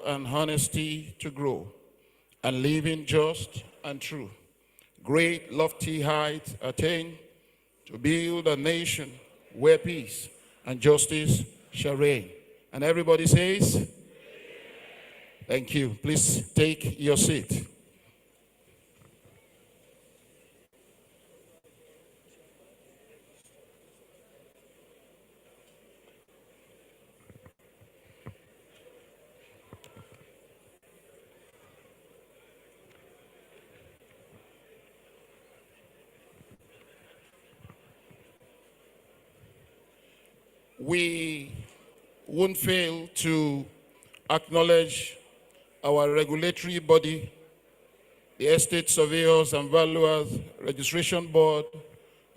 and honesty to grow, and living just and true. Great lofty heights attain to build a nation where peace and justice shall reign. And everybody says, thank you. Please take your seat. We won't fail to acknowledge our regulatory body, the Estate Surveyors and Valuers Registration Board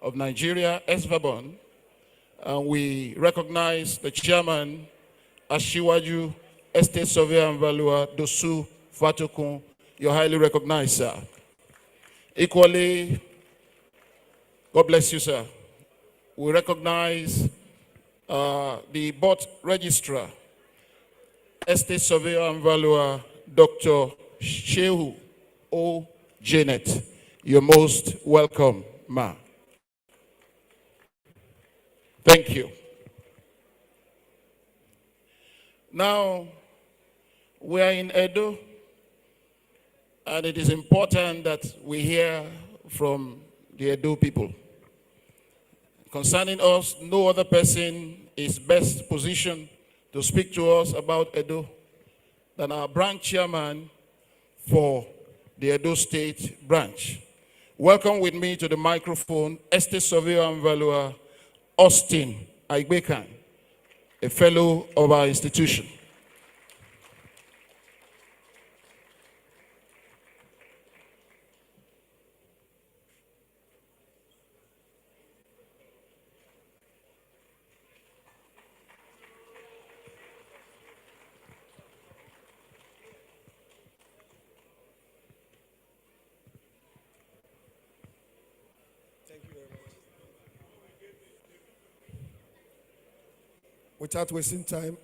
of Nigeria, NIESV, and we recognize the chairman, Ashiwaju, Estate Surveyor and Valuer, Dosu Fatokun. You're highly recognized, sir. Equally, God bless you, sir. We recognize the board registrar, Estate Surveyor and Valuer, Dr. Shehu O. Janet. You're most welcome, ma. Thank you. Now, we are in Edo, and it is important that we hear from the Edo people. Concerning us, no other person is best positioned to speak to us about Edo than our branch chairman for the Edo State branch. Welcome with me to the microphone, Estate Surveyor and Valuer Austin Aigbekan, a fellow of our institution. Without wasting time,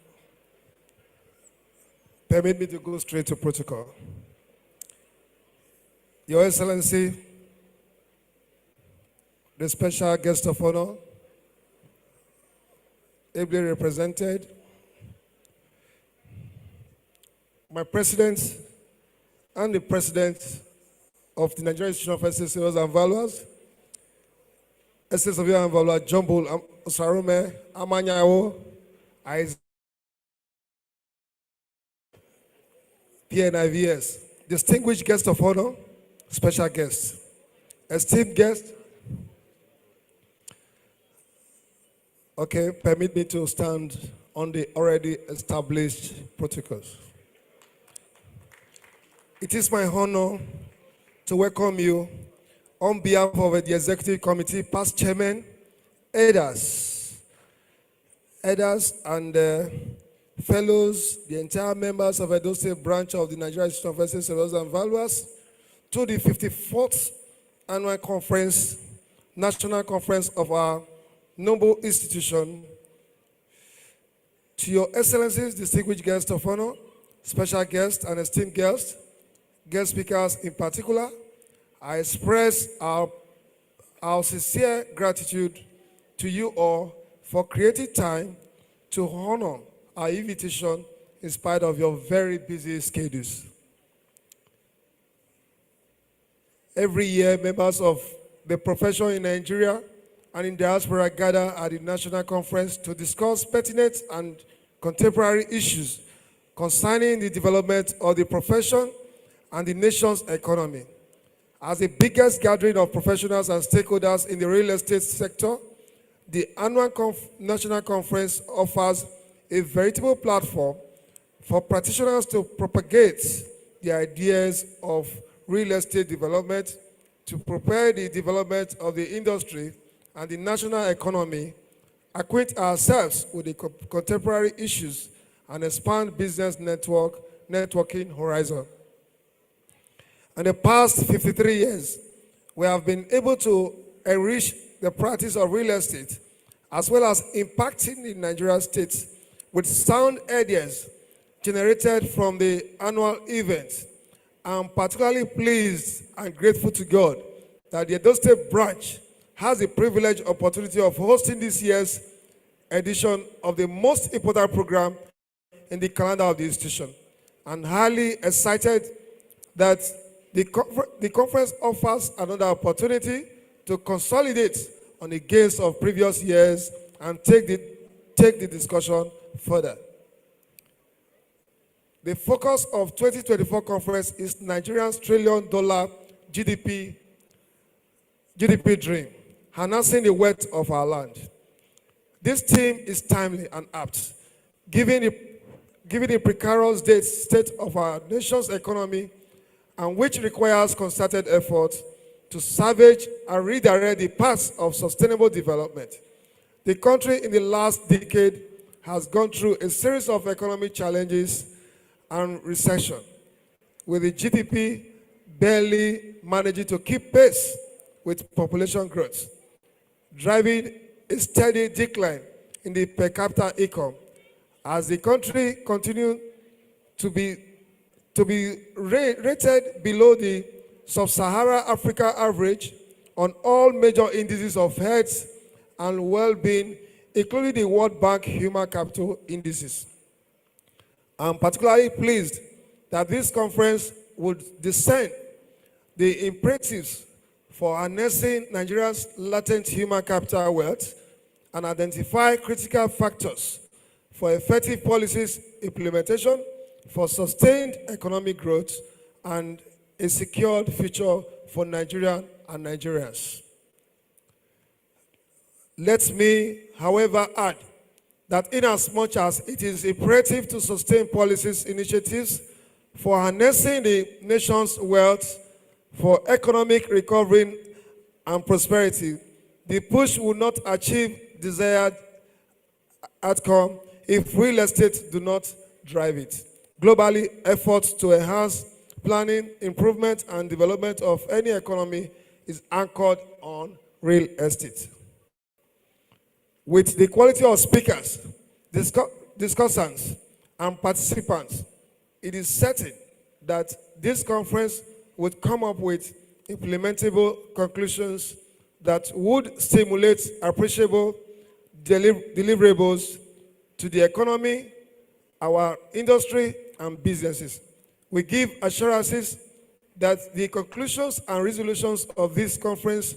permit me to go straight to protocol. Your Excellency, the special guest of honor, ably represented, my president and the president of the Nigerian Institution of Estate Surveyors and Valuers, Estate Surveyor and Valuer Jumbo Osarume Amanyawo, PNIVS, distinguished guest of honor, special guest, esteemed guest. Okay, permit me to stand on the already established protocols. It is my honor to welcome you on behalf of the Executive Committee, past chairman, elders and fellows, the entire members of Edo State branch of the Nigerian Institute of Estate Surveyors and Valuers, to the 54th annual conference, national conference of our noble institution, to your excellencies, distinguished guests of honor, special guests and esteemed guests, guest speakers in particular, I express our sincere gratitude to you all for creating time to honor our invitation in spite of your very busy schedules. Every year, members of the profession in Nigeria and in diaspora gather at the national conference to discuss pertinent and contemporary issues concerning the development of the profession and the nation's economy. As the biggest gathering of professionals and stakeholders in the real estate sector, the annual national conference offers a veritable platform for practitioners to propagate the ideas of real estate development, to prepare the development of the industry and the national economy, acquaint ourselves with the contemporary issues, and expand business networking horizon. In the past 53 years, we have been able to enrich the practice of real estate, as well as impacting the Nigerian state with sound ideas generated from the annual event. I'm particularly pleased and grateful to God that the Edo State branch has the privileged opportunity of hosting this year's edition of the most important program in the calendar of the institution. I'm highly excited that the conference offers another opportunity to consolidate on the gains of previous years and take the discussion further. The focus of 2024 conference is Nigeria's trillion-dollar GDP dream, harnessing the wealth of our land. This theme is timely and apt, given the precarious state of our nation's economy, and which requires concerted effort to salvage and redirect the paths of sustainable development. The country in the last decade has gone through a series of economic challenges and recession, with the GDP barely managing to keep pace with population growth, driving a steady decline in the per capita income as the country continues to be rated below the sub-Saharan Africa average on all major indices of health and well-being, including the World Bank Human Capital Indices. I'm particularly pleased that this conference would discern the imperatives for harnessing Nigeria's latent human capital wealth and identify critical factors for effective policies implementation for sustained economic growth and a secured future for Nigeria and Nigerians. Let me, however, add that inasmuch as it is imperative to sustain policies initiatives for harnessing the nation's wealth for economic recovery and prosperity, the push will not achieve desired outcome if real estate do not drive it. Globally, efforts to enhance planning, improvement, and development of any economy is anchored on real estate. With the quality of speakers, discussants, and participants, it is certain that this conference would come up with implementable conclusions that would stimulate appreciable deliverables to the economy, our industry, and businesses. We give assurances that the conclusions and resolutions of this conference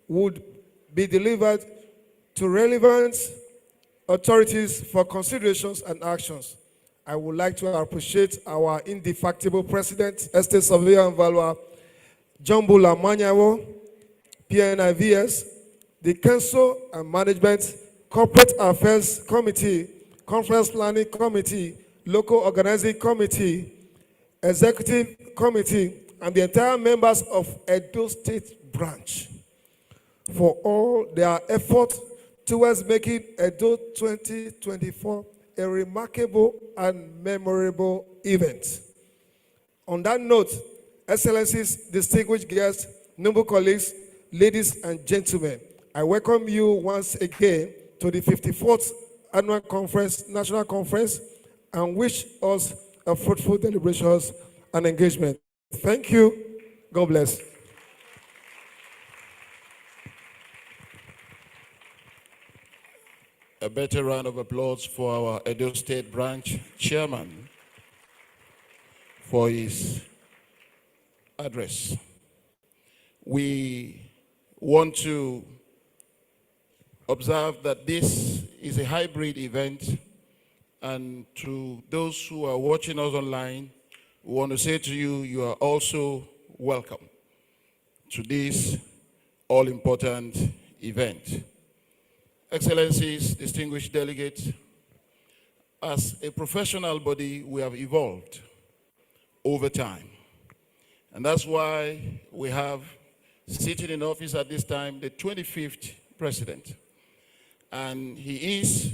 would be delivered to relevant authorities for considerations and actions. I would like to appreciate our indefatigable President, Estate Surveyor and Valuer, John Bula Manyawo, PNIVS, the Council and Management, Corporate Affairs Committee, Conference Planning Committee, Local Organizing Committee, Executive Committee, and the entire members of Edo State Branch for all their effort towards making Edo 2024 a remarkable and memorable event. On that note, Excellencies, distinguished guests, noble colleagues, ladies and gentlemen, I welcome you once again to the 54th Annual Conference, National Conference, and wish us a fruitful deliberations and engagement. Thank you. God bless. A better round of applause for our Edo State Branch Chairman for his address. We want to observe that this is a hybrid event, and to those who are watching us online, we want to say to you, you are also welcome to this all-important event. Excellencies, distinguished delegates, as a professional body, we have evolved over time. And that's why we have sitting in office at this time the 25th president. And he is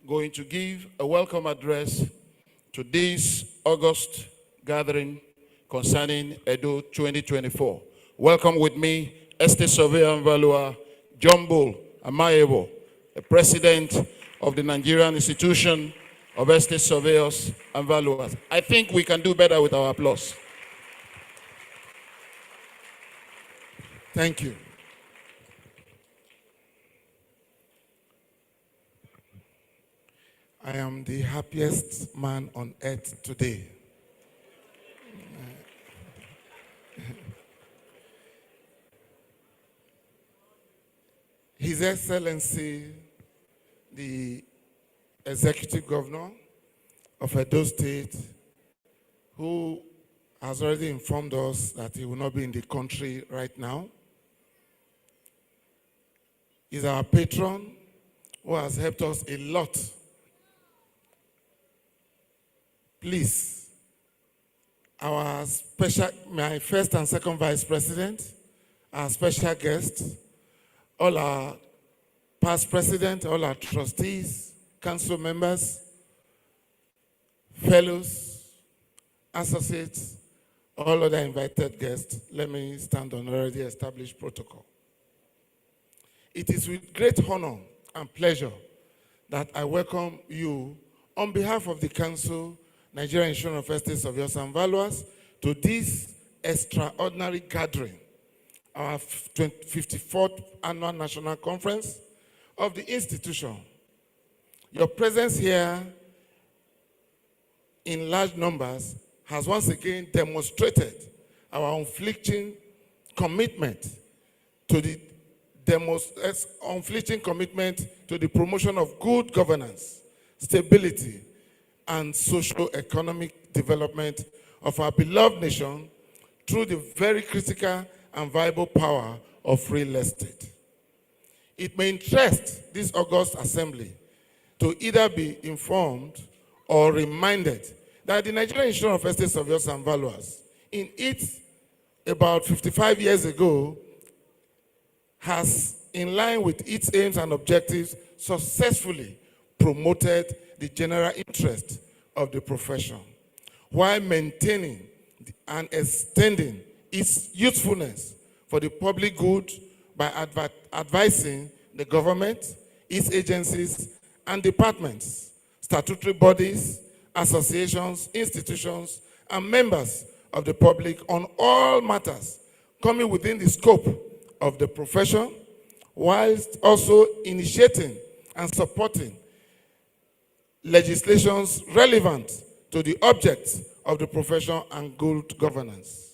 going to give a welcome address to this August gathering concerning Edo 2024. Welcome with me, Estate Surveyor and Valuer, John Bull Amayebo, the president of the Nigerian Institution of estate surveyors and valuers. I think we can do better with our applause. Thank you. I am the happiest man on earth today. His Excellency, the Executive Governor of Edo State, who has already informed us that he will not be in the country right now, is our patron who has helped us a lot. Please, my first and second vice president, our special guests, all our past presidents, all our trustees, council members, fellows, associates, all other invited guests, let me stand on already established protocol. It is with great honor and pleasure that I welcome you on behalf of the Council, Nigerian Insurance of Estates Surveyors and Valuers, to this extraordinary gathering, our 54th Annual National Conference of the institution. Your presence here in large numbers has once again demonstrated our unflinching commitment to the promotion of good governance, stability, and socio-economic development of our beloved nation through the very critical and viable power of real estate. It may interest this august assembly to either be informed or reminded that the Nigerian Insurance of Estate Surveyors and Valuers, in its about 55 years ago, has, in line with its aims and objectives, successfully promoted the general interest of the profession, while maintaining and extending its usefulness for the public good by advising the government, its agencies and departments, statutory bodies, associations, institutions, and members of the public on all matters coming within the scope of the profession, whilst also initiating and supporting legislations relevant to the objects of the profession and good governance.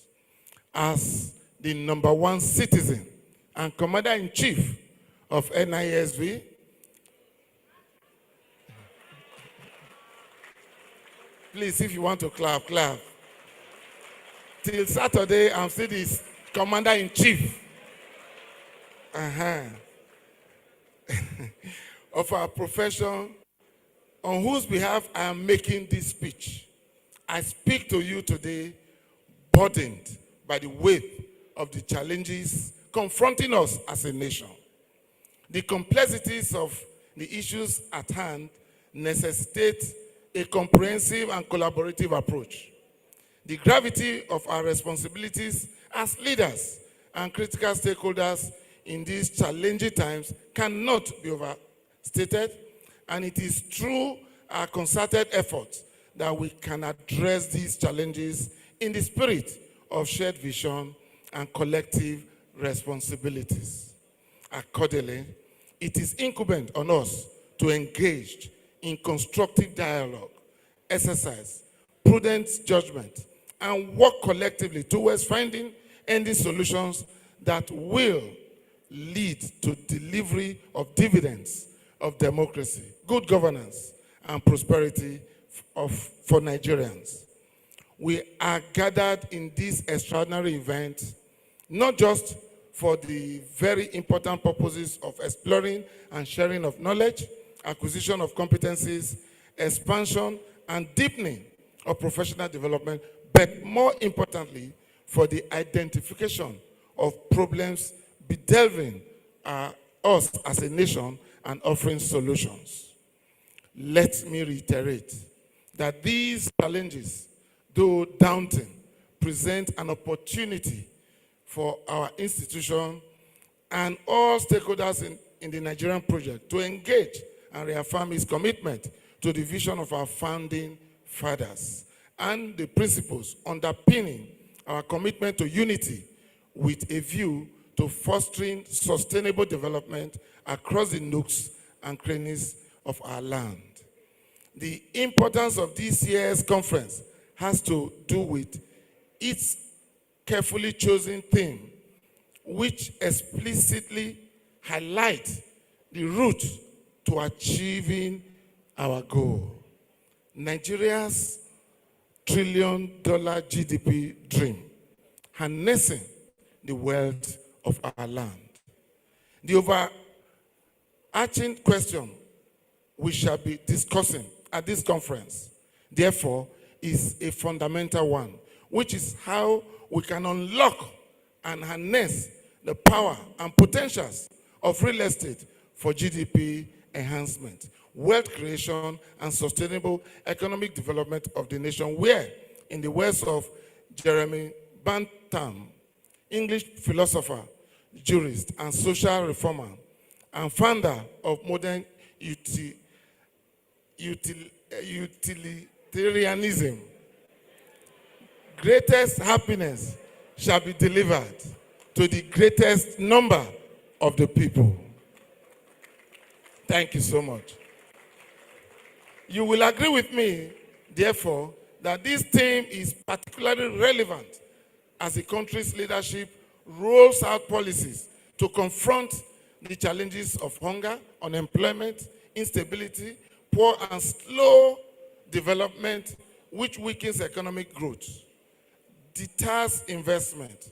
As the #1 citizen and Commander-in-Chief of NIESV, please, if you want to clap, clap. Till Saturday, I'm still the Commander-in-Chief of our profession, on whose behalf I am making this speech. I speak to you today burdened by the weight of the challenges confronting us as a nation. The complexities of the issues at hand necessitate a comprehensive and collaborative approach. The gravity of our responsibilities as leaders and critical stakeholders in these challenging times cannot be overstated, and it is through our concerted efforts that we can address these challenges in the spirit of shared vision and collective responsibilities. Accordingly, it is incumbent on us to engage in constructive dialogue, exercise prudent judgment, and work collectively towards finding ending solutions that will lead to delivery of dividends of democracy, good governance, and prosperity for Nigerians. We are gathered in this extraordinary event not just for the very important purposes of exploring and sharing of knowledge, acquisition of competencies, expansion and deepening of professional development, but more importantly, for the identification of problems bedeviling us as a nation and offering solutions. Let me reiterate that these challenges, though daunting, present an opportunity for our institution and all stakeholders in the Nigerian project to engage and reaffirm its commitment to the vision of our founding fathers and the principles underpinning our commitment to unity with a view to fostering sustainable development across the nooks and crannies of our land. The importance of this year's conference has to do with its carefully chosen theme, which explicitly highlights the route to achieving our goal. Nigeria's trillion-dollar GDP dream, harnessing the wealth of our land. The overarching question we shall be discussing at this conference, therefore, is a fundamental one, which is how we can unlock and harness the power and potentials of real estate for GDP enhancement, wealth creation, and sustainable economic development of the nation, where, in the words of Jeremy Bentham, English philosopher, jurist, and social reformer, and founder of modern utilitarianism, greatest happiness shall be delivered to the greatest number of the people. Thank you so much. You will agree with me, therefore, that this theme is particularly relevant as the country's leadership rolls out policies to confront the challenges of hunger, unemployment, instability, poor and slow development, which weakens economic growth, deters investment,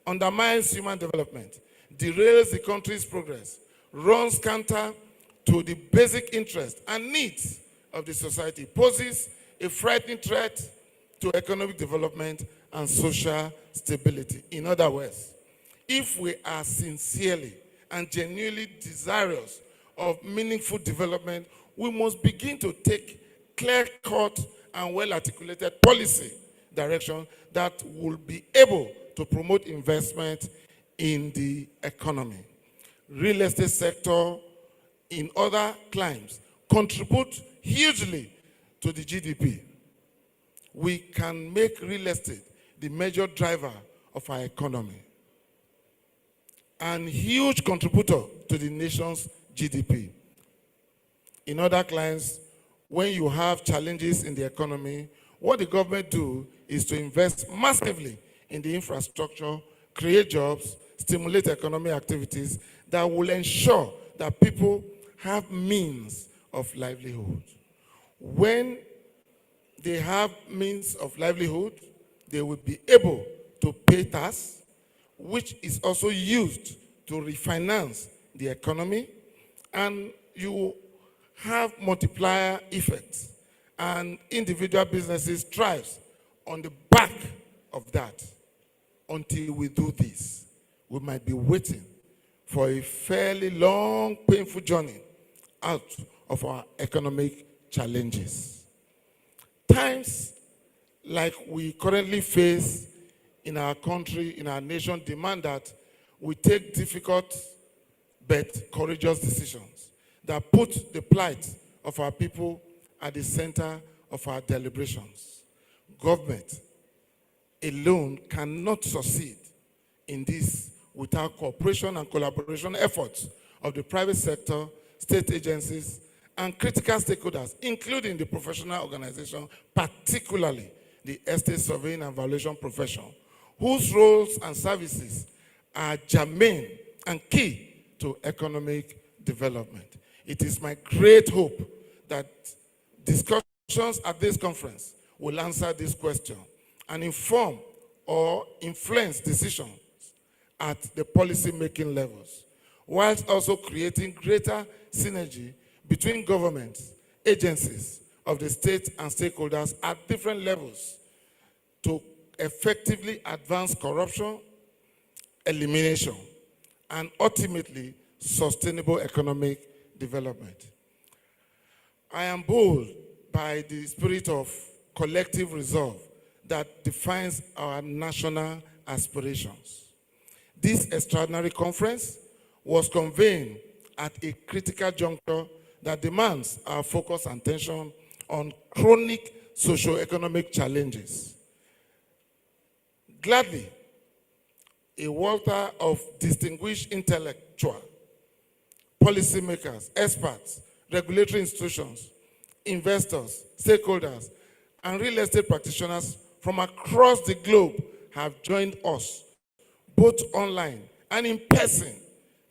undermines human development, derails the country's progress, runs counter to the basic interests and needs of the society, poses a frightening threat to economic development and social stability. In other words, if we are sincerely and genuinely desirous of meaningful development, we must begin to take clear-cut and well-articulated policy direction that will be able to promote investment in the economy. Real estate sector in other climes contribute hugely to the GDP. We can make real estate the major driver of our economy and huge contributor to the nation's GDP. In other climes, when you have challenges in the economy, what the government do is to invest massively in the infrastructure, create jobs, stimulate economic activities that will ensure that people have means of livelihood. When they have means of livelihood, they will be able to pay tax, which is also used to refinance the economy, and you have multiplier effects, and individual businesses thrive on the back of that. Until we do this, we might be waiting for a fairly long, painful journey out of our economic challenges. Times like we currently face in our country, in our nation, demand that we take difficult but courageous decisions that put the plight of our people at the center of our deliberations. Government alone cannot succeed in this without cooperation and collaboration efforts of the private sector, state agencies, and critical stakeholders, including the professional organization, particularly the estate surveying and valuation profession, whose roles and services are germane and key to economic development. It is my great hope that discussions at this conference will answer this question and inform or influence decisions at the policy-making levels, whilst also creating greater synergy between governments, agencies of the state and stakeholders at different levels to effectively advance corruption, elimination, and ultimately sustainable economic development. I am bold by the spirit of collective resolve that defines our national aspirations. This extraordinary conference was convened at a critical juncture that demands our focus and attention on chronic socio-economic challenges. Gladly, a welter of distinguished intellectual, policymakers, experts, regulatory institutions, investors, stakeholders, and real estate practitioners from across the globe have joined us, both online and in person,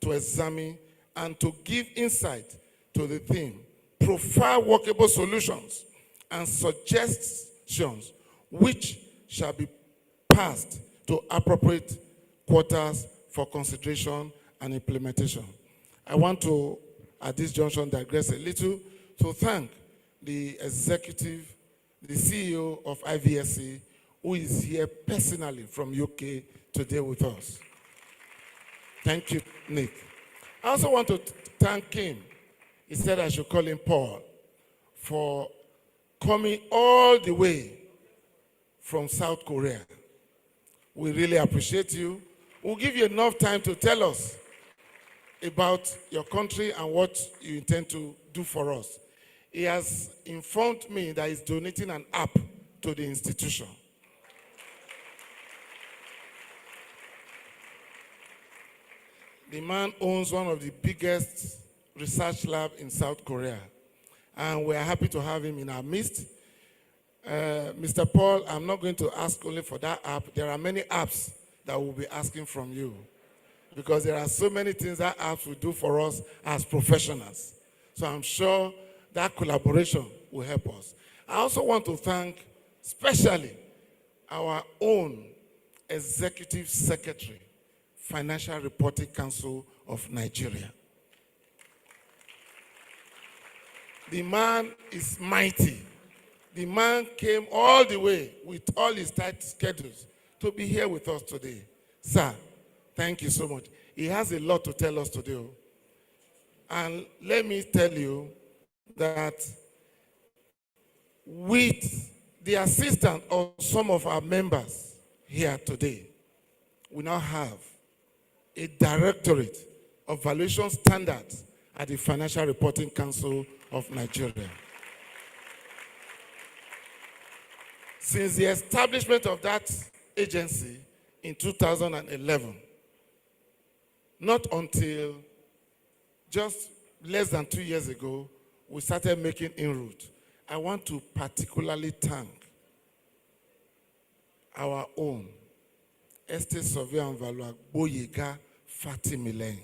to examine and to give insight to the theme, profile workable solutions and suggestions which shall be passed to appropriate quarters for consideration and implementation. I want to, at this junction, digress a little to thank the executive, the CEO of IVSC, who is here personally from UK today with us. Thank you, Nick. I also want to thank him. He said I should call him Paul, for coming all the way from South Korea. We really appreciate you. We'll give you enough time to tell us about your country and what you intend to do for us. He has informed me that he's donating an app to the institution. The man owns one of the biggest research labs in South Korea, and we are happy to have him in our midst. Mr. Paul, I'm not going to ask only for that app. There are many apps that we'll be asking from you, because there are so many things that apps will do for us as professionals. So I'm sure that collaboration will help us. I also want to thank especially our own Executive Secretary, Financial Reporting Council of Nigeria. The man is mighty. The man came all the way with all his tight schedules to be here with us today. Sir, thank you so much. He has a lot to tell us today. And let me tell you that with the assistance of some of our members here today, we now have a directorate of valuation standards at the Financial Reporting Council of Nigeria. Since the establishment of that agency in 2011, not until just less than 2 years ago, we started making inroads. I want to particularly thank our own Estate Surveyor and Valuer Boyega Fatimilen.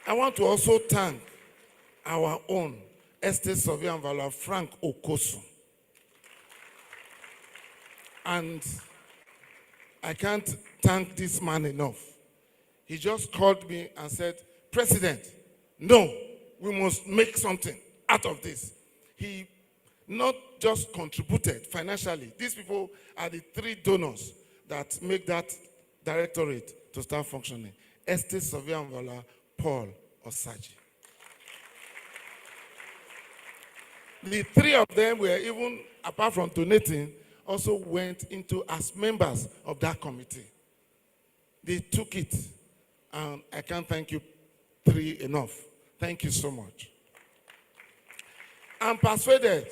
I want to also thank our own Estate Surveyor and Valuer Frank Okosu. And I can't thank this man enough. He just called me and said, President, no, we must make something out of this. He not just contributed financially. These people are the 3 donors that make that directorate to start functioning. Estate Surveyor and Valuer Paul Osaji. The 3 of them were even, apart from donating, also went into as members of that committee. They took it, and I can't thank you 3 enough. Thank you so much. I'm persuaded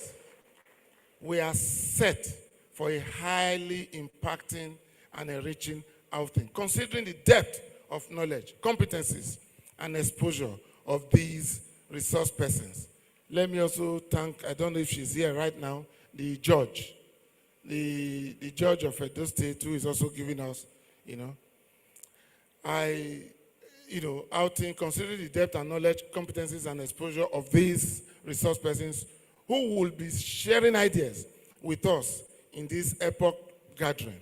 we are set for a highly impacting and enriching outing, considering the depth of knowledge, competencies, and exposure of these resource persons. Let me also thank, I don't know if she's here right now, the judge. The judge of Edo State, who is also giving us, outing, considering the depth and knowledge, competencies, and exposure of these resource persons who will be sharing ideas with us in this epoch gathering.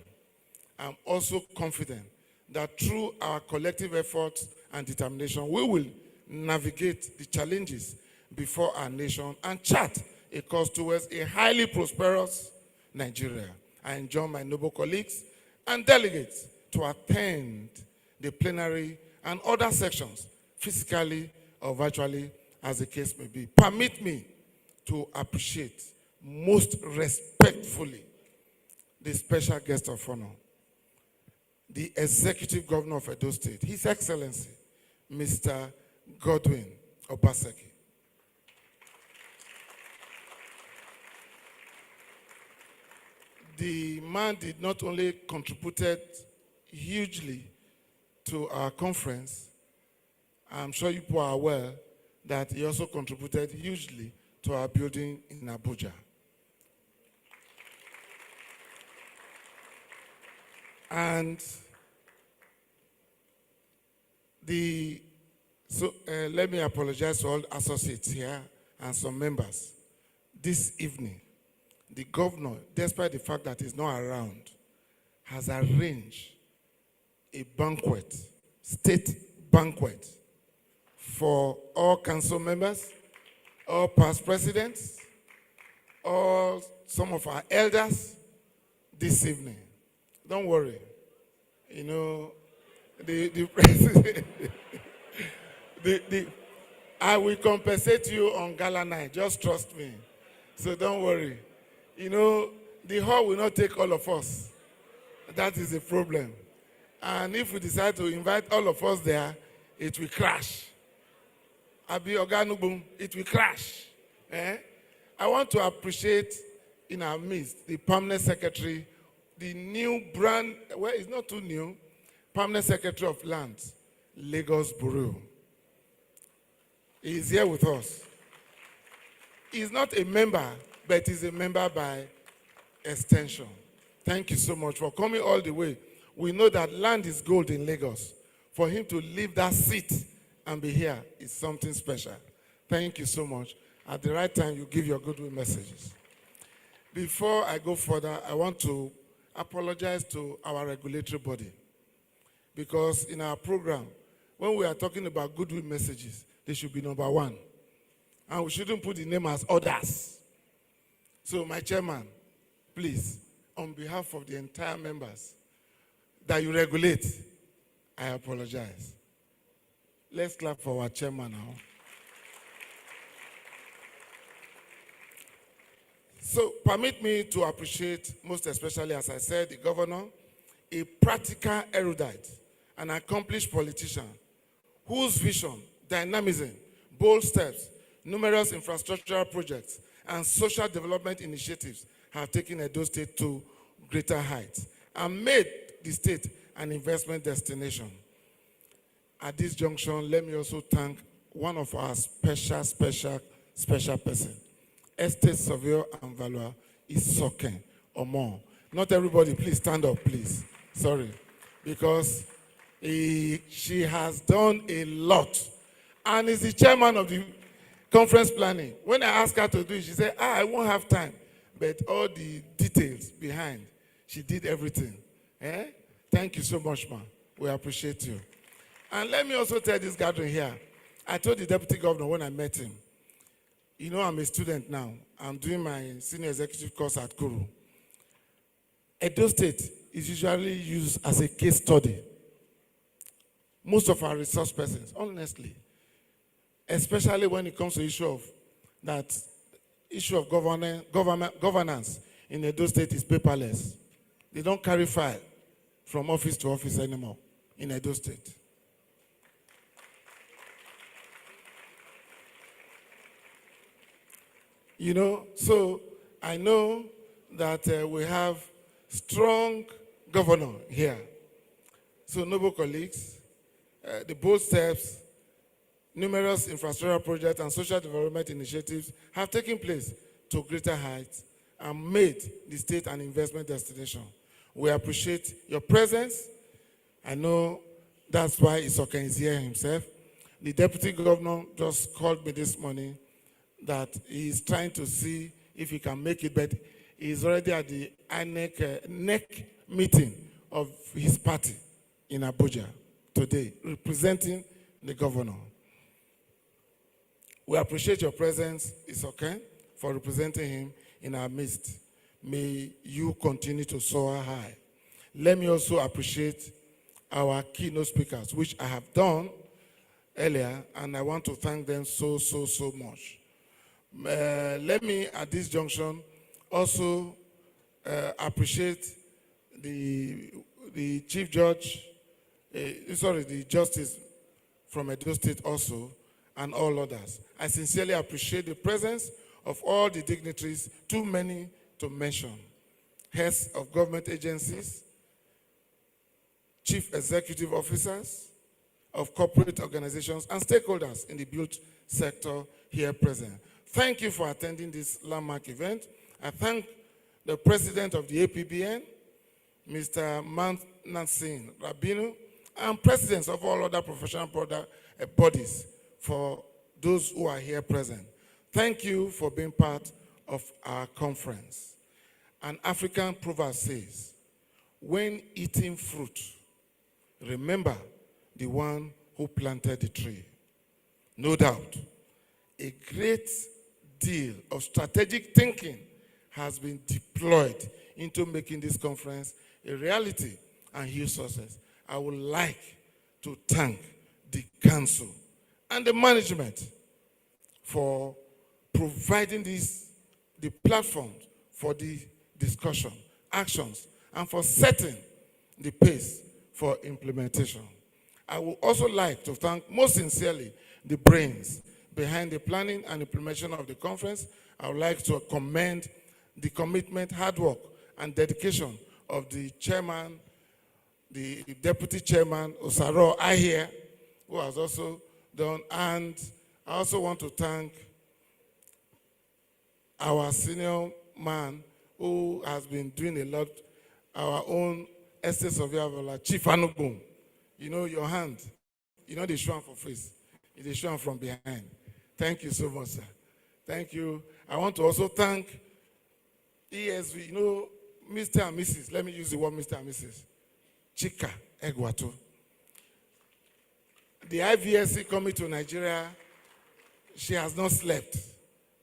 I'm also confident that through our collective efforts and determination, we will navigate the challenges before our nation and chart a course towards a highly prosperous Nigeria. I enjoin my noble colleagues and delegates to attend the plenary and other sections, physically or virtually, as the case may be. Permit me to appreciate most respectfully the special guest of honor, the Executive Governor of Edo State, His Excellency, Mr. Godwin Obaseki. The man did not only contributed hugely to our conference, I'm sure you people are aware that he also contributed hugely to our building in Abuja. And let me apologize to all associates here and some members. This evening, the governor, despite the fact that he's not around, has arranged a banquet, state banquet, for all council members, all past presidents, all some of our elders this evening. Don't worry. You know, the president, I will compensate you on gala night. Just trust me. So don't worry. You know, the hall will not take all of us. That is the problem. And if we decide to invite all of us there, it will crash. Abi Oganubum, it will crash. I want to appreciate in our midst the permanent secretary, the new brand, well, it's not too new, permanent secretary of lands, Lagos Bureau. He is here with us. He's not a member, but he's a member by extension. Thank you so much for coming all the way. We know that land is gold in Lagos. For him to leave that seat and be here is something special. Thank you so much. At the right time, you give your goodwill messages. Before I go further, I want to apologize to our regulatory body. Because in our program, when we are talking about goodwill messages, they should be number one. And we shouldn't put the name as others. So my chairman, please, on behalf of the entire members that you regulate, I apologize. Let's clap for our chairman now. So permit me to appreciate, most especially, as I said, the governor, a practical erudite, an accomplished politician, whose vision, dynamism, bold steps, numerous infrastructural projects, and social development initiatives have taken Edo State to greater heights and made the state an investment destination. At this junction, let me also thank one of our special person, Estate Surveyor and Valuer is Soken Omo. Not everybody, please stand up, please. Sorry. Because she has done a lot and is the chairman of the conference planning. When I asked her to do it, she said, I won't have time. But all the details behind, she did everything. Thank you so much, ma. We appreciate you. And let me also tell this gathering here, I told the deputy governor when I met him, you know, I'm a student now. I'm doing my senior executive course at Kuru. Edo State is usually used as a case study. Most of our resource persons, honestly, especially when it comes to issue of governance in Edo State is paperless. They don't carry file from office to office anymore in Edo State. You know, so I know that we have strong governor here. So noble colleagues, the bold steps, numerous infrastructural projects and social development initiatives have taken place to greater heights and made the state an investment destination. We appreciate your presence. I know that's why Isoken is here himself. The deputy governor just called me this morning that he is trying to see if he can make it, but he is already at the NEC meeting of his party in Abuja today, representing the governor. We appreciate your presence, Isoken, for representing him in our midst. May you continue to soar high. Let me also appreciate our keynote speakers, which I have done earlier, and I want to thank them so much. Let me, at this junction, also appreciate the Chief Judge, the Justice from Edo State also, and all others. I sincerely appreciate the presence of all the dignitaries, too many to mention, heads of government agencies, chief executive officers of corporate organizations, and stakeholders in the built sector here present. Thank you for attending this landmark event. I thank the president of the APBN, Mr. Mansin Rabinu, and presidents of all other professional bodies for those who are here present. Thank you for being part of our conference. An African proverb says, when eating fruit, remember the one who planted the tree. No doubt, a great deal of strategic thinking has been deployed into making this conference a reality and huge success. I would like to thank the council and the management for providing the platform for the discussion, actions, and for setting the pace for implementation. I would also like to thank most sincerely the brains behind the planning and implementation of the conference. I would like to commend the commitment, hard work, and dedication of the chairman, the deputy chairman, Osaro Ahia, who has also done. And I also want to thank our senior man who has been doing a lot, our own estate surveyor, Chief Anubum. You know your hand, you know the show for face, the show from behind. Thank you so much, sir. Thank you. I want to also thank NIESV, you know, Mr. and Mrs., let me use the word Mr. and Mrs. Chika Egwato. The IVSC coming to Nigeria, she has not slept.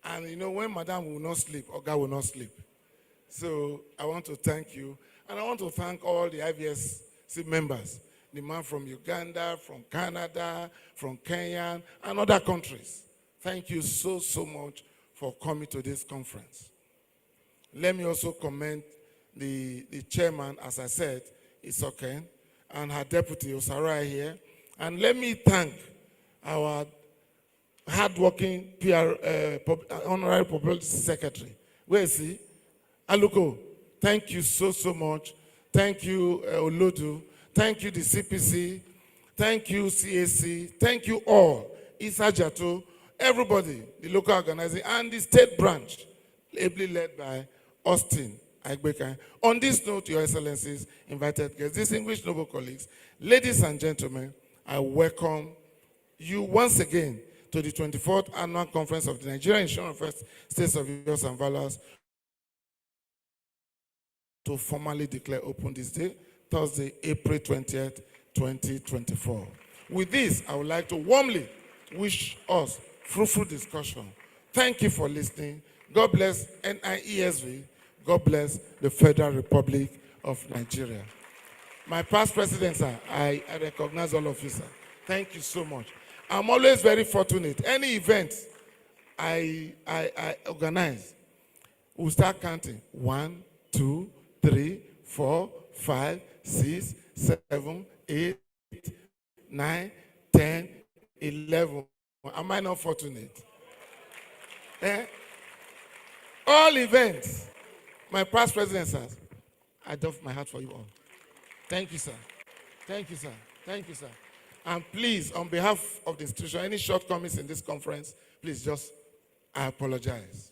And you know, when Madam will not sleep, Oga will not sleep. So I want to thank you. And I want to thank all the IVSC members, the man from Uganda, from Canada, from Kenya, and other countries. Thank you so, so much for coming to this conference. Let me also commend the chairman, as I said, Isoken, and her deputy, Osarai, here. And let me thank our hardworking honorary public secretary. Where is he? Aluko, thank you so, so much. Thank you, Olodu. Thank you, the CPC. Thank you, CAC. Thank you all. Isajato, everybody, the local organizing, and the state branch, ably led by Austin Agbeka. On this note, Your Excellencies, invited guests, distinguished noble colleagues, ladies and gentlemen, I welcome you once again to the 24th Annual Conference of the Nigerian Insurance First States of Yours and Valors, to formally declare open this day, Thursday, April 20th, 2024. With this, I would like to warmly wish us fruitful discussion. Thank you for listening. God bless NIESV. God bless the Federal Republic of Nigeria. My past presidents, sir, I recognize all of you, sir. Thank you so much. I'm always very fortunate. Any event I organize, we'll start counting. 1, 2, 3, 4, 5, 6, 7, 8, 9, 10, 11. Am I not fortunate? All events, my past presidents, sir, I doff my heart for you all. Thank you, sir. Thank you, sir. Thank you, sir. And please, on behalf of the institution, any shortcomings in this conference, please just, I apologize.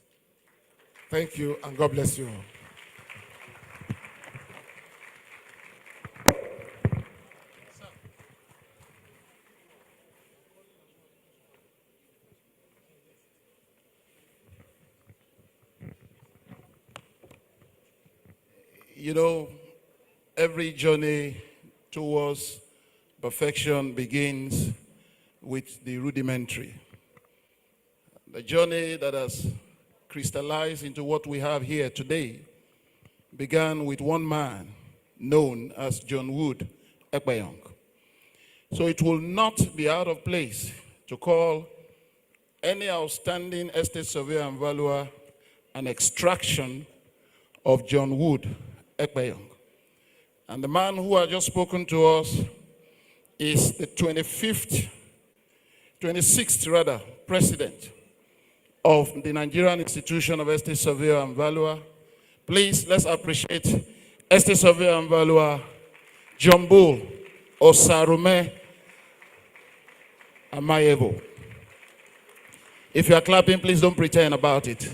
Thank you, and God bless you all. You know, every journey towards perfection begins with the rudimentary. The journey that has crystallized into what we have here today began with one man known as John Wood Ekpeyong. So it will not be out of place to call any outstanding estate surveyor and valuer an extraction of John Wood Ekpeyong. And the man who has just spoken to us is the 25th 26th rather, president of the Nigerian Institution of Estate Surveyor and Valuer. Please, let's appreciate Estate Surveyor and Valuer Jumbo Osarume Amayevo. If you are clapping, please don't pretend about it.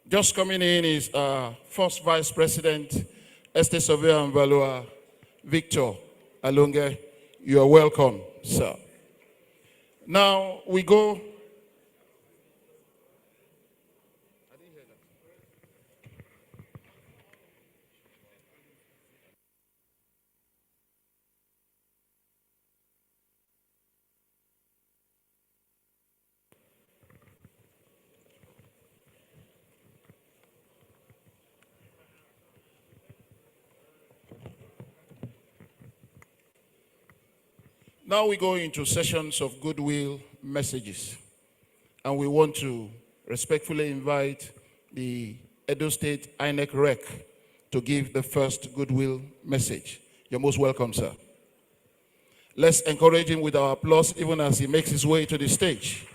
Just coming in is first Vice President, Estate Surveyor and Valuer, Victor Alonge. You are welcome, sir. Now we go. Now we go into sessions of goodwill messages. And we want to respectfully invite the Edo State INEC Rec to give the first goodwill message. You're most welcome, sir. Let's encourage him with our applause even as he makes his way to the stage.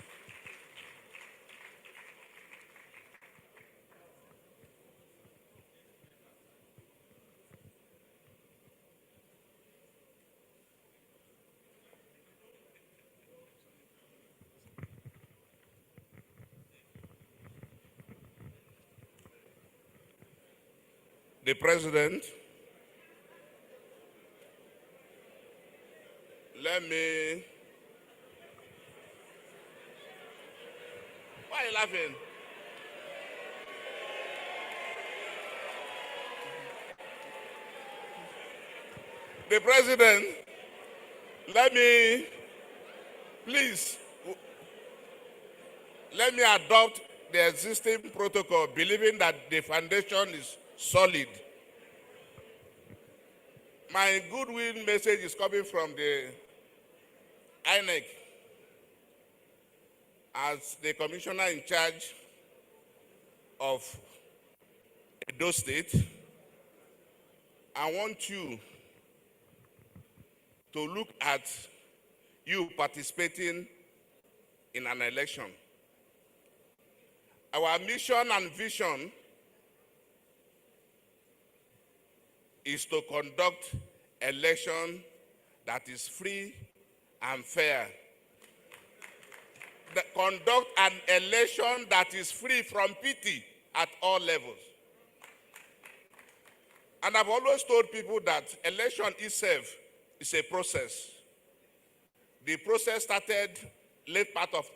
The President, let me... Why are you laughing? The President, let me adopt the existing protocol, believing that the foundation is solid. My goodwill message is coming from the INEC as the commissioner in charge of Edo State. I want you to look at you participating in an election. Our mission and vision is to conduct election that is free and fair. Conduct an election that is free from pity at all levels. And I've always told people that election itself is a process. The process started late part of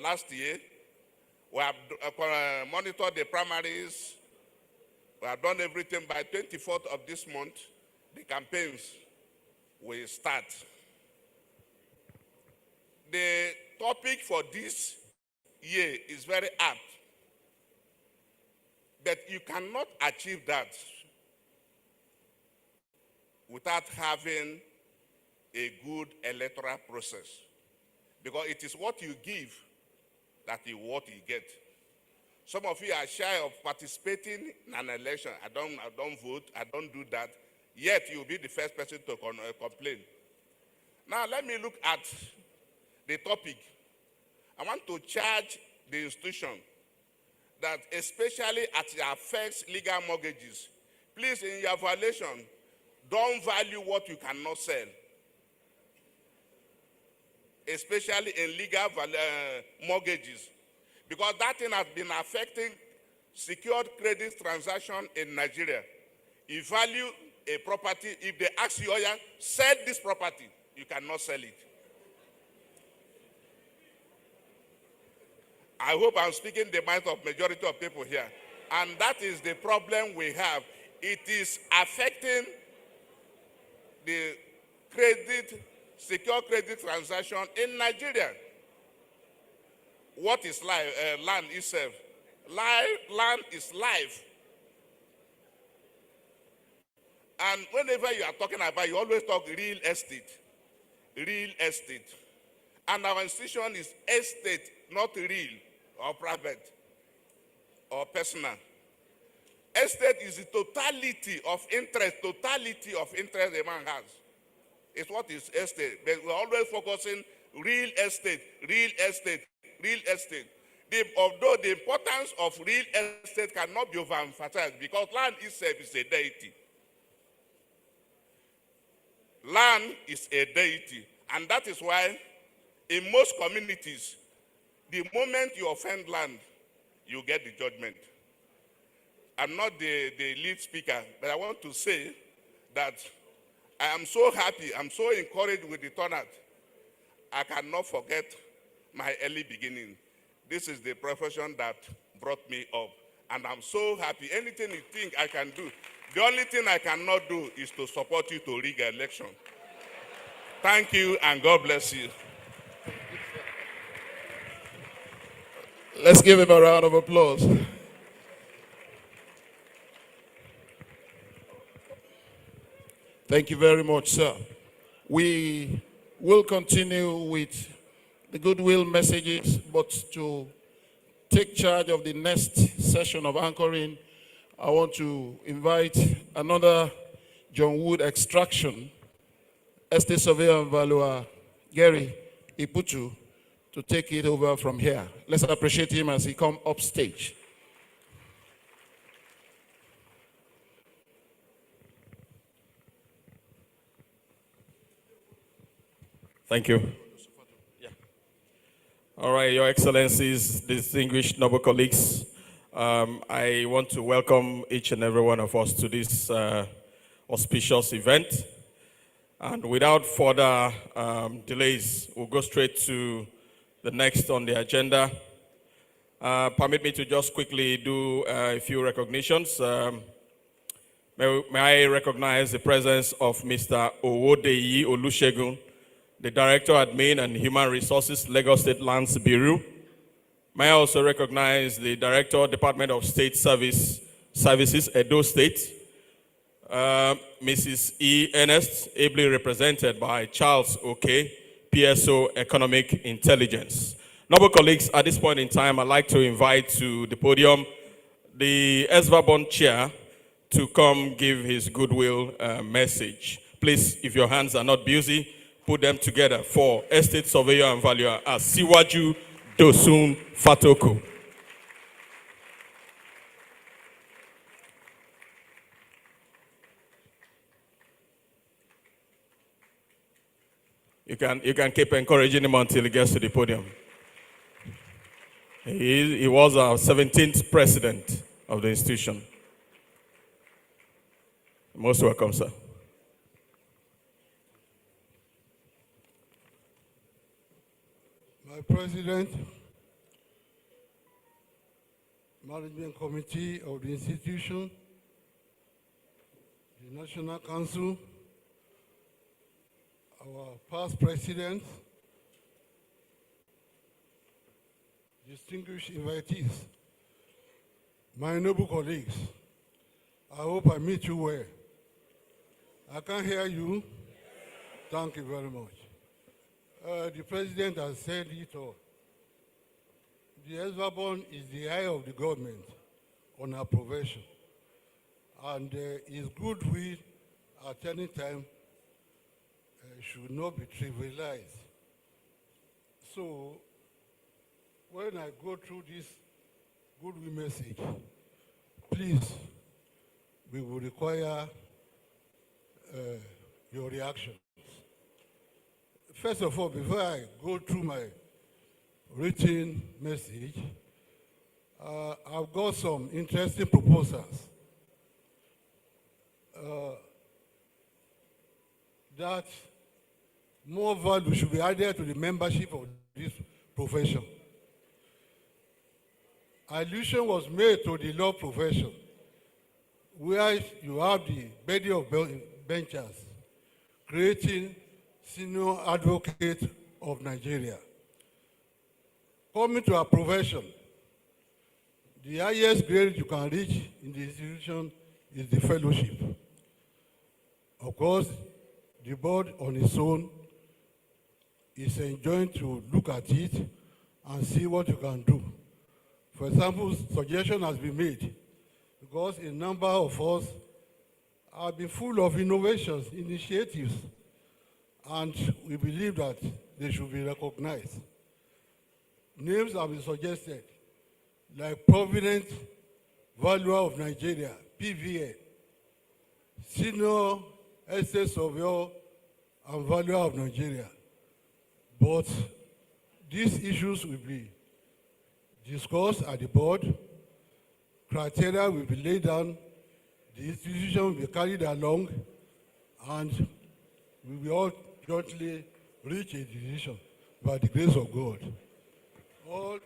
last year. We have monitored the primaries. We have done everything. By 24th of this month, the campaigns will start. The topic for this year is very apt, but you cannot achieve that without having a good electoral process, because it is what you give that is what you get. Some of you are shy of participating in an election. I don't vote, I don't do that. Yet you'll be the first person to complain. Now let me look at the topic. I want to charge the institution that, especially as it affects legal mortgages, please, in your valuation, don't value what you cannot sell, especially in legal mortgages, because that thing has been affecting secured credit transaction in Nigeria. You value a property, if they ask you, oh yeah, sell this property, you cannot sell it. I hope I'm speaking the mind of majority of people here. And that is the problem we have. It is affecting the secure credit transaction in Nigeria. What is land itself? Land is life. And whenever you are talking about, you always talk real estate. Real estate. And our institution is estate, not real or private or personal. Estate is the totality of interest a man has. It's what is estate. But we're always focusing real estate, real estate, real estate. Although the importance of real estate cannot be overemphasized because land itself is a deity. Land is a deity. And that is why in most communities, the moment you offend land, you get the judgment. I'm not the lead speaker, but I want to say that I am so happy, I'm so encouraged with the turnout. I cannot forget my early beginning. This is the profession that brought me up. And I'm so happy. Anything you think I can do, the only thing I cannot do is to support you to rig an election. Thank you, and God bless you. Let's give him a round of applause. Thank you very much, sir. We will continue with the goodwill messages, but to take charge of the next session of anchoring, I want to invite another John Wood extraction, Estate Surveyor and Valuer, Gary Ipuchu, to take it over from here. Let's appreciate him as he comes up stage. Thank you. Yeah. All right, Your Excellencies, distinguished noble colleagues, I want to welcome each and every one of us to this auspicious event. And without further delays, we'll go straight to the next on the agenda. Permit me to just quickly do a few recognitions. May I recognize the presence of Mr. Owodeyi Olusegun, the Director Admin and Human Resources, Lagos State Lands Bureau. May I also recognize the Director, Department of State Services, Edo State, Mrs. E. Ernest, ably represented by Charles Oke, PSO Economic Intelligence. Noble colleagues, at this point in time, I'd like to invite to the podium the NIESV chair to come give his goodwill message. Please, if your hands are not busy, put them together for Estate Surveyor and Valuer as Siwaju Dosun Fatoko. You can keep encouraging him until he gets to the podium. He was our 17th president of the institution. Most welcome, sir. My president, management committee of the institution, the National Council, our past president, distinguished invitees, my noble colleagues, I hope I meet you well. I can't hear you. Thank you very much. The president has said it all. The NIESV is the eye of the government on our profession, and his goodwill at any time should not be trivialized. So, when I go through this goodwill message, please, we will require your reactions. First of all, before I go through my written message, I've got some interesting proposals that more value should be added to the membership of this profession. Allusion was made to the law profession, where you have the body of benchers creating senior advocate of Nigeria. Coming to our profession, the highest grade you can reach in the institution is the fellowship. Of course, the board on its own is enjoined to look at it and see what you can do. For example, suggestion has been made because a number of us have been full of innovations, initiatives, and we believe that they should be recognized. Names have been suggested, like Provident Valuer of Nigeria, PVN, Senior Estate Surveyor and Valuer of Nigeria. But these issues will be discussed at the board, criteria will be laid down, the institution will be carried along, and we will all jointly reach a decision by the grace of God. All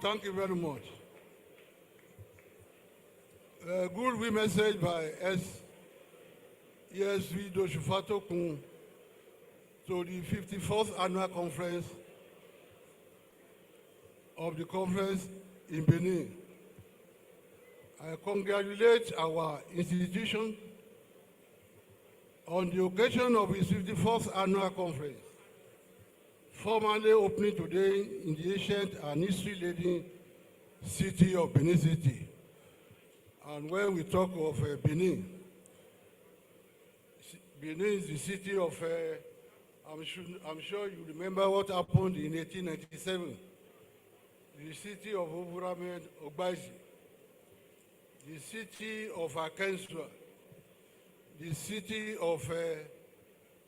Thank you very much. A good wee message by NIESV Doshufato Kun to the 54th annual conference of the conference in Benin. I congratulate our institution on the occasion of its 54th annual conference, formally opening today in the ancient and history-laden city of Benin City. And when we talk of Benin, Benin is the city of, I'm sure you remember what happened in 1897. The city of Oburamed Ogbaisi, the city of Akensua, the city of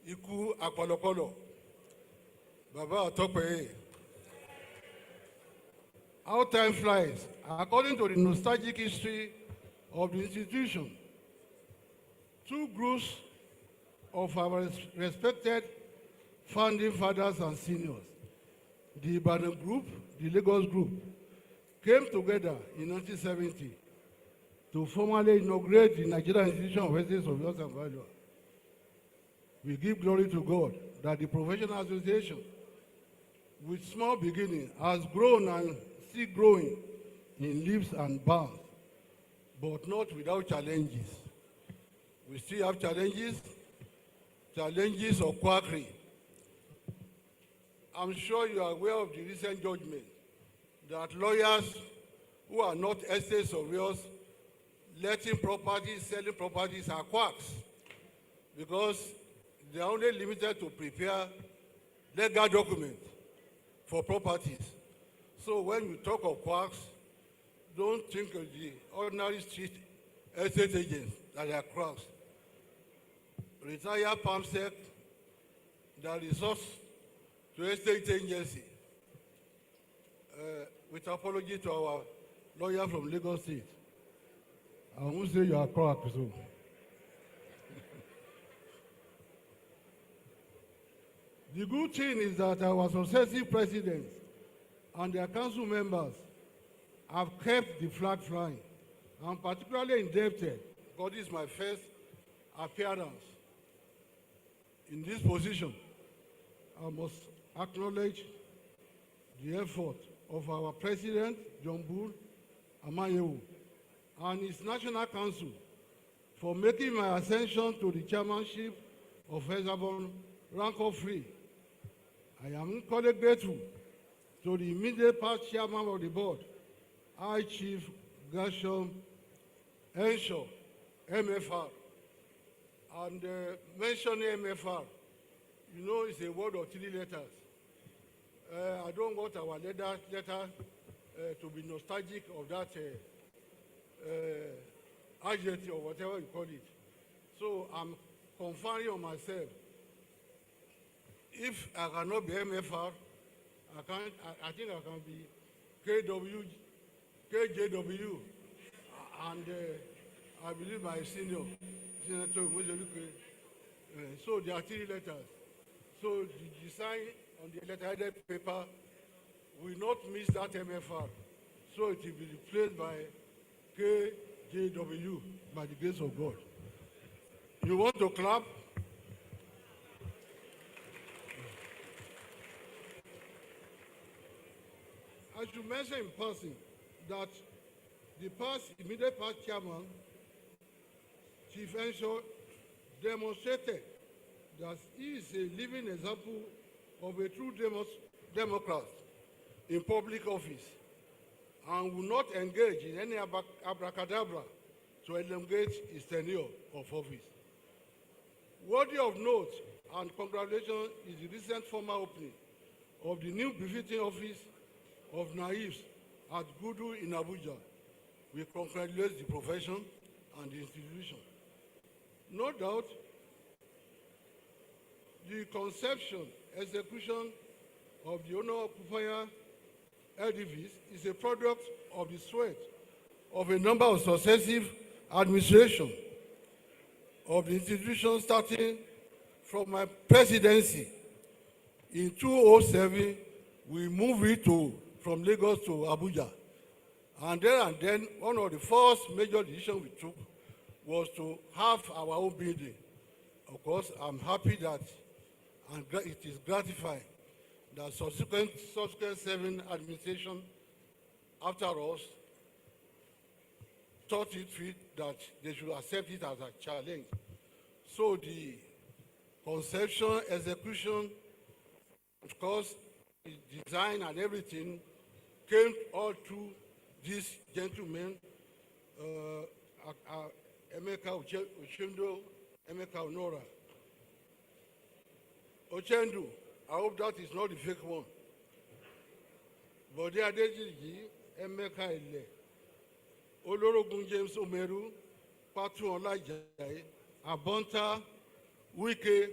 Iku Akwalokolo, Baba Atokpeye. How time flies. According to the nostalgic history of the institution, two groups of our respected founding fathers and seniors, the Ibadan group, the Lagos group, came together in 1970 to formally inaugurate the Nigerian Institution of Estate Surveyors and Valuers. We give glory to God that the professional association, with small beginning, has grown and still growing in leaps and bounds, but not without challenges. We still have challenges of quackery. I'm sure you are aware of the recent judgment that lawyers who are not estate surveyors, letting properties, selling properties are quacks, because they are only limited to prepare legal documents for properties. So when you talk of quacks, don't think of the ordinary street estate agents that are quacks. Retired PAMSEC that resorts to estate agency. With apology to our lawyer from Lagos State. I won't say you are crack, so. The good thing is that our successive presidents and their council members have kept the flag flying. I'm particularly indebted, because this is my first appearance in this position. I must acknowledge the effort of our president, John Bull Amayewu, and his National Council for making my ascension to the chairmanship of Hezabon rancor-free. I am equally grateful to the immediate past chairman of the board, High Chief Gershom Henshaw, MFR. And mentioning MFR, you know, it's a word of 3 letters. I don't want our letter to be nostalgic of that adjective or whatever you call it. So I'm conferring on myself. If I cannot be MFR, I think I can be KJW, and I believe my senior, Senator Mojeluke. So there are 3 letters. So the design on the letterheaded paper will not miss that MFR. So it will be replaced by KJW by the grace of God. You want to clap? I should mention in passing that the immediate past chairman, Chief Henshaw, demonstrated that he is a living example of a true Democrat in public office. and will not engage in any abracadabra to elongate his tenure of office. Worthy of note and congratulations is the recent formal opening of the new befitting office of NIESV at Gudu in Abuja. We congratulate the profession and the institution. No doubt, the conception, execution of the owner-occupier edifice is a product of the sweat of a number of successive administrations of the institution, starting from my presidency. In 2007, we moved it from Lagos to Abuja. And then, one of the first major decisions we took was to have our own building. Of course, I'm happy that, and it is gratifying, that subsequent 7 administration after us thought it fit that they should accept it as a challenge. So the conception, execution, of course, the design and everything came all through this gentleman, Emeka Ochendo, Emeka Onora. Ochendo, I hope that is not the fake one. Bode Adeji, Emeka Ile, Olorogun James Omeru, Patu Olajai, Abonta, Wike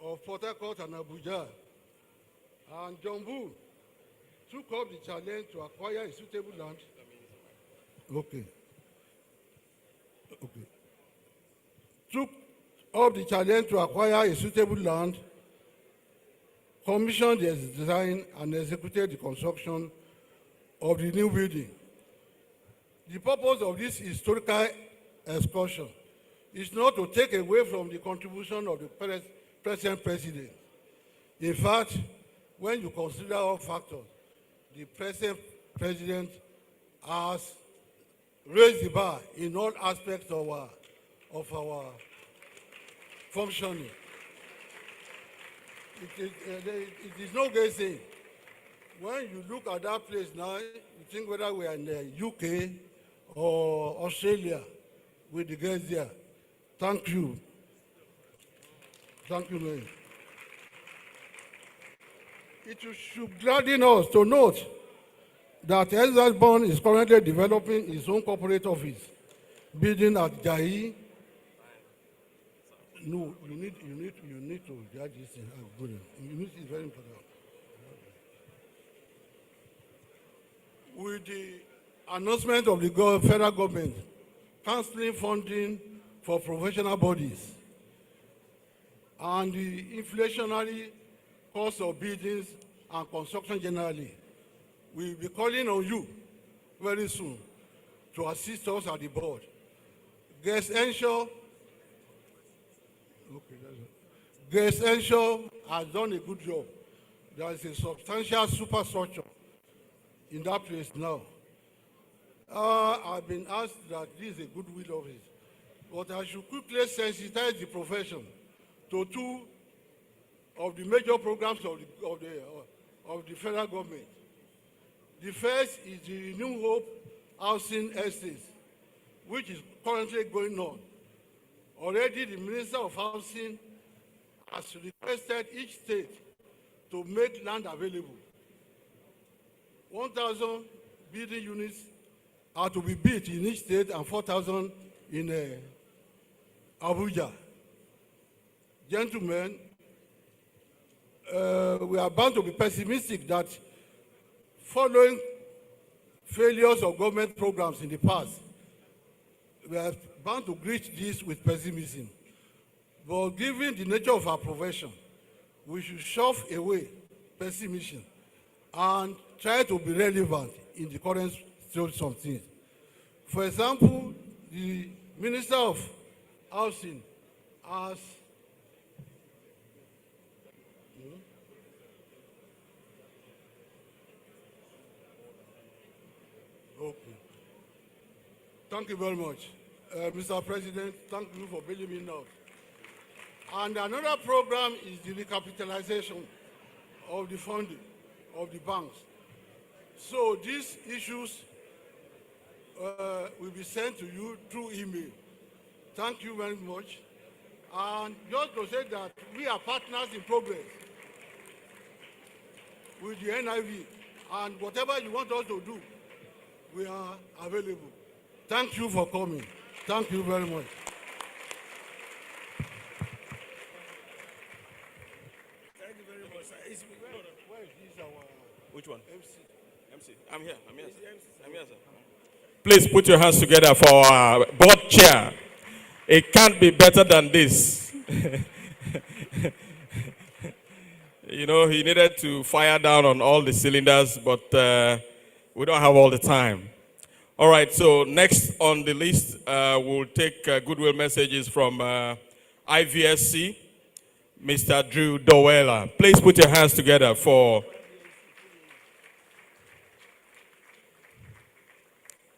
of Port Harcourt and Abuja, and Jombu took up the challenge to acquire a suitable land. Okay. Took up the challenge to acquire a suitable land, commissioned the design and executed the construction of the new building. The purpose of this historical excursion is not to take away from the contribution of the present president. In fact, when you consider all factors, the present president has raised the bar in all aspects of our functioning. It is no good thing. When you look at that place now, you think whether we are in the UK or Australia with the guys there. Thank you. Thank you, man. It should gladden us to note that Elzasborn is currently developing his own corporate office, building at Jai. No, you need to judge this thing. It's very important. With the announcement of the federal government cancelling funding for professional bodies and the inflationary cost of buildings and construction generally, we will be calling on you very soon to assist us at the board. Guest Ensure has done a good job. There is a substantial superstructure in that place now. I've been asked that this is a goodwill office, but I should quickly sensitize the profession to 2 of the major programs of the federal government. The first is the New Hope Housing Estates, which is currently going on. Already the Minister of Housing has requested each state to make land available. 1,000 building units are to be built in each state and 4,000 in Abuja. Gentlemen, we are bound to be pessimistic that following failures of government programs in the past, we are bound to greet this with pessimism. But given the nature of our profession, we should shove away pessimism and try to be relevant in the current state of things. For example, the Minister of Housing has okay. Thank you very much. Mr. President, thank you for bailing me out. And another program is the recapitalization of the funding of the banks. So these issues will be sent to you through email. Thank you very much. And just to say that we are partners in progress with the NIV, and whatever you want us to do, we are available. Thank you for coming. Thank you very much. Thank you very much. Where is our Which one? MC? MC. I'm here, sir. I'm here, sir. Please put your hands together for our board chair. It can't be better than this. You know, he needed to fire down on all the cylinders, but we don't have all the time. All right, so next on the list, we'll take goodwill messages from IVSC, Mr. Drew Dowella. Please put your hands together for...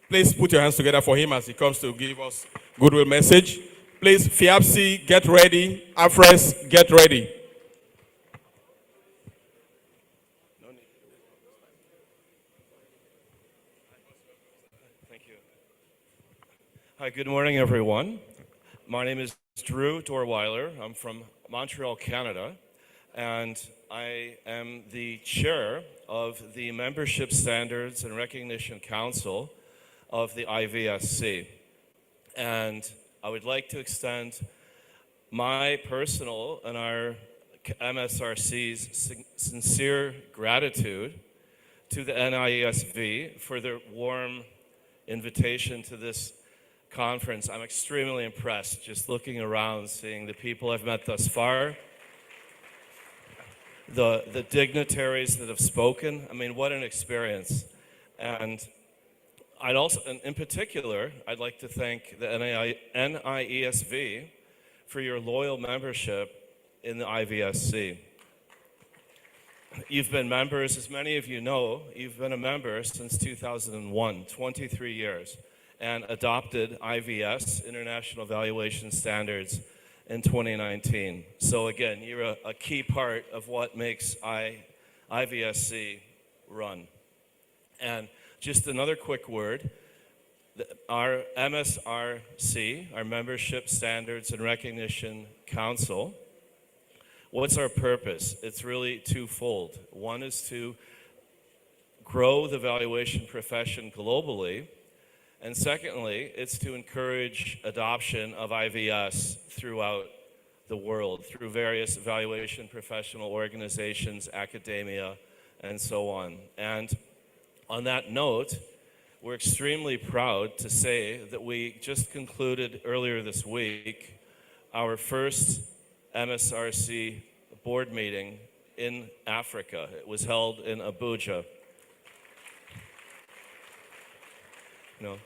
Please put your hands together for him as he comes to give us goodwill message. Please, FIAPSI, get ready. AFRES, get ready. Thank you. Hi, good morning, everyone. My name is Drew Dorweiler. I'm from Montreal, Canada, and I am the chair of the Membership Standards and Recognition Council of the IVSC. And I would like to extend my personal and our MSRC's sincere gratitude to the NIESV for their warm invitation to this conference. I'm extremely impressed just looking around, seeing the people I've met thus far, the dignitaries that have spoken. I mean, what an experience. And I'd also, in particular, I'd like to thank the NIESV for your loyal membership in the IVSC. You've been members, as many of you know, you've been a member since 2001, 23 years, and adopted IVS, International Valuation Standards, in 2019. So again, you're a key part of what makes IVSC run. And just another quick word, our MSRC, our Membership Standards and Recognition Council, what's our purpose? It's really twofold. One is to grow the valuation profession globally, and secondly, it's to encourage adoption of IVS throughout the world, through various valuation professional organizations, academia, and so on. And on that note, we're extremely proud to say that we just concluded earlier this week our first MSRC board meeting in Africa. It was held in Abuja.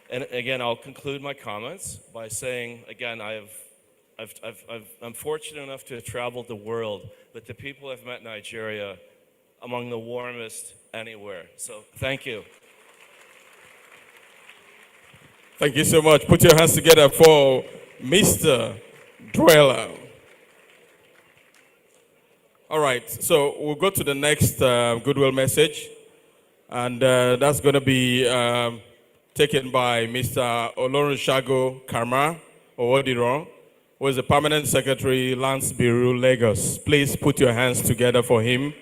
And again, I'll conclude my comments by saying, again, I'm fortunate enough to have traveled the world, but the people I've met in Nigeria, among the warmest anywhere. So thank you. Thank you so much. Put your hands together for Mr. Dwella. All right, so we'll go to the next goodwill message, and that's going to be taken by Mr. Olorunshago Karma Owodiran, who is the Permanent Secretary, Lands Bureau, Lagos. Please put your hands together for him.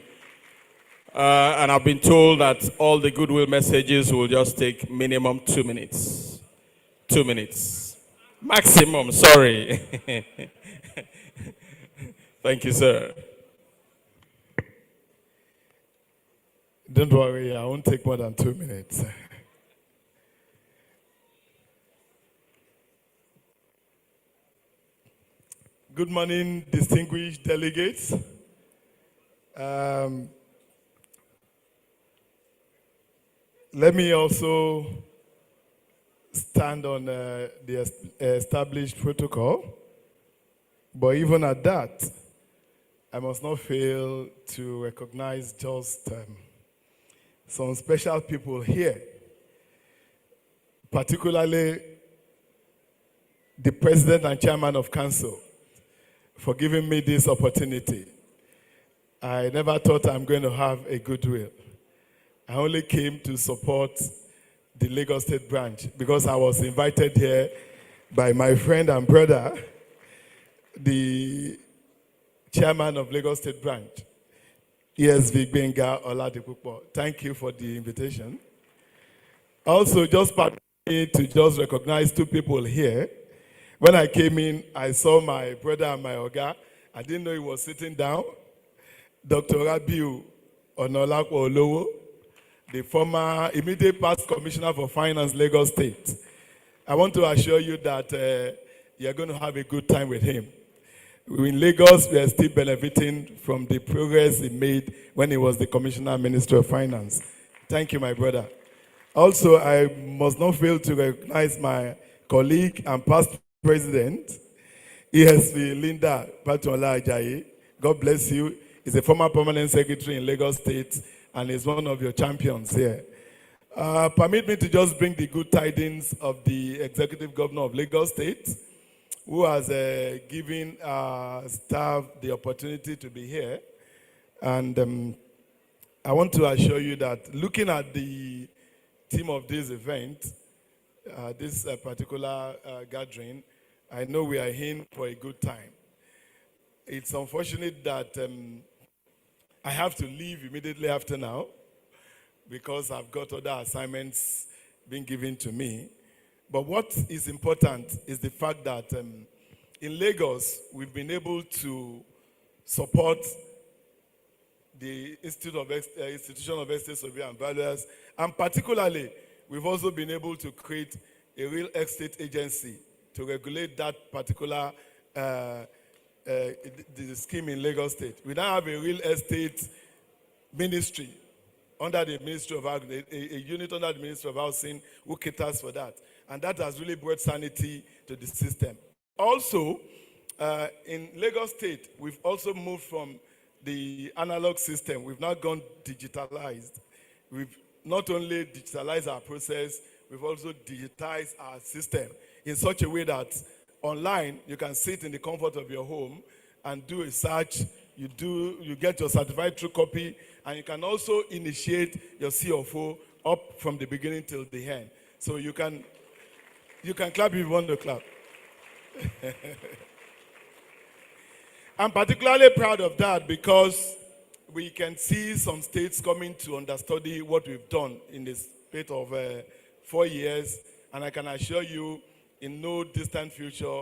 And I've been told that all the goodwill messages will just take minimum 2 minutes. 2 minutes. Maximum, sorry. Thank you, sir. Don't worry, I won't take more than 2 minutes. Good morning, distinguished delegates. Let me also stand on the established protocol, but even at that, I must not fail to recognize just some special people here, particularly the President and Chairman of Council, for giving me this opportunity. I never thought I'm going to have a goodwill. I only came to support the Lagos State branch because I was invited here by my friend and brother, the chairman of Lagos State branch, NIESV Benga Oladipupo. Thank you for the invitation. Also, just permit me to just recognize two people here. When I came in, I saw my brother and my oga. I didn't know he was sitting down. Dr. Rabiu Onolapo Olowo, the former immediate past commissioner for finance, Lagos State. I want to assure you that you're going to have a good time with him. In Lagos, we are still benefiting from the progress he made when he was the Commissioner Minister of Finance. Thank you, my brother. Also, I must not fail to recognize my colleague and past president, NIESV Linda Patola Ajayi. God bless you. He's a former permanent secretary in Lagos State and is one of your champions here. Permit me to just bring the good tidings of the executive governor of Lagos State, who has given staff the opportunity to be here. And I want to assure you that looking at the theme of this event, this particular gathering, I know we are in for a good time. It's unfortunate that I have to leave immediately after now because I've got other assignments being given to me. But what is important is the fact that in Lagos, we've been able to support the Institution of Estate Survey and Valuers, and particularly, we've also been able to create a real estate agency to regulate that particular the scheme in Lagos State. We now have a real estate ministry under the Ministry of a unit under the Ministry of Housing who caters for that. And that has really brought sanity to the system. Also, in Lagos State, we've also moved from the analog system. We've now gone digitalized. We've not only digitalized our process, we've also digitized our system in such a way that online, you can sit in the comfort of your home and do a search. You get your certified true copy, and you can also initiate your CFO up from the beginning till the end. So you can clap if you want to clap. I'm particularly proud of that because we can see some states coming to understudy what we've done in the space of 4 years, and I can assure you, in no distant future,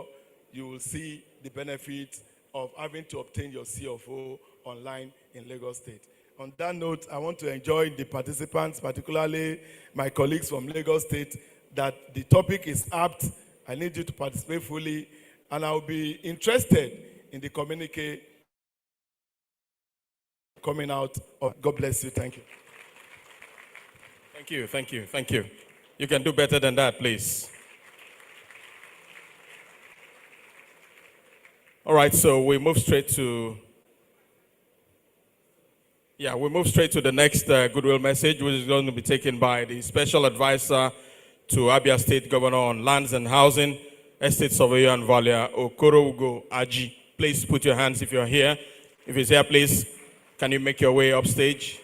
you will see the benefit of having to obtain your CFO online in Lagos State. On that note, I want to enjoin the participants, particularly my colleagues from Lagos State, that the topic is apt. I need you to participate fully, and I'll be interested in the communique coming out. God bless you. Thank you. Thank you, thank you, thank you. You can do better than that, please. All right, so we move straight to the next goodwill message, which is going to be taken by the special advisor to Abia State Governor on Lands and Housing, Estate Surveyor and Valuer, Okoro Ugo Aji. Please put your hands if you're here. If he's here, please, can you make your way upstage?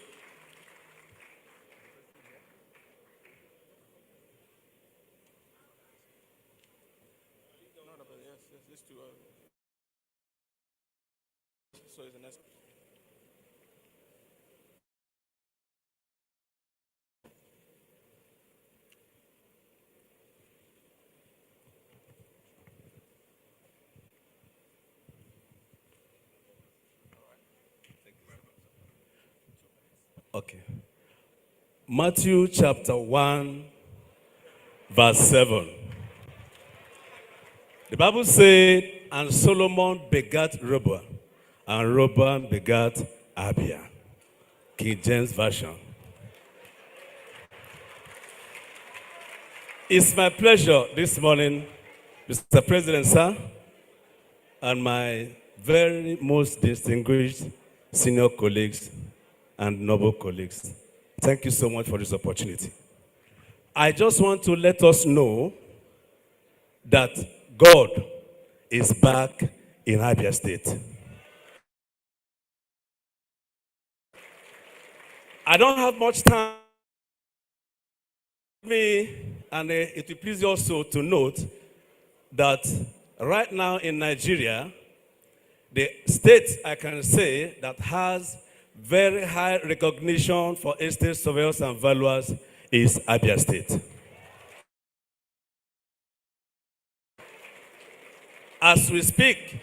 Okay. Matthew chapter 1, verse 7. The Bible said, and Solomon begat Rehoboam, and Rehoboam begat Abia. King James Version. It's my pleasure this morning, Mr. President, sir, and my very most distinguished senior colleagues and noble colleagues. Thank you so much for this opportunity. I just want to let us know that God is back in Abia State. I don't have much time And it will please you also to note that right now in Nigeria, the state I can say that has very high recognition for estate surveyors and valuers is Abia State. As we speak,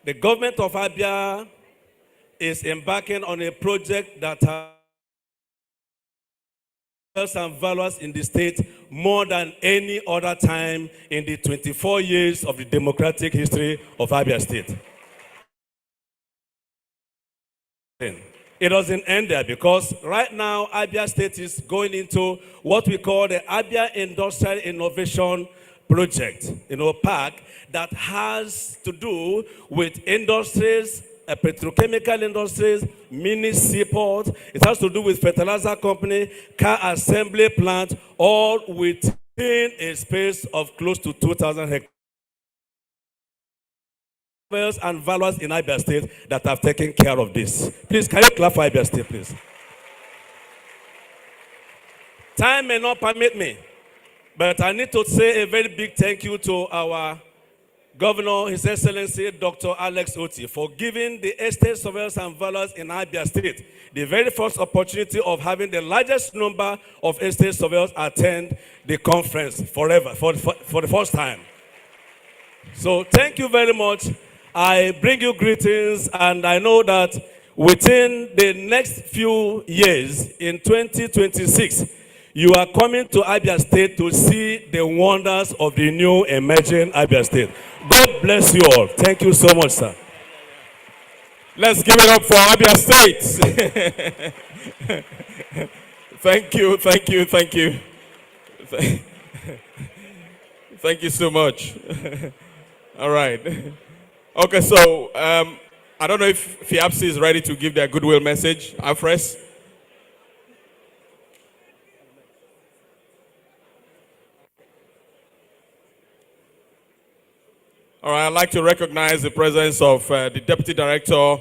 the government of Abia is embarking on a project that has and valuers in the state more than any other time in the 24 years of the democratic history of Abia State. It doesn't end there because right now Abia State is going into what we call the Abia Industrial Innovation Project, park that has to do with industries, petrochemical industries, mini seaport. It has to do with fertilizer company, car assembly plant, all within a space of close to 2,000 hectares. And valuers in Abia State that have taken care of this. Please, can you clap for Abia State, please? Time may not permit me, but I need to say a very big thank you to our Governor, His Excellency, Dr. Alex Oti, for giving the estate surveyors and valuers in Abia State the very first opportunity of having the largest number of estate surveyors attend the conference for the first time. So thank you very much. I bring you greetings, and I know that within the next few years, in 2026, you are coming to Abia State to see the wonders of the new emerging Abia State. God bless you all. Thank you so much, sir. Let's give it up for Abia State. Thank you. Thank you so much. All right. Okay, so I don't know if FIAPC is ready to give their goodwill message. Afres? All right, I'd like to recognize the presence of the Deputy Director,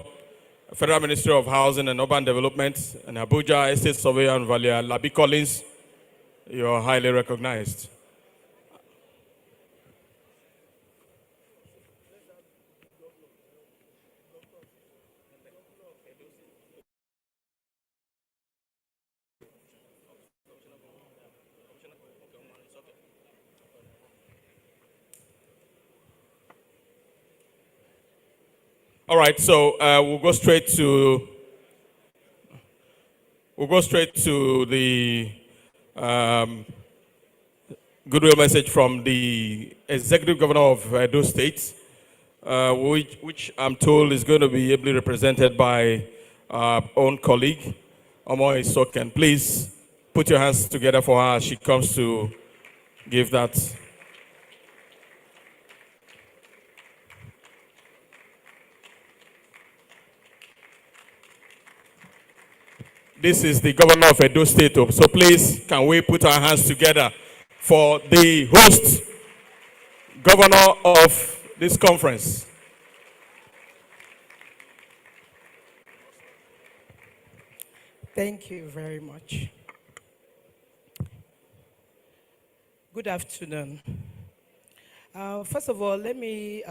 Federal Ministry of Housing and Urban Development, and Abuja Estate Surveyor and Valuer, Labi Collins. You are highly recognized. All right, so we'll go straight to the goodwill message from the Executive Governor of Edo State, which I'm told is going to be ably represented by our own colleague, Omo Isoken. Please put your hands together for her as she comes to give that. This is the Governor of Edo State. So please, can we put our hands together for the host governor of this conference? Thank you very much. Good afternoon. First of all, let me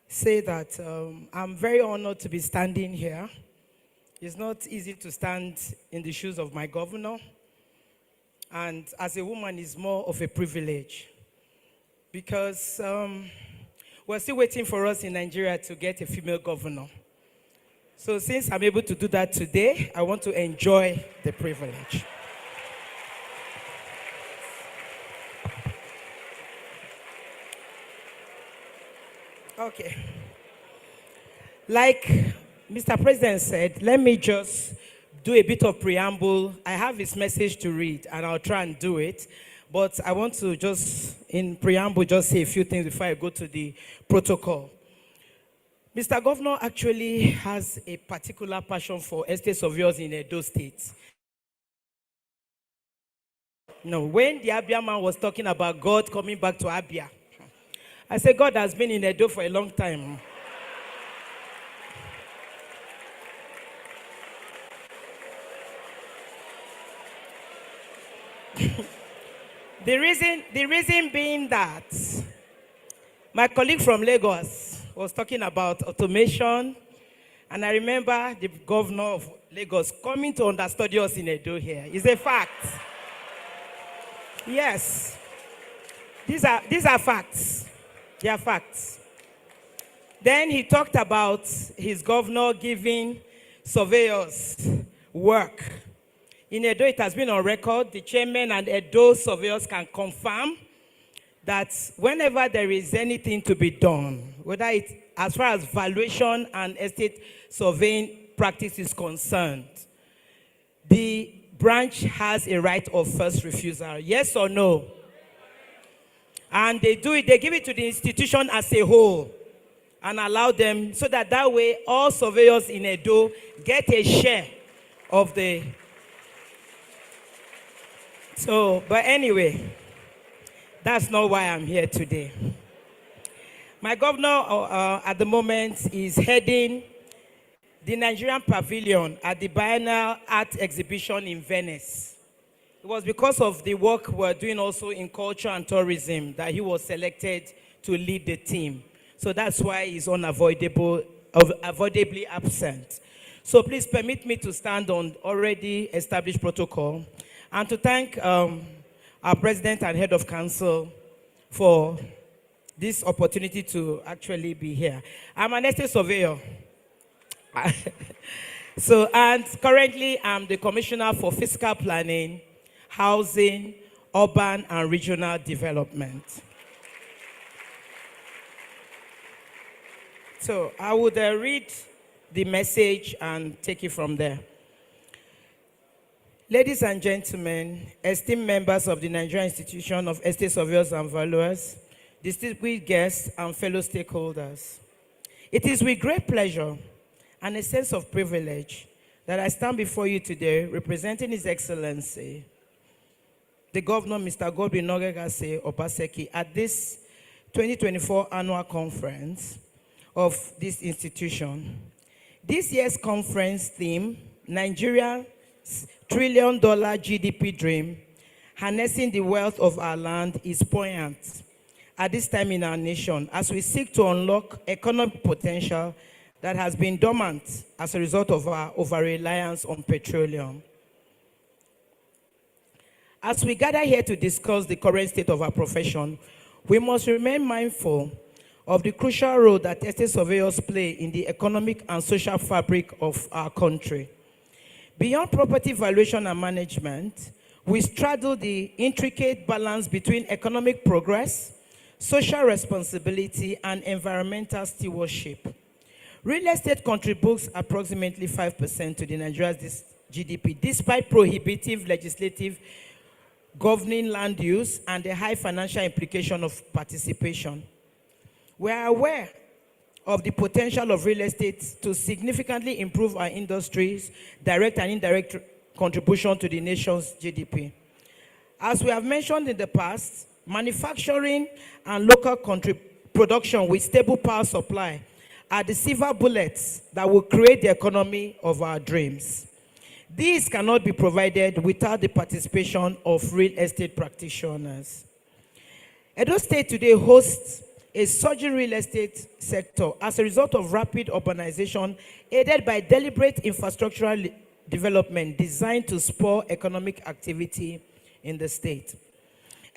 say that I'm very honored to be standing here. It's not easy to stand in the shoes of my governor, and as a woman, it's more of a privilege because we're still waiting for us in Nigeria to get a female governor. So since I'm able to do that today, I want to enjoy the privilege. Okay. Like Mr. President said, let me just do a bit of preamble. I have his message to read, and I'll try and do it. But I want to just, in preamble, just say a few things before I go to the protocol. Mr. Governor actually has a particular passion for estate surveyors in Edo State. No, when the Abia man was talking about God coming back to Abia, I said, God has been in Edo for a long time. The reason being that my colleague from Lagos was talking about automation, and I remember the governor of Lagos coming to understudy us in Edo here. It's a fact. Yes. These are facts. They are facts. Then he talked about his governor giving surveyors work. In Edo, it has been on record. The chairman and Edo surveyors can confirm that whenever there is anything to be done, whether it's as far as valuation and estate surveying practice is concerned, the branch has a right of first refusal. Yes or no? And they do it, they give it to the institution as a whole and allow them so that way all surveyors in Edo get a share of the. So, but anyway, that's not why I'm here today. My governor at the moment is heading the Nigerian Pavilion at the Biennial Art Exhibition in Venice. It was because of the work we're doing also in culture and tourism that he was selected to lead the team. So that's why he's unavoidably absent. So please permit me to stand on already established protocol and to thank our President and Head of Council for this opportunity to actually be here. I'm an estate surveyor. And currently I'm the Commissioner for Fiscal Planning, Housing, Urban and Regional Development. So I would read the message and take it from there. Ladies and gentlemen, esteemed members of the Nigerian Institution of Estate Surveyors and Valuers, distinguished guests and fellow stakeholders, it is with great pleasure and a sense of privilege that I stand before you today representing His Excellency, the Governor, Mr. Godwin Nogegase Obaseki, at this 2024 annual conference of this institution. This year's conference theme, Nigeria's $1 trillion GDP dream, harnessing the wealth of our land, is poignant at this time in our nation as we seek to unlock economic potential that has been dormant as a result of our over-reliance on petroleum. As we gather here to discuss the current state of our profession, we must remain mindful of the crucial role that estate surveyors play in the economic and social fabric of our country. Beyond property valuation and management, we straddle the intricate balance between economic progress, social responsibility, and environmental stewardship. Real estate contributes approximately 5% to the Nigeria's GDP, despite prohibitive legislative governing land use and the high financial implication of participation. We are aware of the potential of real estate to significantly improve our industry's direct and indirect contribution to the nation's GDP. As we have mentioned in the past, manufacturing and local production with stable power supply are the silver bullets that will create the economy of our dreams. These cannot be provided without the participation of real estate practitioners. Edo State today hosts a surging real estate sector as a result of rapid urbanization aided by deliberate infrastructural development designed to spur economic activity in the state.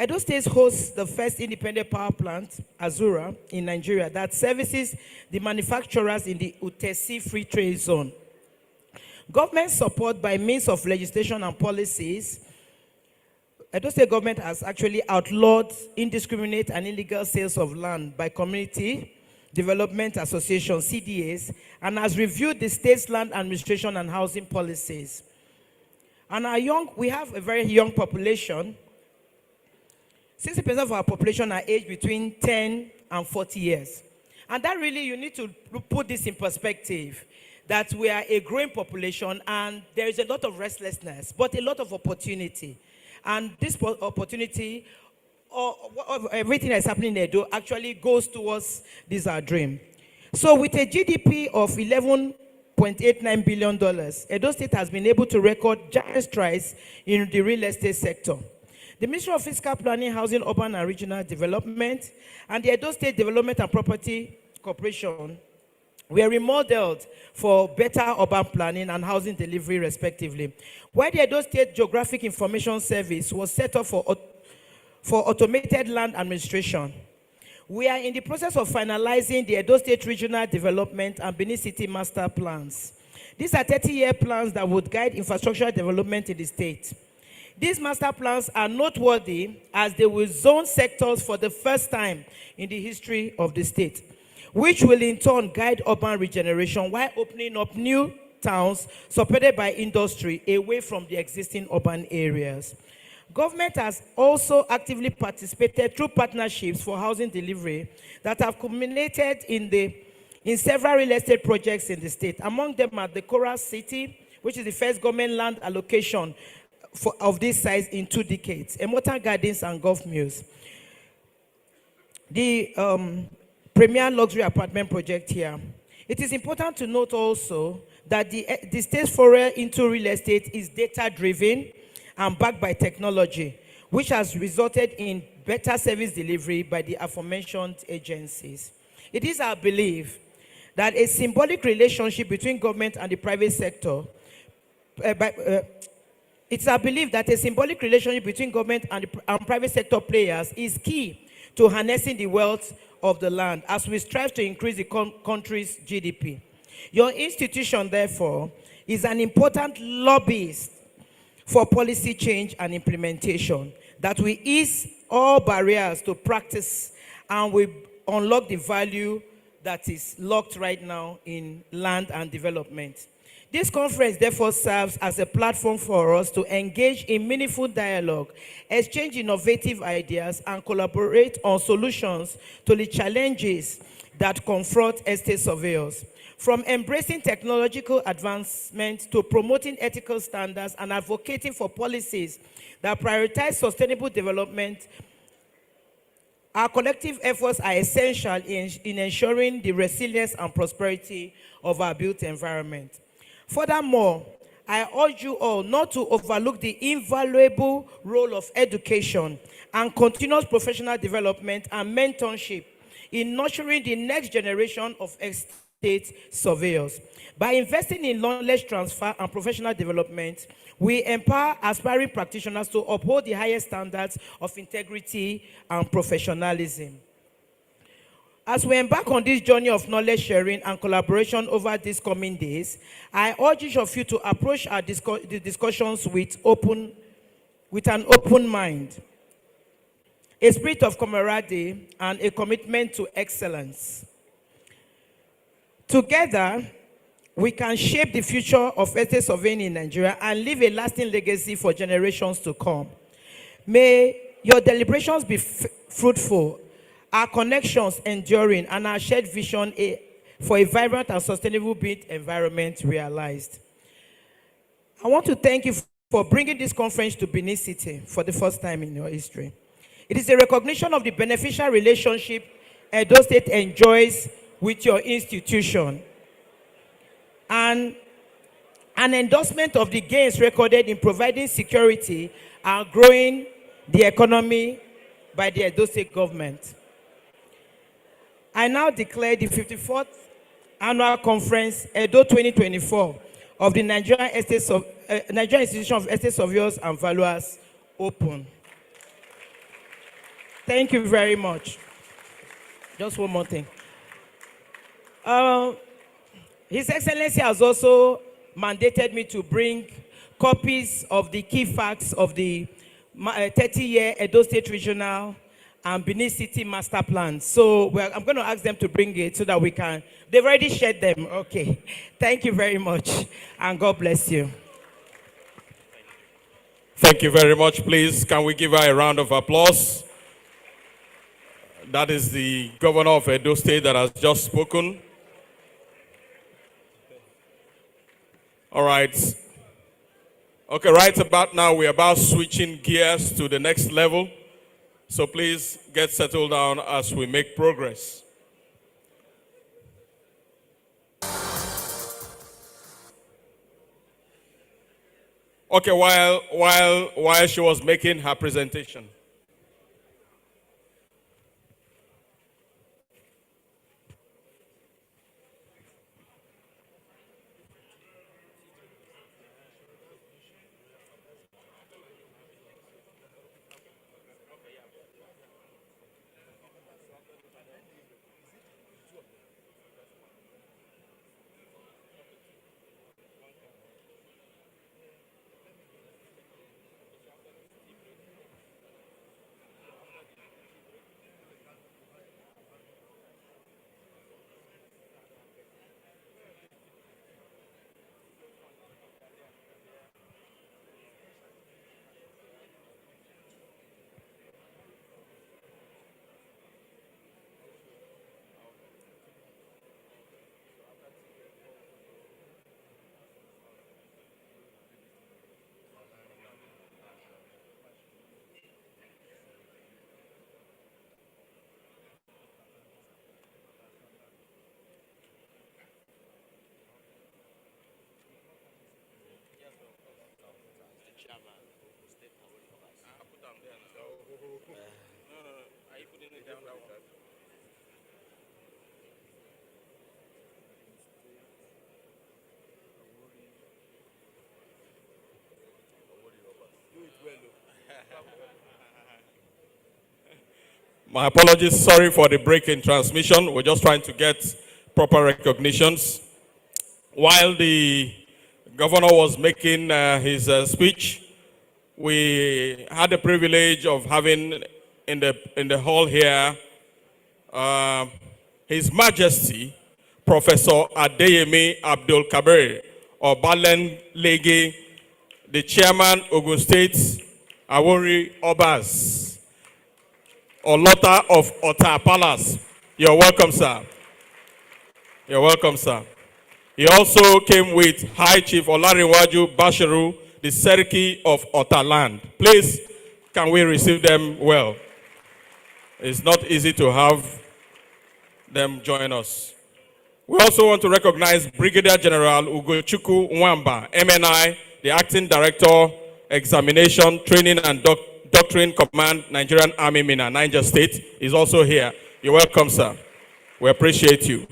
Edo State hosts the first independent power plant, Azura, in Nigeria that services the manufacturers in the Utesi Free Trade Zone. Government support by means of legislation and policies, Edo State government has actually outlawed indiscriminate and illegal sales of land by community development associations, CDAs, and has reviewed the state's land administration and housing policies. And we have a very young population. 60% of our population are aged between 10 and 40 years. And that really, you need to put this in perspective, that we are a growing population and there is a lot of restlessness, but a lot of opportunity. And this opportunity, or everything that's happening in Edo, actually goes towards this our dream. So with a GDP of $11.89 billion, Edo State has been able to record giant strides in the real estate sector. the Ministry of Fiscal Planning, Housing, Urban and Regional Development, and the Edo State Development and Property Corporation were remodeled for better urban planning and housing delivery, respectively. While the Edo State Geographic Information Service was set up for automated land administration, we are in the process of finalizing the Edo State Regional Development and Benin City Master Plans. These are 30-year plans that would guide infrastructure development in the state. These master plans are noteworthy as they will zone sectors for the first time in the history of the state, which will in turn guide urban regeneration while opening up new towns supported by industry away from the existing urban areas. Government has also actively participated through partnerships for housing delivery that have culminated in several real estate projects in the state. Among them are the Coral City, which is the first government land allocation of this size in 2 decades, Emotan Gardens and Golf Mills. The premier luxury apartment project here. It is important to note also that the state's foray into real estate is data-driven and backed by technology, which has resulted in better service delivery by the aforementioned agencies. It is our belief that a symbolic relationship between government and the private sector, it's our belief that a symbolic relationship between government and private sector players is key to harnessing the wealth of the land as we strive to increase the country's GDP. Your institution, therefore, is an important lobbyist for policy change and implementation that will ease all barriers to practice and will unlock the value that is locked right now in land and development. This conference therefore serves as a platform for us to engage in meaningful dialogue, exchange innovative ideas, and collaborate on solutions to the challenges that confront estate surveyors. From embracing technological advancement to promoting ethical standards and advocating for policies that prioritize sustainable development, our collective efforts are essential in ensuring the resilience and prosperity of our built environment. Furthermore, I urge you all not to overlook the invaluable role of education and continuous professional development and mentorship in nurturing the next generation of estate surveyors. By investing in knowledge transfer and professional development, we empower aspiring practitioners to uphold the highest standards of integrity and professionalism. As we embark on this journey of knowledge sharing and collaboration over these coming days, I urge each of you to approach the discussions with an open mind, a spirit of camaraderie, and a commitment to excellence. Together, we can shape the future of estate surveying in Nigeria and leave a lasting legacy for generations to come. May your deliberations be fruitful, our connections enduring, and our shared vision for a vibrant and sustainable built environment realized. I want to thank you for bringing this conference to Benin City for the first time in your history. It is a recognition of the beneficial relationship Edo State enjoys with your institution, and an endorsement of the gains recorded in providing security and growing the economy by the Edo State government. I now declare the 54th Annual Conference, Edo 2024, of the Nigerian Institution of Estate Surveyors and Valuers open. Thank you very much. Just one more thing. His Excellency has also mandated me to bring copies of the key facts of the 30-year Edo State Regional and Benin City Master Plan. So I'm going to ask them to bring it so that we can. They've already shared them. Okay. Thank you very much, and God bless you. Thank you very much. Please, can we give her a round of applause? That is the governor of Edo State that has just spoken. All right. Okay, right about now, we're about switching gears to the next level. So please get settled down as we make progress. Okay, while she was making her presentation. My apologies, sorry for the break in transmission. We're just trying to get proper recognitions. While the governor was making his speech, we had the privilege of having in the hall here His Majesty Professor Adeyemi Abdul Kabir Obalen Lege, the Chairman Ogun State Awori Obas, Olota of Ota Palace. You're welcome, sir. You're welcome, sir. He also came with High Chief Olarinwaju Bashiru, the Seriki of Ota Land. Please, can we receive them well? It's not easy to have them join us. We also want to recognize Brigadier General Ugochukwu Nwamba, MNI, the Acting Director, Examination, Training and Doctrine Command, Nigerian Army, Mina, Niger State, is also here. You're welcome, sir. We appreciate you.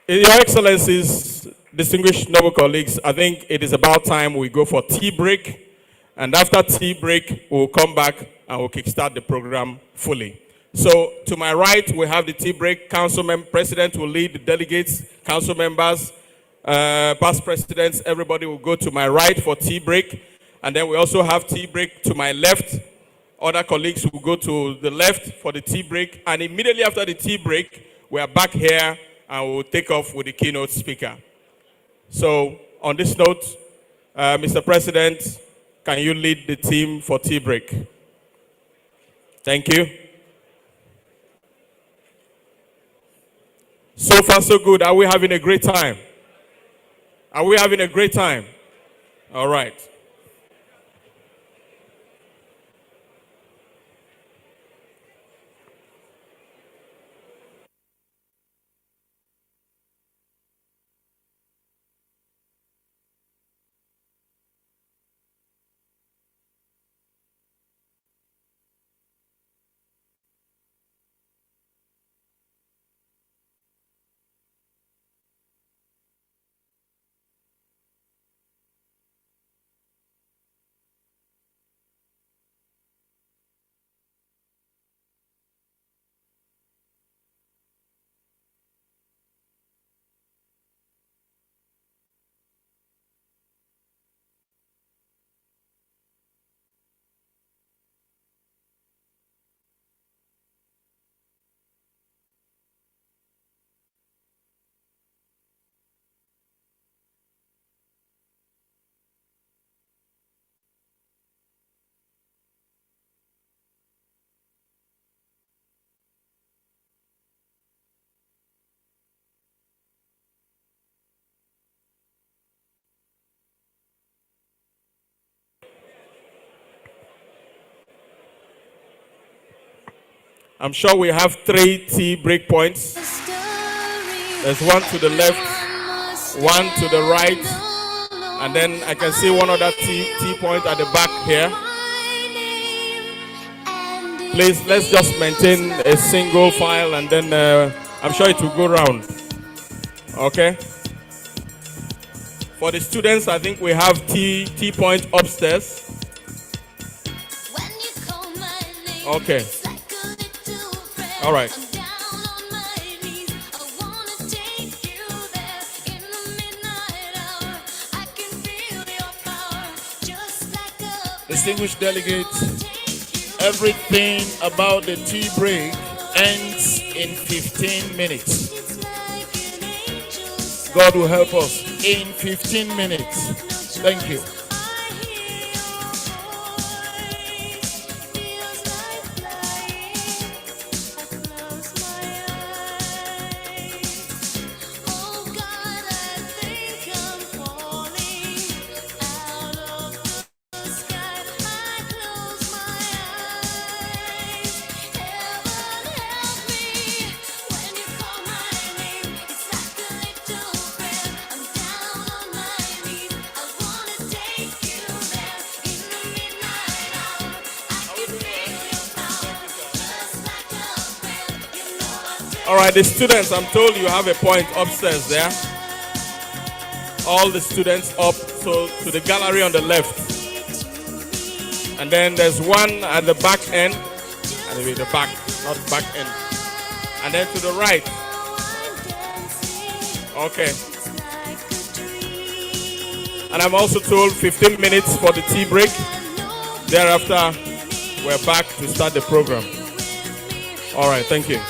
Your Excellencies, distinguished noble colleagues, I think it is about time we go for tea break. And after tea break, we'll come back and we'll kickstart the program fully. So to my right, we have the tea break. President will lead the delegates, council members, past presidents, everybody will go to my right for tea break. And then we also have tea break to my left. Other colleagues will go to the left for the tea break. And immediately after the tea break, we are back here and we'll take off with the keynote speaker. So on this note, Mr. President, can you lead the team for tea break? Thank you. So far, so good. Are we having a great time? Are we having a great time? All right. I'm sure we have 3 tea break points. There's one to the left, one to the right, And then I can see one other T point at the back here. Please, let's just maintain a single file and then I'm sure it will go round. Okay? For the students, I think we have T point upstairs. Okay. All right. Distinguished delegates, everything about the tea break ends in 15 minutes. God will help us in 15 minutes. Thank you. All right, the students, I'm told you have a point upstairs there. All the students up, so to the gallery on the left. And then there's one at the back end, the back, not back end. And then to the right. Okay. And I'm also told 15 minutes for the tea break. Thereafter, we're back to start the program. All right, thank you.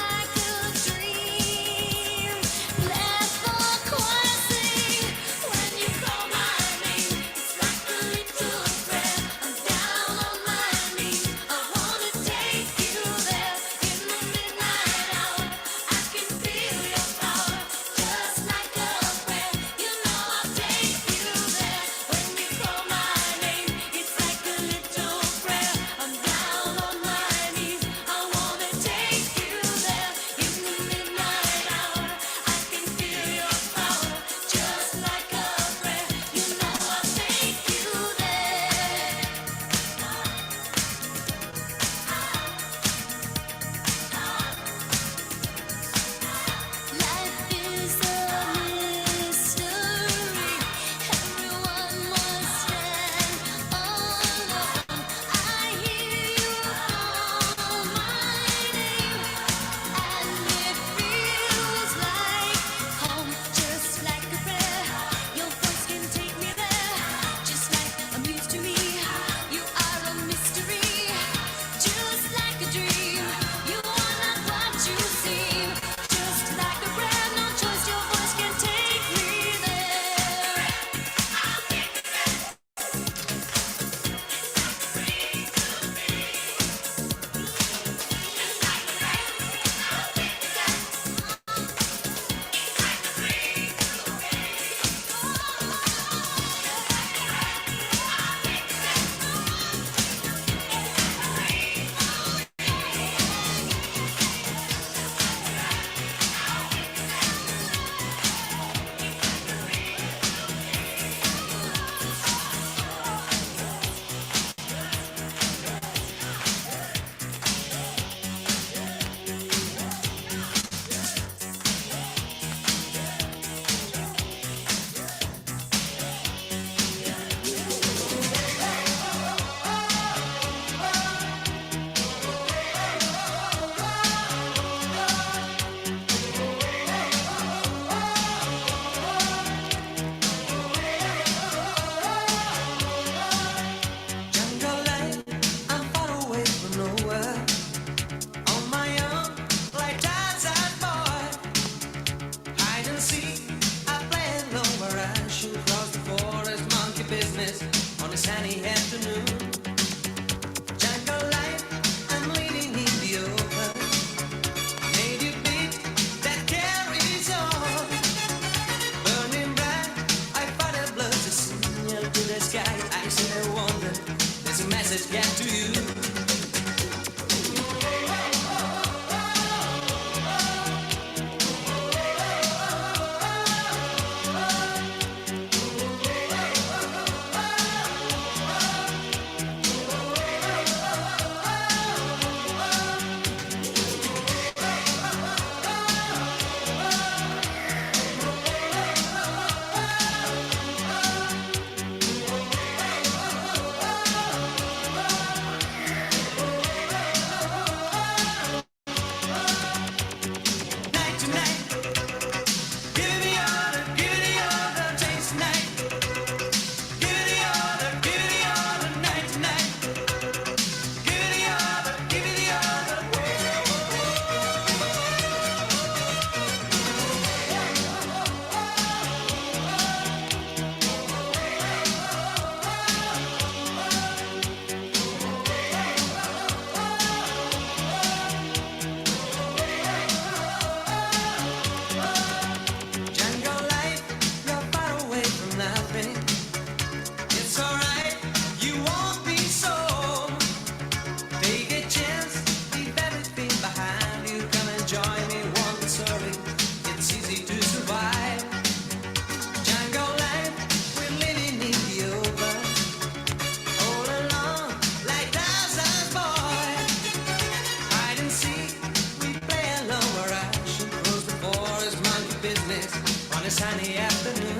sunny afternoon.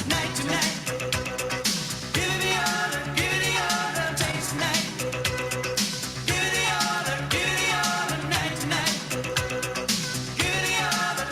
Night to night, give me all the taste night. Give me all the night to night. Give me all the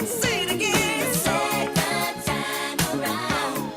Second time around.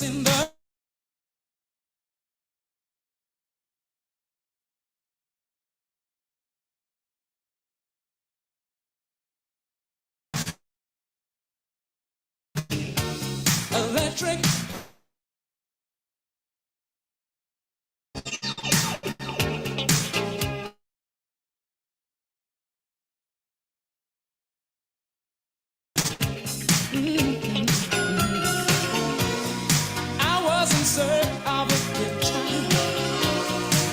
in the electric. I was in search of a picture,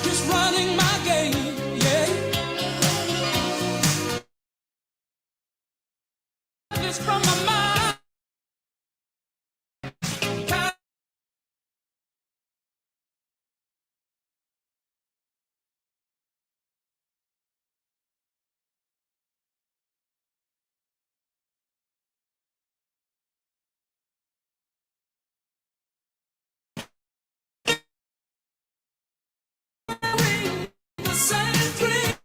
just running my game, yeah. This from my mind. The same dream.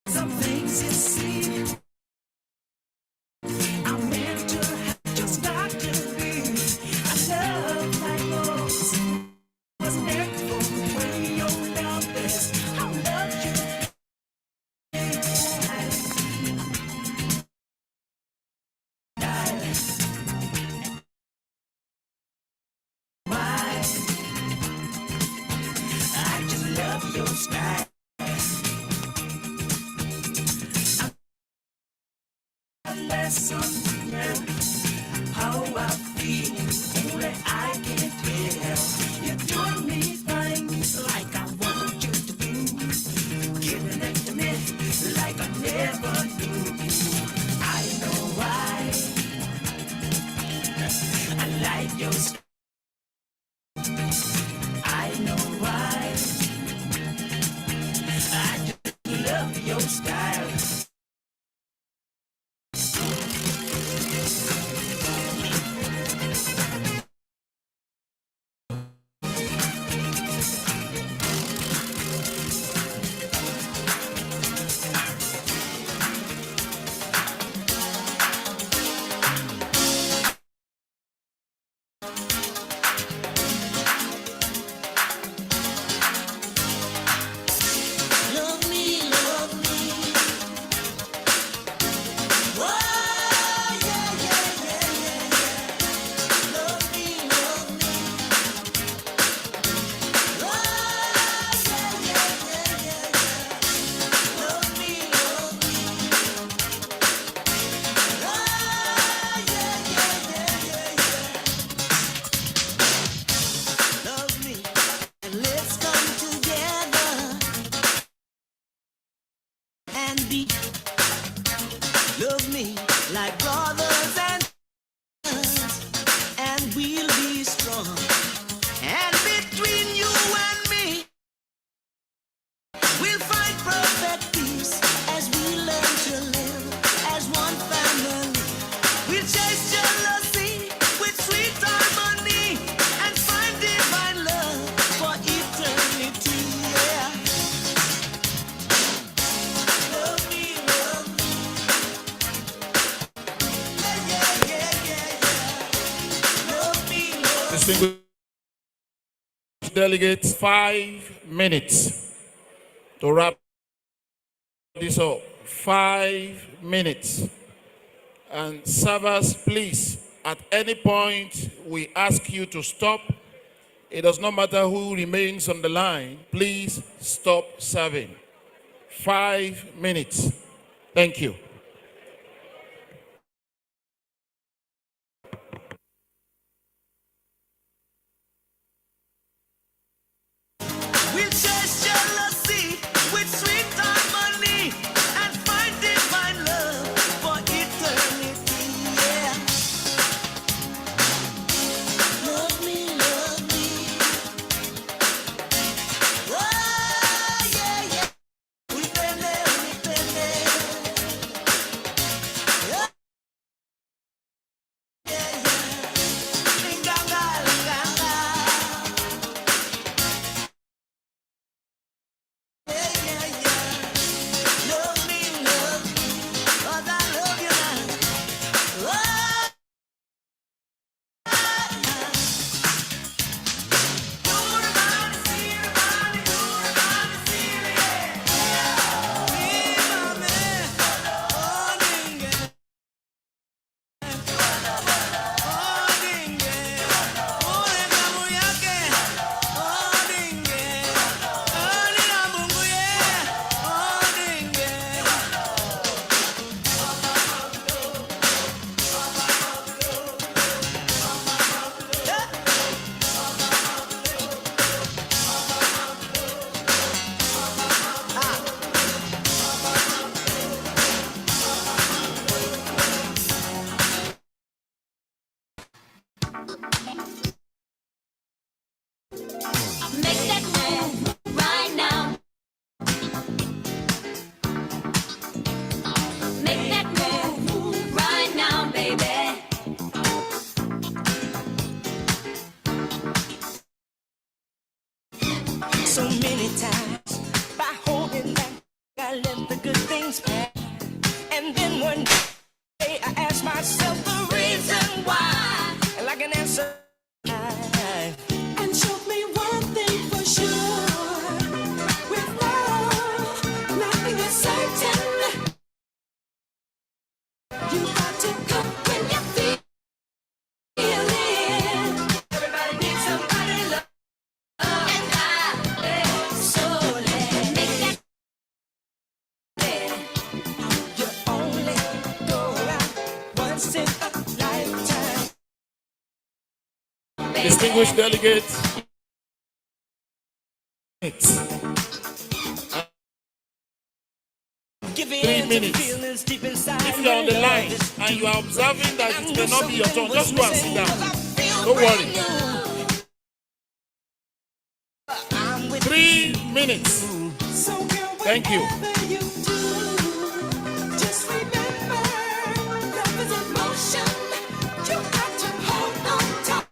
Some things you see, I'm meant to have just got to be. I love my rose, was meant for when you're youngest. I love you. Why? I just love your style. Lesson, yeah. How I feel, only I can tell. You're doing me things like I want you to do, giving it to me like I never do. I know why. I like your style. I know why. I just love your style. Love me, love me. Whoa, yeah, yeah, yeah, yeah, yeah. Love me, love me. Whoa, yeah, yeah, yeah, yeah, yeah. Love me, love me. Whoa, yeah, yeah, yeah, yeah, yeah. Love me, and let's come together and be. Love me like brothers and sisters, and we'll be strong. And between you and me, we'll find perfect peace as we learn to live as one family. We'll chase your love. Distinguished delegates, 5 minutes to wrap this up. 5 minutes. And servers, please, at any point we ask you to stop. It does not matter who remains on the line. Please stop serving. 5 minutes. Thank you. We chase jealousy with sweet harmony and find divine love for eternity. Yeah. Love me, love me. Oh, yeah, yeah. We pende, we pende. Yeah, yeah, yeah. Linganga, linganga. Yeah, yeah, yeah. Love me, 'cause I love you now. Oh, make that move right now. Make that move right now, baby. So many times by holding back, I let the good things pass. And then one day I ask myself the reason why. And like an answer, and show me one thing for sure. With love, nothing is certain. You got to come when you feel it. Everybody needs somebody to love. And so let's make that bed. You only go around once in a lifetime. Distinguished delegates, Give 3 minutes. feelings deep inside. If you're on the line and you are observing that it may not be your turn, just go and sit down. Don't worry. 3 minutes. Thank you. Just remember, love is emotion. You got to hold on tight.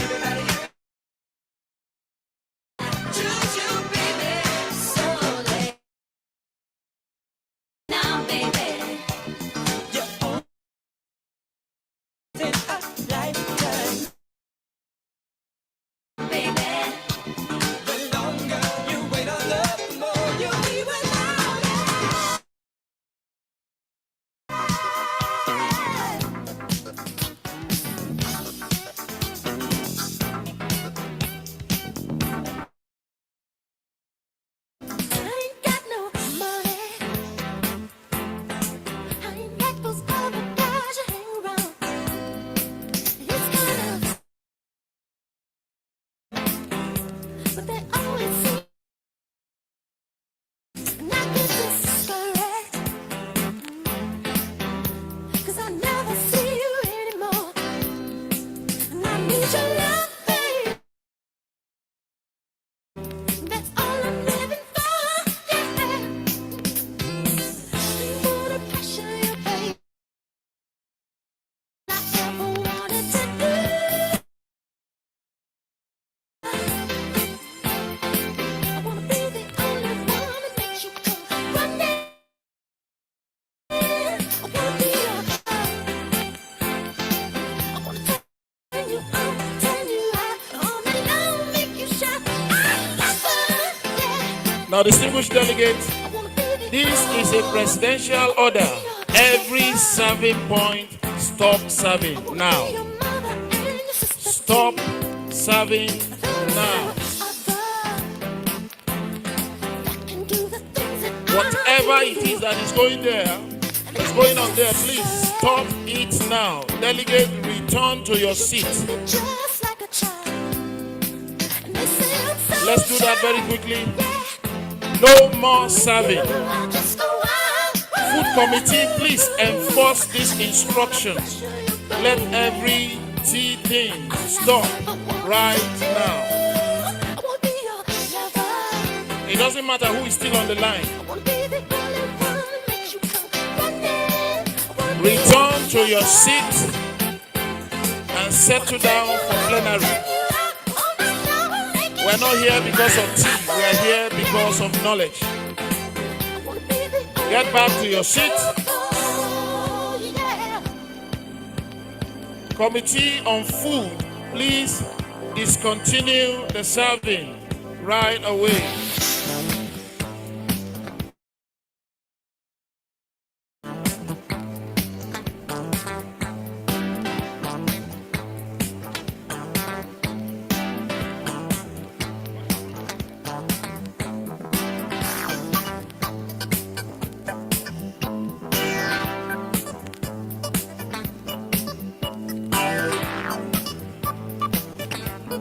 Everybody, choose you, baby. So late now, baby. You're only in a lifetime, baby. The longer you wait on love, the more Now, distinguished delegates, this is a presidential order. Every serving point, stop serving now. Stop serving now. Whatever it is that is going there, is going on there, please stop it now. Delegate, return to your seat. Let's do that very quickly. No more serving. Food committee, please enforce these instructions. Let every tea thing stop right now. It doesn't matter who is still on the line. Return to your seat and settle down for plenary. We're not here because of tea. We are here because of knowledge. Get back to your seat. Committee on Food, please discontinue the serving right away.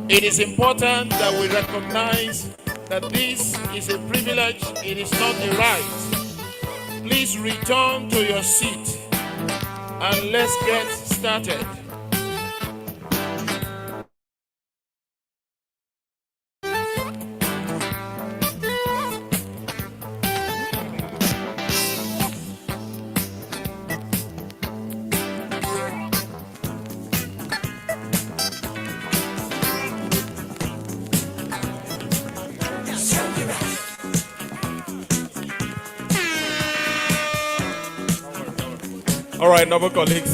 It is important that we recognize that this is a privilege, it is not a right. Please return to your seat and let's get started. All right, noble colleagues,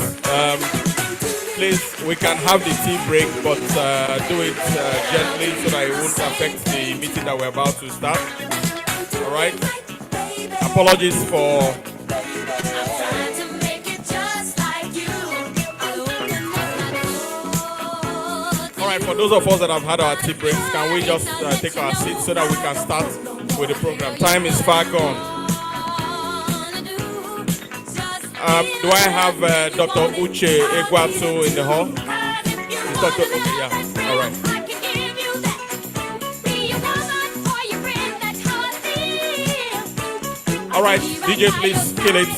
please, we can have the tea break, but do it gently so that it won't affect the meeting that we're about to start. All right? Apologies for... All right, for those of us that have had our tea breaks, can we just take our seats so that we can start with the program? Time is far gone. Do I have Dr. Uche Egwatu in the hall? Is Dr. Okay, yeah. All right. All right, DJ, please kill it.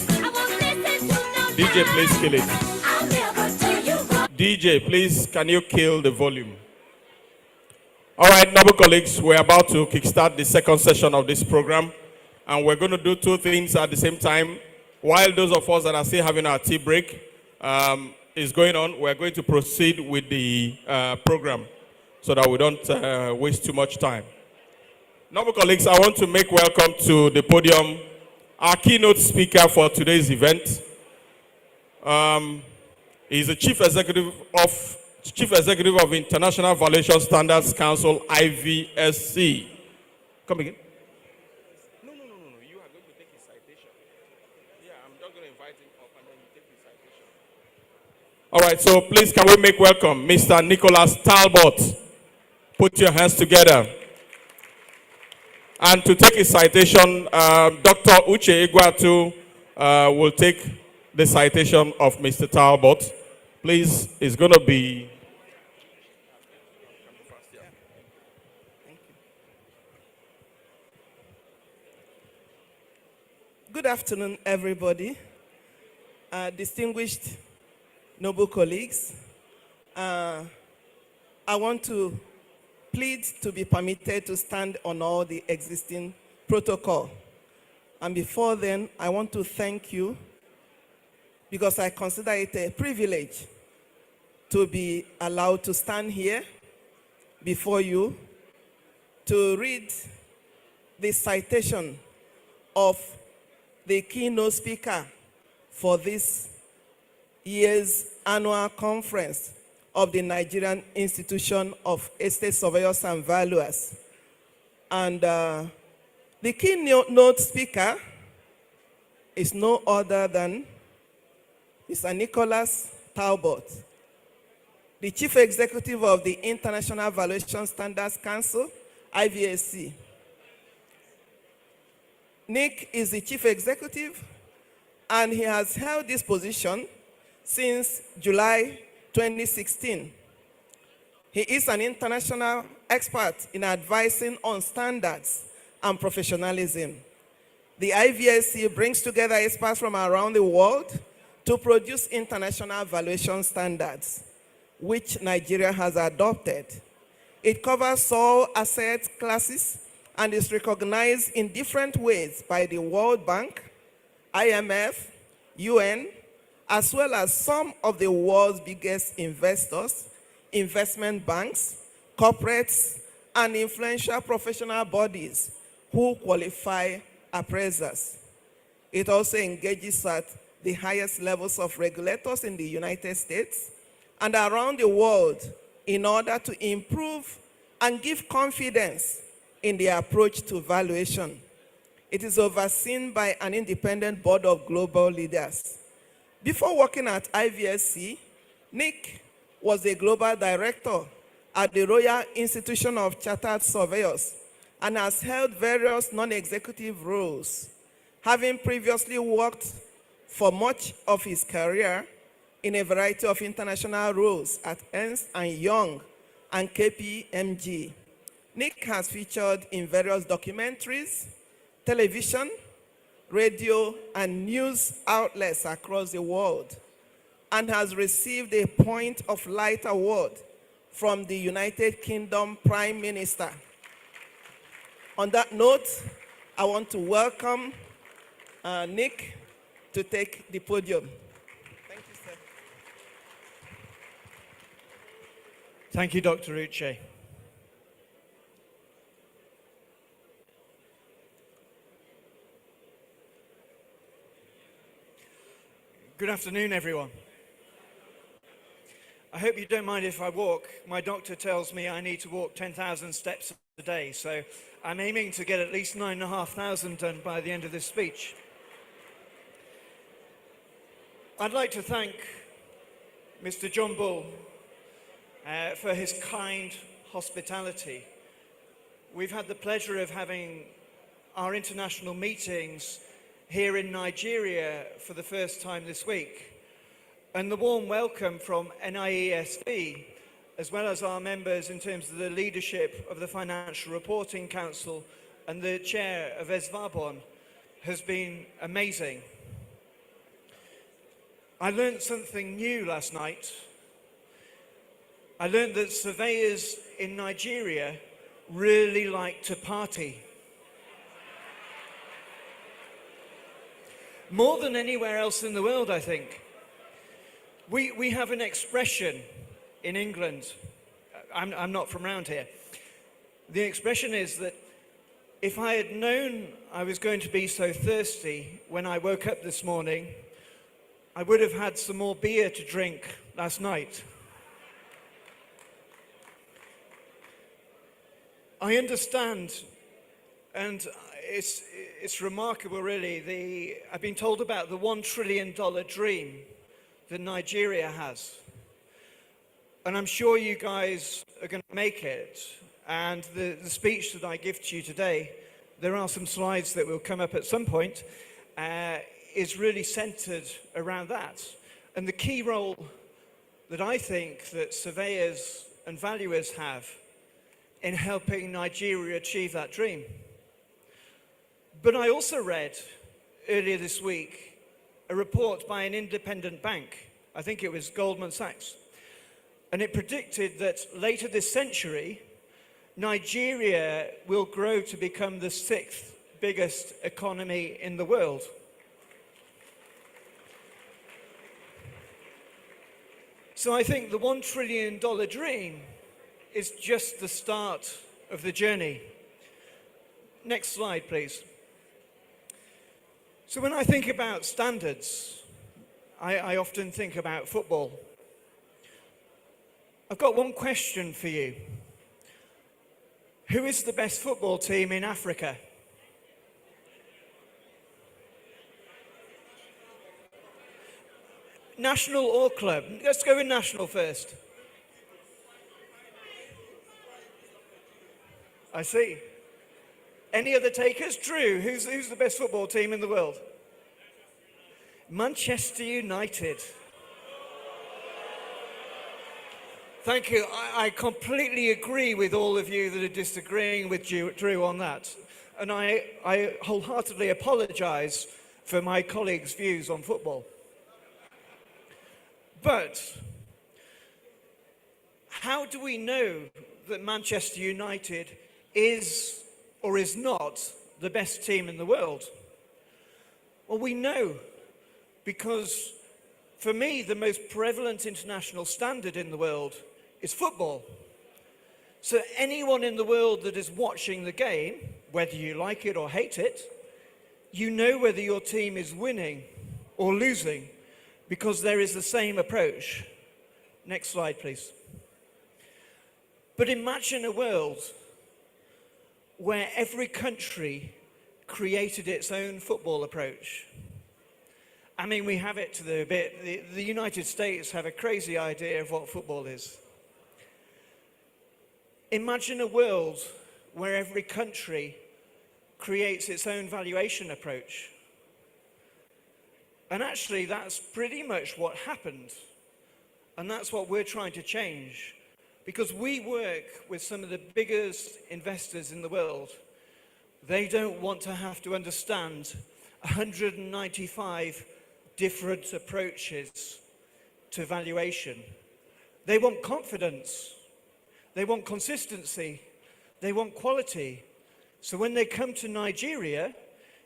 DJ, please kill it. DJ, please, can you kill the volume? All right, noble colleagues, we're about to kickstart the second session of this program, and we're going to do two things at the same time. While those of us that are still having our tea break is going on, we're going to proceed with the program so that we don't waste too much time. Noble colleagues, I want to make welcome to the podium our keynote speaker for today's event. He's the Chief Executive of International Valuation Standards Council, IVSC. Come again. All right, so please can we make welcome Mr. Nicholas Talbot. Put your hands together. And to take his citation, Dr. Uche Egwatu will take the citation of Mr. Talbot. Please, it's going to be... Good afternoon, everybody. Distinguished noble colleagues, I want to plead to be permitted to stand on all the existing protocol. And before then, I want to thank you because I consider it a privilege to be allowed to stand here before you to read the citation of the keynote speaker for this year's annual conference of the Nigerian Institution of Estate Surveyors and Valuers. And The keynote speaker is no other than Mr. Nicholas Talbot, the Chief Executive of the International Valuation Standards Council, IVSC. Nick is the Chief Executive, and he has held this position since July 2016. He is an international expert in advising on standards and professionalism. The IVSC brings together experts from around the world to produce international valuation standards, which Nigeria has adopted. It covers all asset classes and is recognized in different ways by the World Bank, IMF, UN, as well as some of the world's biggest investors, investment banks, corporates, and influential professional bodies who qualify appraisers. It also engages at the highest levels of regulators in the United States and around the world in order to improve and give confidence in the approach to valuation. It is overseen by an independent board of global leaders. Before working at IVSC, Nick was a global director at the Royal Institution of Chartered Surveyors and has held various non-executive roles, having previously worked for much of his career in a variety of international roles at Ernst & Young and KPMG. Nick has featured in various documentaries, television, radio, and news outlets across the world, and has received a Point of Light Award from the United Kingdom Prime Minister. On that note, I want to welcome Nick to take the podium. Thank you, sir. Thank you, Dr. Uche. Good afternoon, everyone. I hope you don't mind if I walk. My doctor tells me I need to walk 10,000 steps a day, so I'm aiming to get at least 9,500 done by the end of this speech. I'd like to thank Mr. John Bull for his kind hospitality. We've had the pleasure of having our international meetings here in Nigeria for the first time this week, and the warm welcome from NIESV, as well as our members in terms of the leadership of the Financial Reporting Council and the chair of ESVABON, has been amazing. I learned something new last night. I learned that surveyors in Nigeria really like to party. More than anywhere else in the world, I think. We have an expression in England. I'm not from around here. The expression is that if I had known I was going to be so thirsty when I woke up this morning, I would have had some more beer to drink last night. I understand, and it's remarkable really, I've been told about the $1 trillion dream that Nigeria has. And I'm sure you guys are going to make it. And the speech that I give to you today, there are some slides that will come up at some point, is really centered around that. And the key role that I think that surveyors and valuers have in helping Nigeria achieve that dream. But I also read earlier this week a report by an independent bank, I think it was Goldman Sachs, and it predicted that later this century, Nigeria will grow to become the 6th biggest economy in the world. So I think the $1 trillion dream is just the start of the journey. Next slide, please. So when I think about standards, I often think about football. I've got one question for you. Who is the best football team in Africa? National or club? Let's go with national first. I see. Any other takers? Drew, who's the best football team in the world? Manchester United. Thank you. I completely agree with all of you that are disagreeing with Drew on that. And I wholeheartedly apologise for my colleagues' views on football. But how do we know that Manchester United is or is not the best team in the world? Well, we know because for me, the most prevalent international standard in the world is football. So anyone in the world that is watching the game, whether you like it or hate it, you know whether your team is winning or losing because there is the same approach. Next slide, please. But imagine a world where every country created its own football approach. I mean, we have it to the bit. The United States have a crazy idea of what football is. Imagine a world where every country creates its own valuation approach. And actually, that's pretty much what happened. And that's what we're trying to change. Because we work with some of the biggest investors in the world. They don't want to have to understand 195 different approaches to valuation. They want confidence. They want consistency. They want quality. So when they come to Nigeria,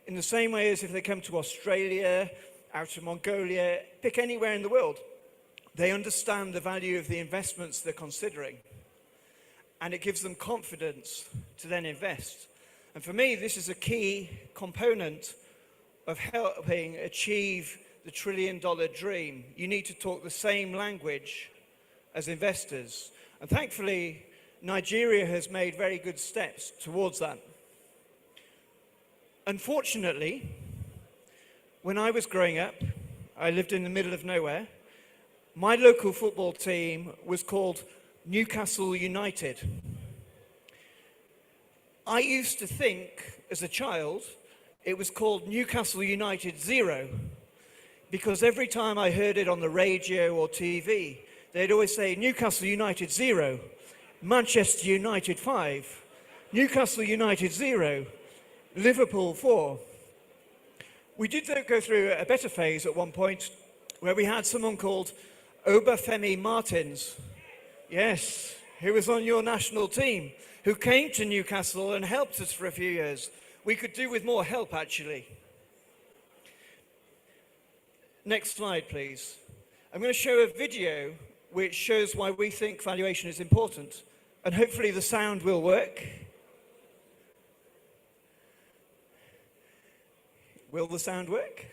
in the same way as if they come to Australia, out to Mongolia, pick anywhere in the world, they understand the value of the investments they're considering. And it gives them confidence to then invest. And for me, this is a key component of helping achieve the $1 trillion dream. You need to talk the same language as investors. And thankfully, Nigeria has made very good steps towards that. Unfortunately, when I was growing up, I lived in the middle of nowhere. My local football team was called Newcastle United. I used to think, as a child, it was called Newcastle United 0, because every time I heard it on the radio or TV, they'd always say Newcastle United 0, Manchester United 5, Newcastle United 0, Liverpool 4. We did go through a better phase at one point where we had someone called Obafemi Martins, yes, who was on your national team, who came to Newcastle and helped us for a few years. We could do with more help, actually. Next slide, please. I'm going to show a video which shows why we think valuation is important, and hopefully the sound will work. Will the sound work?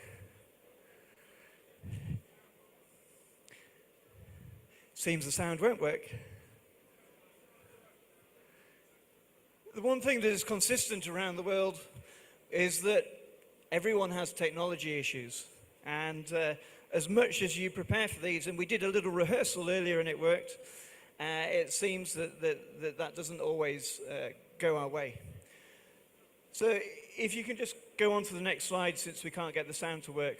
Seems the sound won't work. The one thing that is consistent around the world is that everyone has technology issues. And as much as you prepare for these, and we did a little rehearsal earlier and it worked, it seems that doesn't always go our way. So if you can just go on to the next slide, since we can't get the sound to work.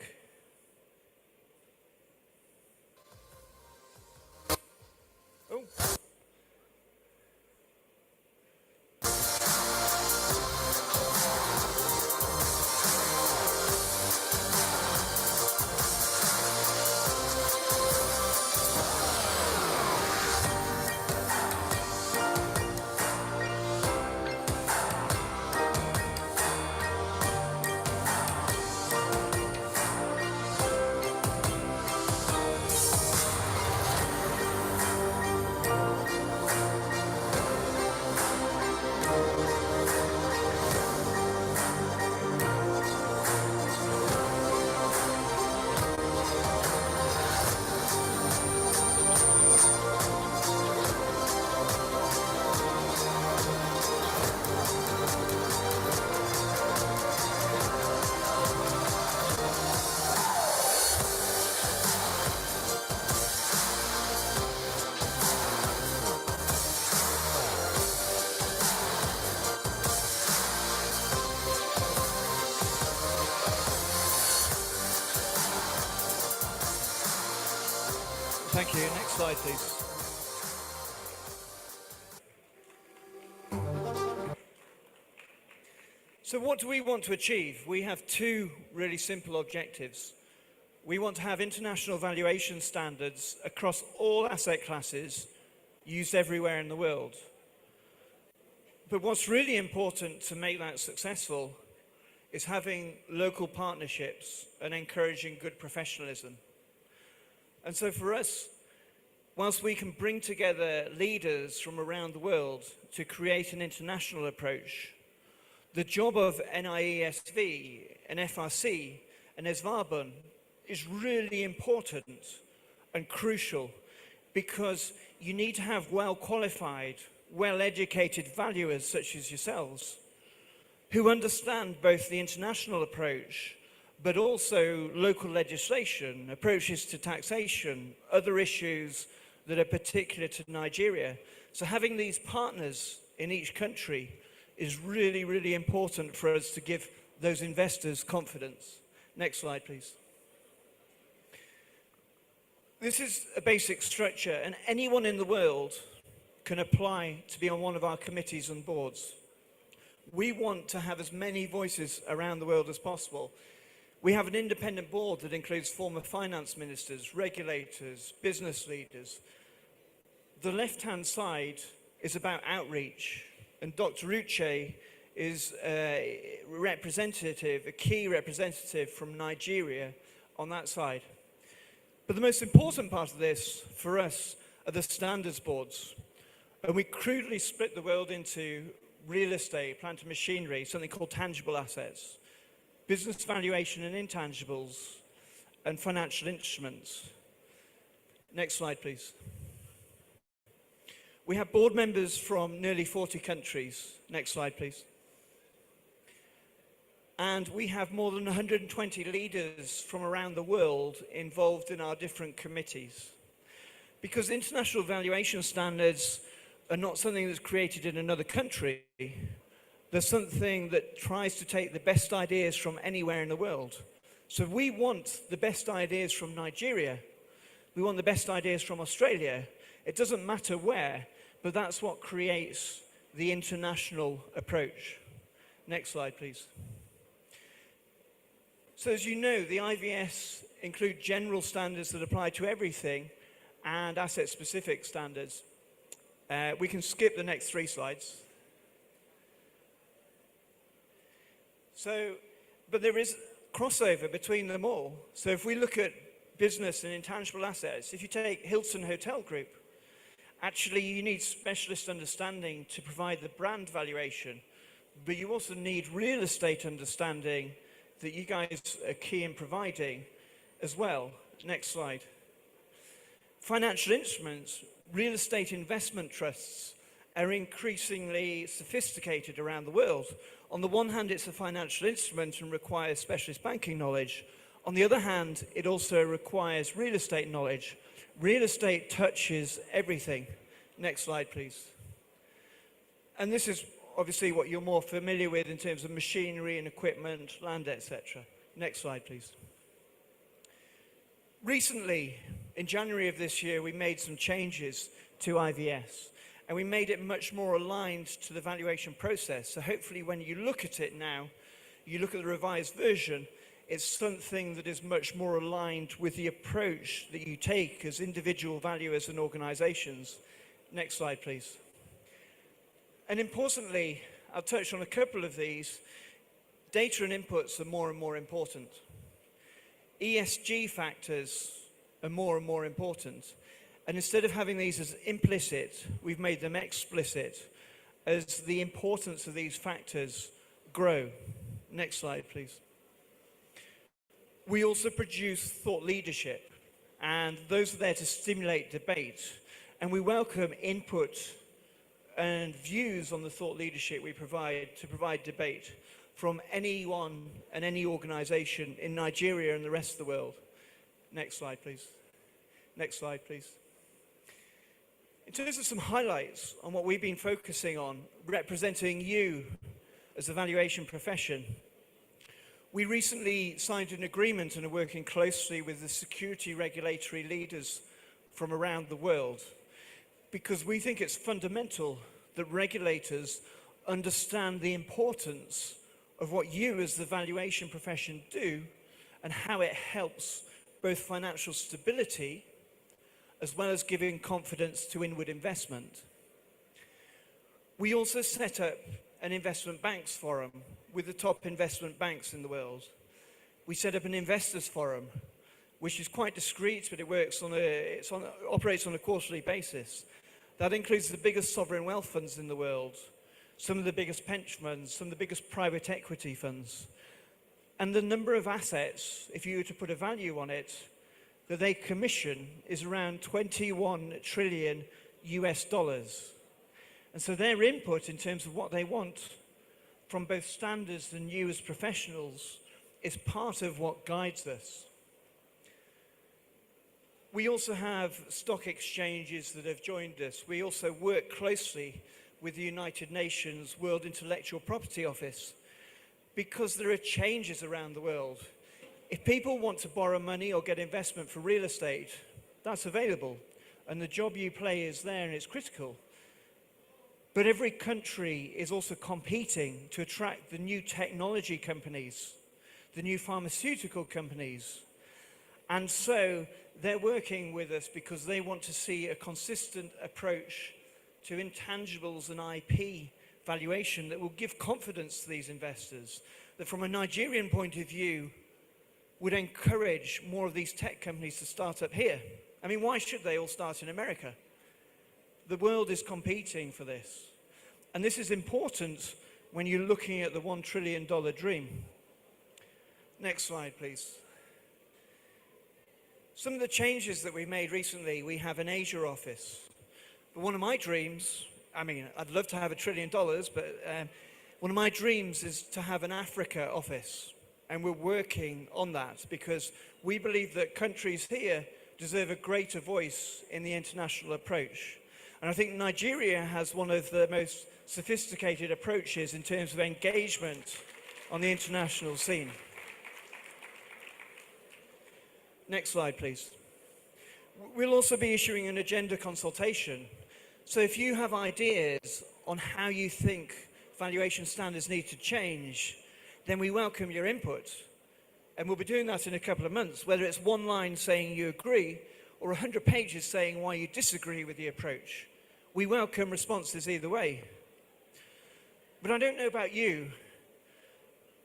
Oh. Thank you. Next slide, please. So what do we want to achieve? We have two really simple objectives. We want to have international valuation standards across all asset classes used everywhere in the world. But what's really important to make that successful is having local partnerships and encouraging good professionalism. And so for us, whilst we can bring together leaders from around the world to create an international approach, the job of NIESV and FRC and ESVABUN is really important and crucial, because you need to have well-qualified, well-educated valuers such as yourselves who understand both the international approach but also local legislation, approaches to taxation, other issues that are particular to Nigeria. So having these partners in each country is really, really important for us to give those investors confidence. Next slide, please. This is a basic structure, and anyone in the world can apply to be on one of our committees and boards. We want to have as many voices around the world as possible. We have an independent board that includes former finance ministers, regulators, business leaders. The left-hand side is about outreach, and Dr. Uche is a representative, a key representative from Nigeria on that side. But the most important part of this for us are the standards boards. And we crudely split the world into real estate, plant and machinery, something called tangible assets, business valuation and intangibles, and financial instruments. Next slide, please. We have board members from nearly 40 countries. Next slide, please. And we have more than 120 leaders from around the world involved in our different committees. Because international valuation standards are not something that's created in another country. They're something that tries to take the best ideas from anywhere in the world. So we want the best ideas from Nigeria. We want the best ideas from Australia. It doesn't matter where, but that's what creates the international approach. Next slide, please. So as you know, the IVS include general standards that apply to everything and asset-specific standards. We can skip the next 3 slides. But there is crossover between them all. So if we look at business and intangible assets, if you take Hilton Hotel Group, actually you need specialist understanding to provide the brand valuation, but you also need real estate understanding that you guys are key in providing as well. Next slide. Financial instruments, real estate investment trusts are increasingly sophisticated around the world. On the one hand, it's a financial instrument and requires specialist banking knowledge. On the other hand, it also requires real estate knowledge. Real estate touches everything. Next slide, please. And this is obviously what you're more familiar with in terms of machinery and equipment, land, etc. Next slide, please. Recently, in January of this year, we made some changes to IVS, and we made it much more aligned to the valuation process. So hopefully when you look at it now, you look at the revised version, it's something that is much more aligned with the approach that you take as individual valuers and organizations. Next slide, please. And importantly, I'll touch on a couple of these. Data and inputs are more and more important. ESG factors are more and more important. And instead of having these as implicit, we've made them explicit as the importance of these factors grow. Next slide, please. We also produce thought leadership, and those are there to stimulate debate. And we welcome input and views on the thought leadership we provide to provide debate from anyone and any organization in Nigeria and the rest of the world. Next slide, please. Next slide, please. In terms of some highlights on what we've been focusing on, representing you as the valuation profession, we recently signed an agreement and are working closely with the security regulatory leaders from around the world because we think it's fundamental that regulators understand the importance of what you as the valuation profession do and how it helps both financial stability as well as giving confidence to inward investment. We also set up an investment banks forum with the top investment banks in the world. We set up an investors forum, which is quite discreet, but it operates on a quarterly basis. That includes the biggest sovereign wealth funds in the world, some of the biggest pension funds, some of the biggest private equity funds. And the number of assets, if you were to put a value on it, that they commission is around 21 trillion US dollars. And so their input in terms of what they want from both standards and you as professionals is part of what guides us. We also have stock exchanges that have joined us. We also work closely with the United Nations World Intellectual Property Office because there are changes around the world. If people want to borrow money or get investment for real estate, that's available. And the job you play is there and it's critical. But every country is also competing to attract the new technology companies, the new pharmaceutical companies. And so they're working with us because they want to see a consistent approach to intangibles and IP valuation that will give confidence to these investors, that from a Nigerian point of view, would encourage more of these tech companies to start up here. I mean, why should they all start in America? The world is competing for this. And this is important when you're looking at the $1 trillion dream. Next slide, please. Some of the changes that we made recently, we have an Asia office. But one of my dreams, I mean, I'd love to have $1 trillion, but one of my dreams is to have an Africa office. And we're working on that because we believe that countries here deserve a greater voice in the international approach. And I think Nigeria has one of the most sophisticated approaches in terms of engagement on the international scene. Next slide, please. We'll also be issuing an agenda consultation. So if you have ideas on how you think valuation standards need to change, then we welcome your input. And we'll be doing that in a couple of months, whether it's one line saying you agree or 100 pages saying why you disagree with the approach. We welcome responses either way. But I don't know about you,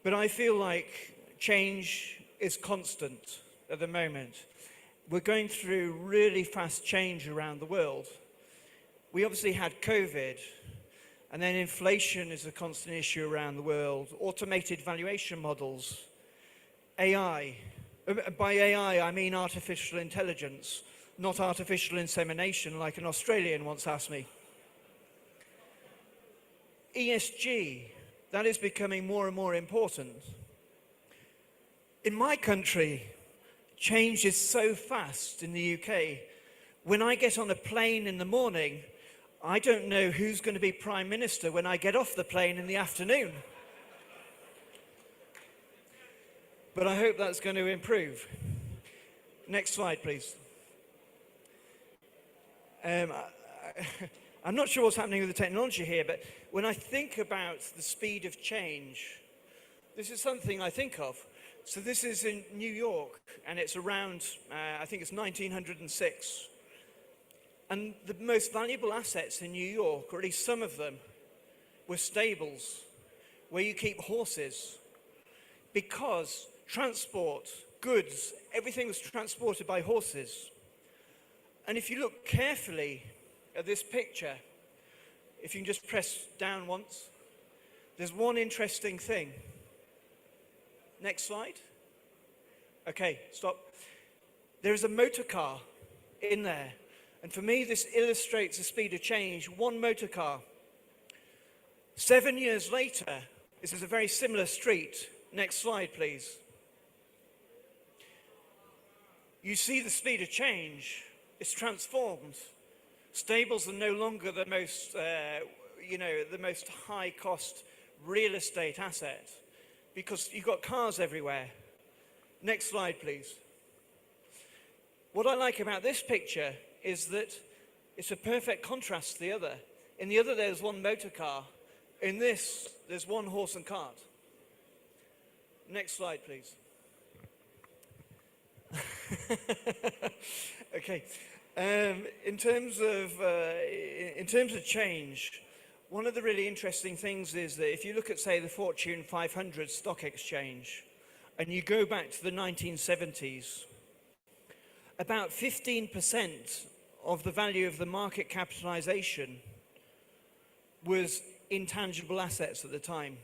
but I feel like change is constant at the moment. We're going through really fast change around the world. We obviously had COVID, and then inflation is a constant issue around the world, automated valuation models, AI. By AI, I mean artificial intelligence, not artificial insemination like an Australian once asked me. ESG, that is becoming more and more important. In my country, change is so fast in the UK. When I get on a plane in the morning, I don't know who's going to be Prime Minister when I get off the plane in the afternoon. But I hope that's going to improve. Next slide, please. I'm not sure what's happening with the technology here, but when I think about the speed of change, this is something I think of. So this is in New York, and it's around, I think it's 1906. And the most valuable assets in New York, or at least some of them, were stables, where you keep horses. Because transport, goods, everything was transported by horses. And if you look carefully at this picture, if you can just press down once, there's one interesting thing. Next slide. Okay, stop. There is a motor car in there. And for me, this illustrates the speed of change. One motor car. 7 years later, this is a very similar street. Next slide, please. You see the speed of change. It's transformed. Stables are no longer the most, the most high-cost real estate asset because you've got cars everywhere. Next slide, please. What I like about this picture is that it's a perfect contrast to the other. In the other, there's one motor car. In this, there's one horse and cart. Next slide, please. Okay. In terms of change, one of the really interesting things is that if you look at, say, the Fortune 500 stock exchange, and you go back to the 1970s, about 15% of the value of the market capitalization was intangible assets at the time.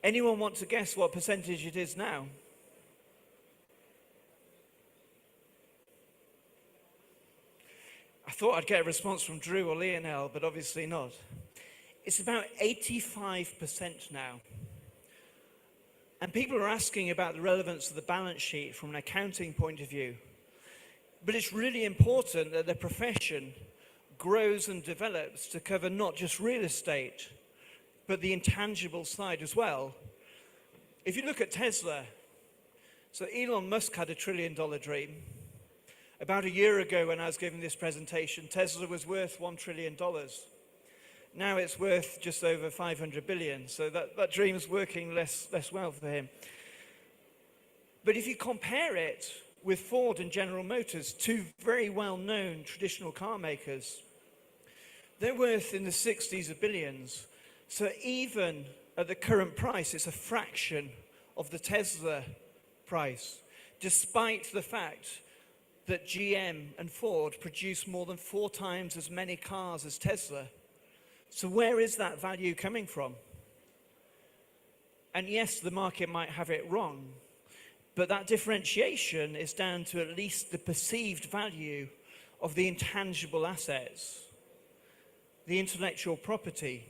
Anyone want to guess what percentage it is now? I thought I'd get a response from Drew or Lionel, but obviously not. It's about 85% now. And people are asking about the relevance of the balance sheet from an accounting point of view. But it's really important that the profession grows and develops to cover not just real estate, but the intangible side as well. If you look at Tesla, so Elon Musk had $1 trillion dream. About a year ago when I was giving this presentation, Tesla was worth $1 trillion. Now it's worth just over 500 billion, so that dream's working less well for him. But if you compare it with Ford and General Motors, two very well-known traditional car makers, they're worth in the 60s of billions. So even at the current price, it's a fraction of the Tesla price, despite the fact that GM and Ford produce more than 4 times as many cars as Tesla. So where is that value coming from? And yes, the market might have it wrong, but that differentiation is down to at least the perceived value of the intangible assets, the intellectual property.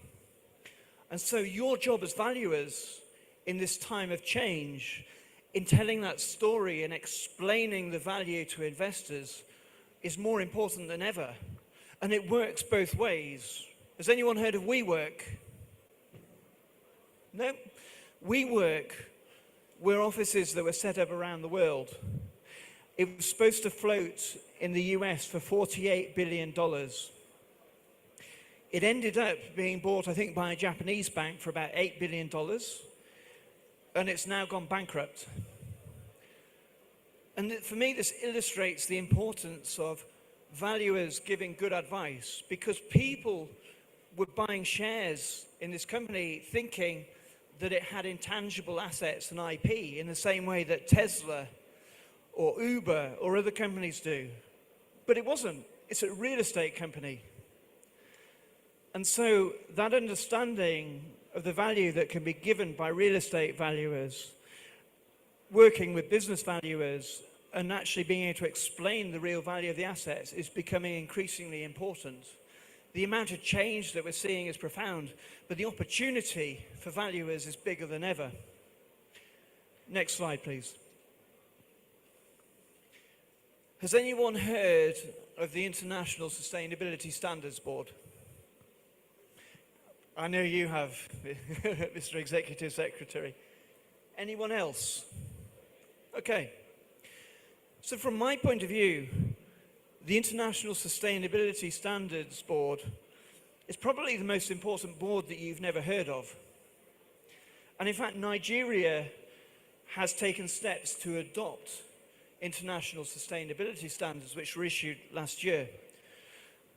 And so your job as valuers in this time of change, in telling that story and explaining the value to investors, is more important than ever. And it works both ways. Has anyone heard of WeWork? No? WeWork were offices that were set up around the world. It was supposed to float in the US for $48 billion. It ended up being bought, I think, by a Japanese bank for about $8 billion, and it's now gone bankrupt. And for me, this illustrates the importance of valuers giving good advice, because people were buying shares in this company thinking that it had intangible assets and IP in the same way that Tesla or Uber or other companies do. But it wasn't. It's a real estate company. And so that understanding of the value that can be given by real estate valuers, working with business valuers, and actually being able to explain the real value of the assets is becoming increasingly important. The amount of change that we're seeing is profound, but the opportunity for valuers is bigger than ever. Next slide, please. Has anyone heard of the International Sustainability Standards Board? I know you have, Mr. Executive Secretary. Anyone else? Okay. So from my point of view, the International Sustainability Standards Board is probably the most important board that you've never heard of. And in fact, Nigeria has taken steps to adopt international sustainability standards, which were issued last year.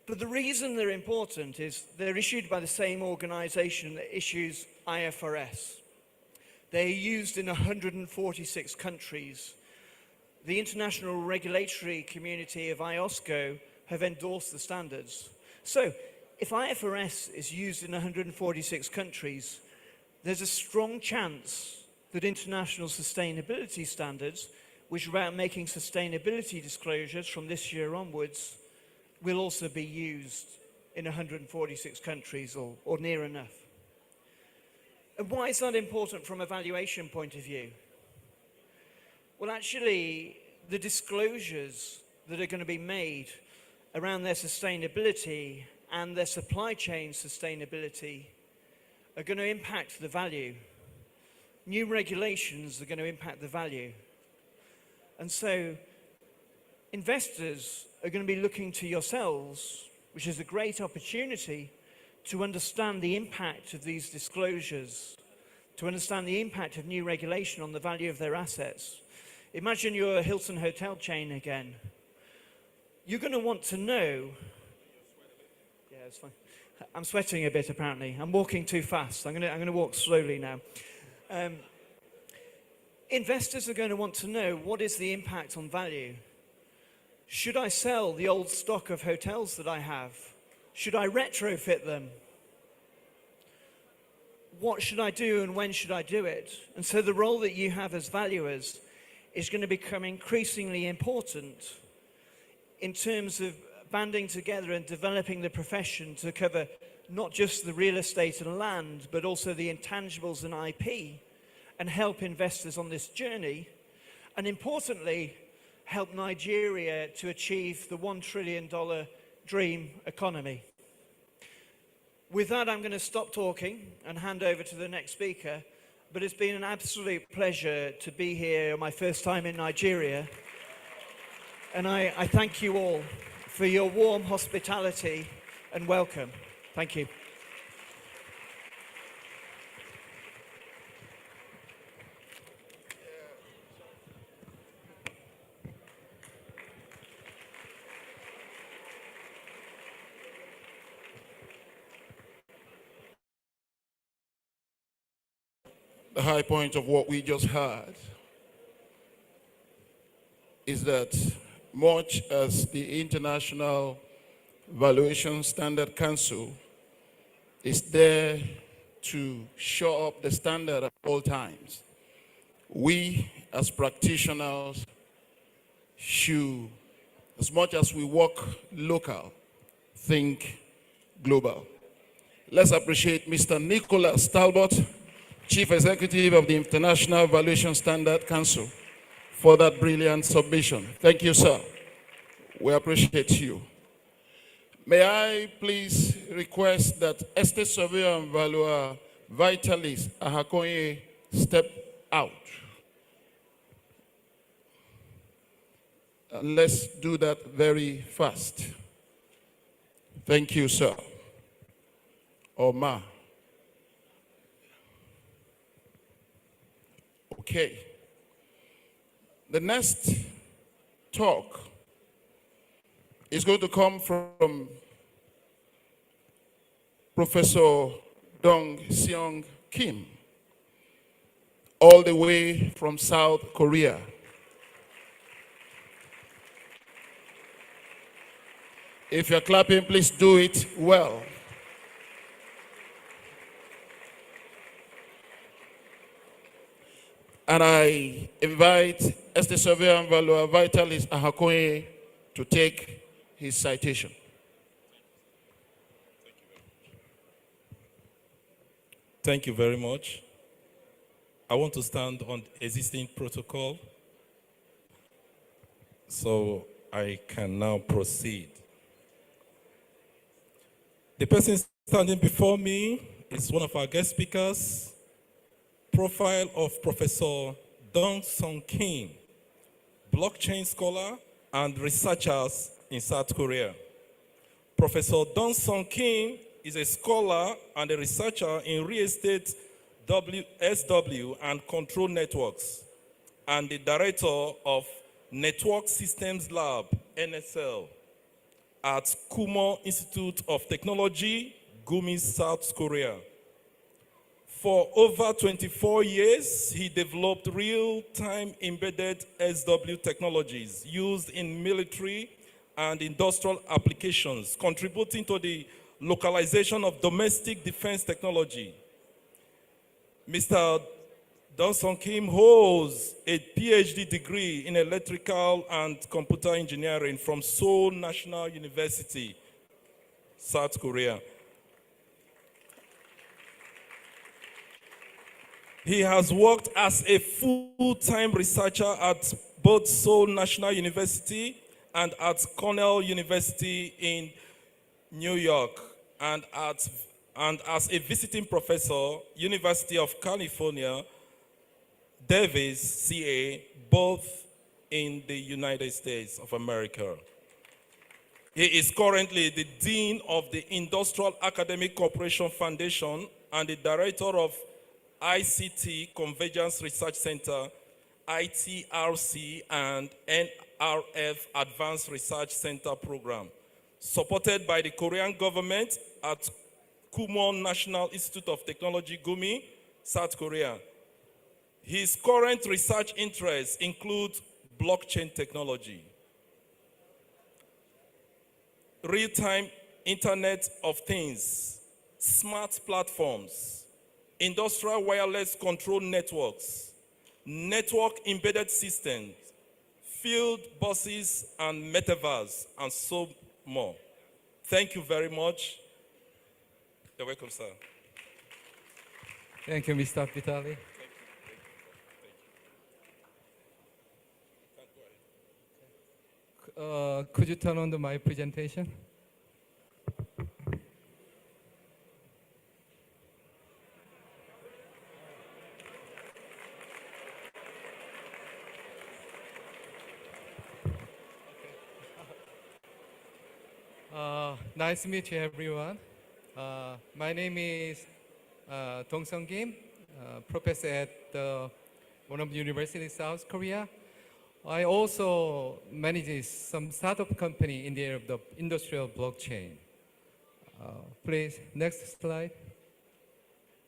But the reason they're important is they're issued by the same organization that issues IFRS. They're used in 146 countries. The international regulatory community of IOSCO have endorsed the standards. So if IFRS is used in 146 countries, there's a strong chance that international sustainability standards, which are about making sustainability disclosures from this year onwards, will also be used in 146 countries or near enough. And why is that important from a valuation point of view? Well, actually, the disclosures that are going to be made around their sustainability and their supply chain sustainability are going to impact the value. New regulations are going to impact the value. And so, investors are going to be looking to yourselves, which is a great opportunity to understand the impact of these disclosures, to understand the impact of new regulation on the value of their assets. Imagine you're a Hilton hotel chain again. You're going to want to know. Yeah, it's fine. I'm sweating a bit apparently. I'm walking too fast. I'm going to walk slowly now. Investors are going to want to know, what is the impact on value? Should I sell the old stock of hotels that I have? Should I retrofit them? What should I do and when should I do it? And so the role that you have as valuers is going to become increasingly important in terms of banding together and developing the profession to cover not just the real estate and land, but also the intangibles and IP, and help investors on this journey, and importantly, help Nigeria to achieve the $1 trillion dream economy. With that, I'm going to stop talking and hand over to the next speaker, but it's been an absolute pleasure to be here, my first time in Nigeria, and I thank you all for your warm hospitality and welcome. Thank you. The high point of what we just heard is that much as the International Valuation Standard Council is there to show up the standard at all times, we as practitioners should, as much as we work local, think global. Let's appreciate Mr. Nicholas Talbot, Chief Executive of the International Valuation Standard Council, for that brilliant submission. Thank you, sir. We appreciate you. May I please request that Estate Surveyor and Valuer Vitalis Ahakonye step out. And let's do that very fast. Thank you, sir. Or ma. Okay. The next talk is going to come from Professor Dong Seong Kim, all the way from South Korea. If you're clapping, please do it well. And I invite Estate Surveyor and Valuer Vitalis Ahakonye to take his citation. Thank you very much. I want to stand on existing protocol, so I can now proceed. The person standing before me is one of our guest speakers. Profile of Professor Dong Sung Kim, blockchain scholar and researchers in South Korea. Professor Dong Sung Kim is a scholar and a researcher in real estate WSW and control networks, and the director of Network Systems Lab, NSL, at Kumo Institute of Technology, Gumi, South Korea. For over 24 years, he developed real-time embedded SW technologies used in military and industrial applications, contributing to the localization of domestic defense technology. Mr. Dong Sung Kim holds a PhD degree in electrical and computer engineering from Seoul National University, South Korea. He has worked as a full-time researcher at both Seoul National University and at Cornell University in New York, and as a visiting professor, University of California, Davis, CA, both in the United States of America. He is currently the Dean of the Industrial Academic Corporation Foundation and the Director of ICT Convergence Research Center, ITRC, and NRF Advanced Research Center Program, supported by the Korean government at Kumon National Institute of Technology, Gumi, South Korea. His current research interests include blockchain technology, real-time Internet of Things, smart platforms, industrial wireless control networks, network embedded systems, field buses and metaverse, and so more. Thank you very much. You're welcome, sir. Thank you, Mr. Vitali. Could you turn on my presentation? Nice to meet you, everyone. My name is Dong Sung Kim, professor at one of the universities in South Korea. I also manage some startup company in the area of the industrial blockchain. Please, next slide.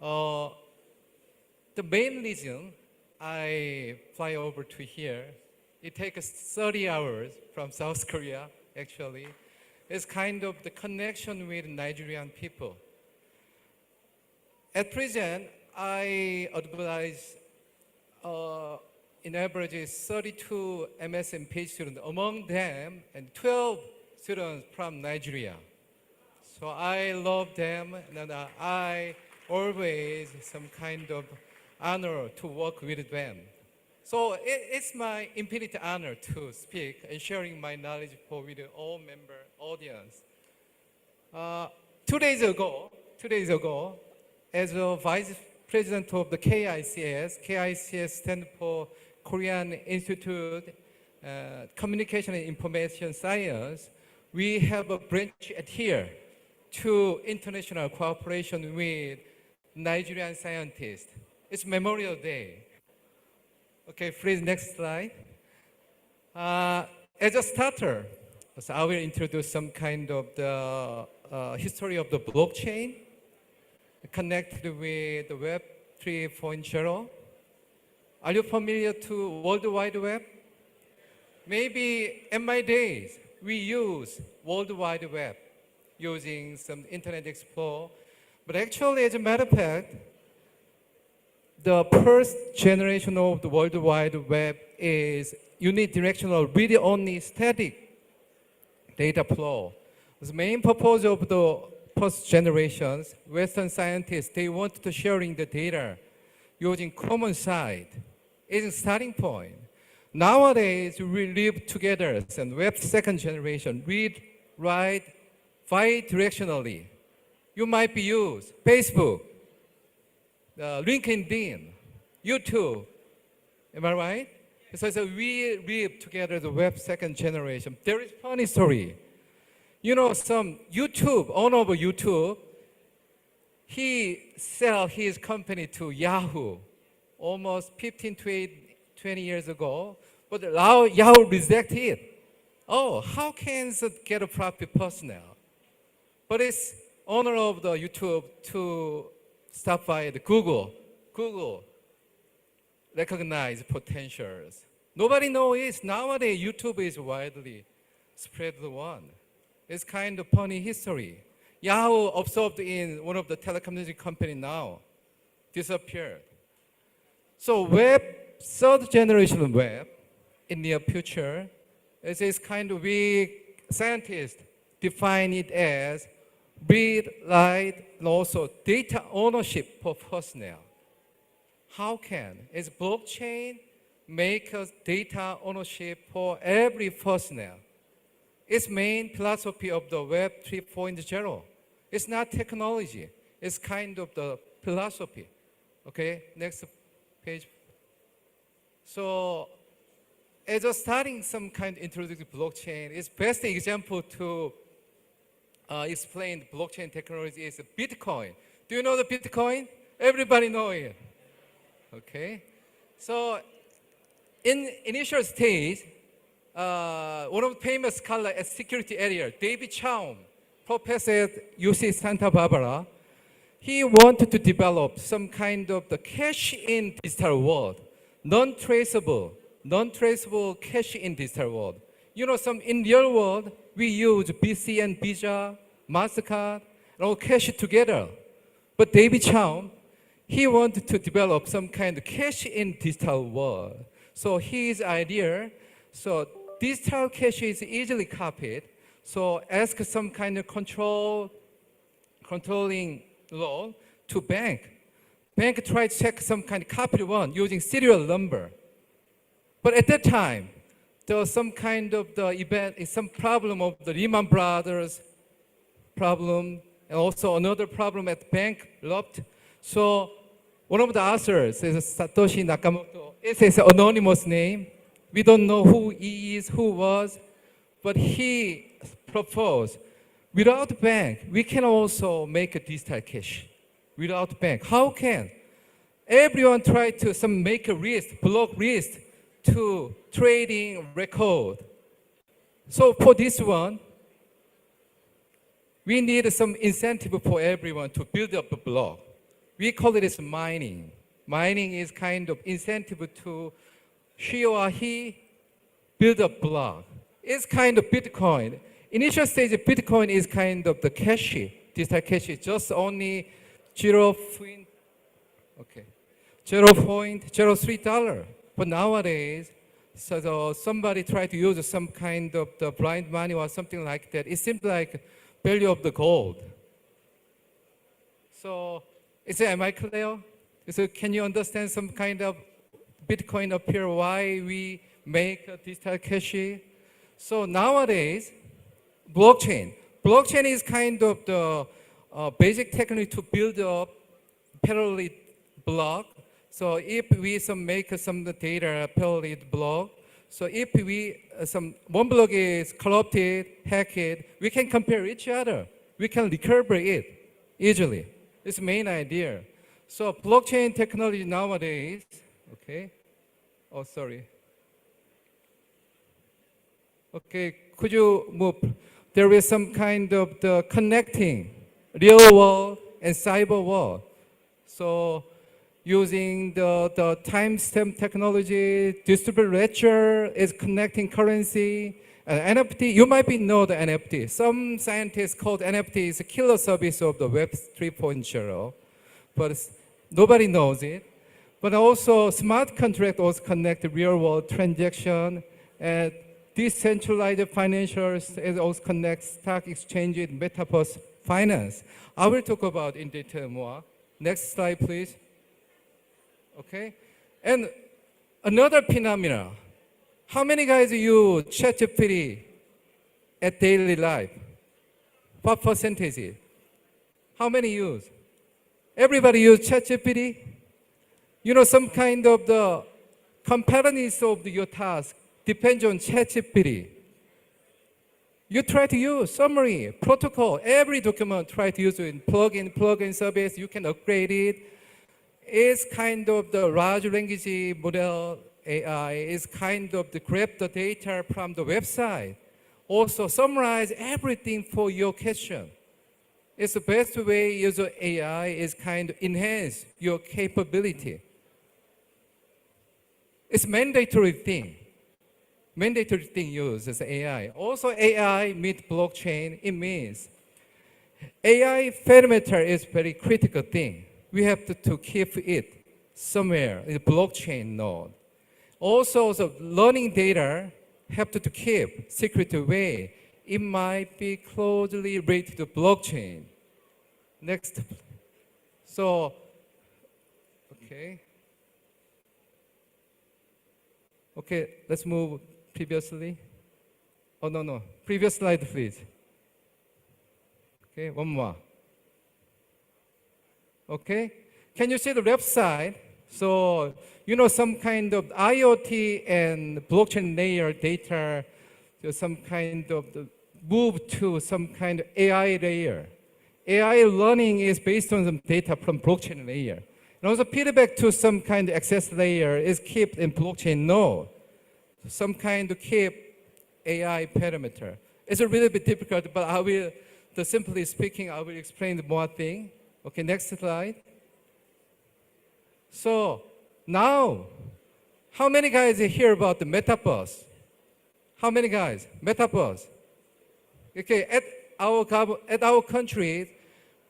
The main reason I fly over to here, it takes 30 hours from South Korea, actually. It's kind of the connection with Nigerian people. At present, I advise in average 32 MS and PhD students, among them, and 12 students from Nigeria. So I love them, and I always some kind of honor to work with them. So it's my infinite honor to speak and sharing my knowledge with all member audience. 2 days ago, as a vice president of the KICS stands for Korean Institute Communication and Information Science, we have a branch at here to international cooperation with Nigerian scientists. It's Memorial Day. Okay, please, next slide. As a starter, so I will introduce some kind of the history of the blockchain connected with the Web 3.0. Are you familiar to World Wide Web? Maybe in my days, we use World Wide Web using some Internet Explorer. But actually, as a matter of fact, the first generation of the World Wide Web is unidirectional, read-only static data flow. The main purpose of the first generations, Western scientists, they wanted to sharing the data using common site. It's a starting point. Nowadays, we live together, and Web second generation, read, write, bi-directionally. You might be used Facebook, LinkedIn, YouTube. Am I right? So we live together the Web second generation. There is funny story. You know, some owner of YouTube, he sell his company to Yahoo almost 15 to 20 years ago, but now Yahoo rejected it. Oh, how can it get a profit personnel? But it's owner of the YouTube to stop by the Google. Google recognize potentials. Nobody knows it. Nowadays, YouTube is widely spread the one. It's kind of funny history. Yahoo absorbed in one of the telecommunication company now, disappeared. So web, third generation web, in near future, is kind of we scientists define it as read, write, and also data ownership for personnel. How can? Is blockchain make us data ownership for every personnel? It's main philosophy of the Web 3.0. It's not technology. It's kind of the philosophy. Okay, next page. So as a starting some kind of introducing blockchain, its best example to explain blockchain technology is Bitcoin. Do you know the Bitcoin? Everybody know it. Okay. So in initial stage, one of the famous scholar at security area, David Chaum, professor at UC Santa Barbara, he wanted to develop some kind of the cash in digital world, non-traceable cash in digital world. You know, some in real world, we use BC and Visa, MasterCard, and all cash together. But David Chaum, he wanted to develop some kind of cash in digital world. So his idea, so digital cash is easily copied. So ask some kind of controlling law to bank. Bank tried to check some kind of copied one using serial number. But at that time, there was some kind of the event, some problem of the Lehman Brothers problem, and also another problem at bank locked. So one of the authors is Satoshi Nakamoto. It's his anonymous name. We don't know who he is, who was, but he proposed, without bank, we can also make a digital cash. Without bank, how can? Everyone try to make a risk, block risk to trading record. So for this one, we need some incentive for everyone to build up a block. We call it as mining. Mining is kind of incentive to she or he build a block. It's kind of Bitcoin. Initial stage of Bitcoin is kind of the cash, digital cash, just only 0.03 dollar. But nowadays, so somebody tried to use some kind of the blind money or something like that. It seems like value of the gold. So, am I clear? So can you understand some kind of Bitcoin appear why we make a digital cash? So nowadays, blockchain is kind of the basic technique to build up parallel block. So if we make some data parallel block, so if we one block is corrupted, hacked, we can compare each other. We can recover it easily. It's the main idea. So blockchain technology nowadays, okay. Oh, sorry. Okay, could you move? There is some kind of the connecting real world and cyber world. So using the timestamp technology, distributed ledger is connecting currency. And NFT, you might know the NFT. Some scientists call NFT is a killer service of the Web 3.0, but nobody knows it. But also smart contract also connect real world transaction, and decentralized financials it also connects stock exchange with metaverse finance. I will talk about in detail more. Next slide, please. Okay, and another phenomena. How many guys use ChatGPT at daily life? What percentage? How many use? Everybody use ChatGPT? You know, some kind of the competitiveness of your task depends on ChatGPT. You try to use summary, protocol, every document, try to use it, plug-in service, you can upgrade it. It's kind of the large language model AI is kind of the grab the data from the website. Also summarize everything for your question. It's the best way use AI is kind of enhance your capability. It's mandatory thing use as AI. Also AI meet blockchain, it means AI parameter is very critical thing. We have to keep it somewhere in the blockchain node. Also, the learning data have to keep secret way. It might be closely related to blockchain. Next. So, okay. Okay, let's move previously. Oh, no. Previous slide, please. Okay, one more. Okay, can you see the left side? So, some kind of IoT and blockchain layer data, some kind of move to some kind of AI layer. AI learning is based on some data from blockchain layer. And also feedback to some kind of access layer is kept in blockchain node. Some kind of keep AI parameter. It's a little bit difficult, but simply speaking, I will explain more thing. Okay, next slide. So now, how many guys hear about the metaverse? How many guys? Metaverse. Okay, at our country,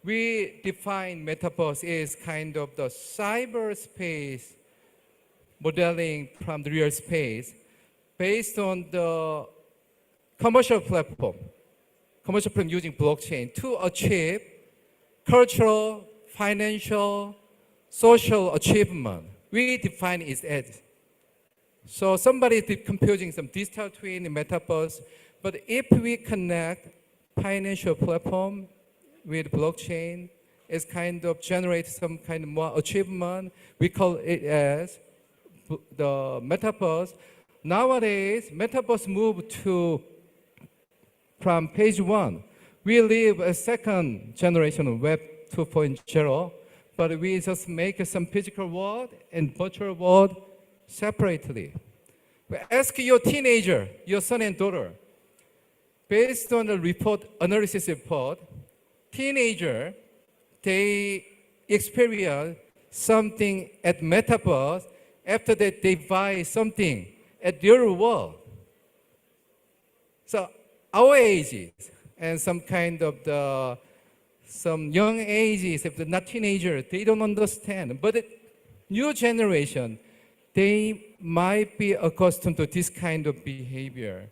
we define metaverse as kind of the cyberspace modeling from the real space based on the commercial platform using blockchain to achieve cultural, financial, social achievement. We define it as. So somebody is computing some digital twin in metaverse, but if we connect financial platform with blockchain, it's kind of generate some kind of more achievement. We call it as the metaverse. Nowadays, metaverse moved from page 1. We live a second generation of Web 2.0, but we just make some physical world and virtual world separately. Ask your teenager, your son and daughter, based on the analysis report, teenager, they experience something at metaverse after that they buy something at real world. So our ages and some young ages, if they're not teenagers, they don't understand. But the new generation, they might be accustomed to this kind of behavior.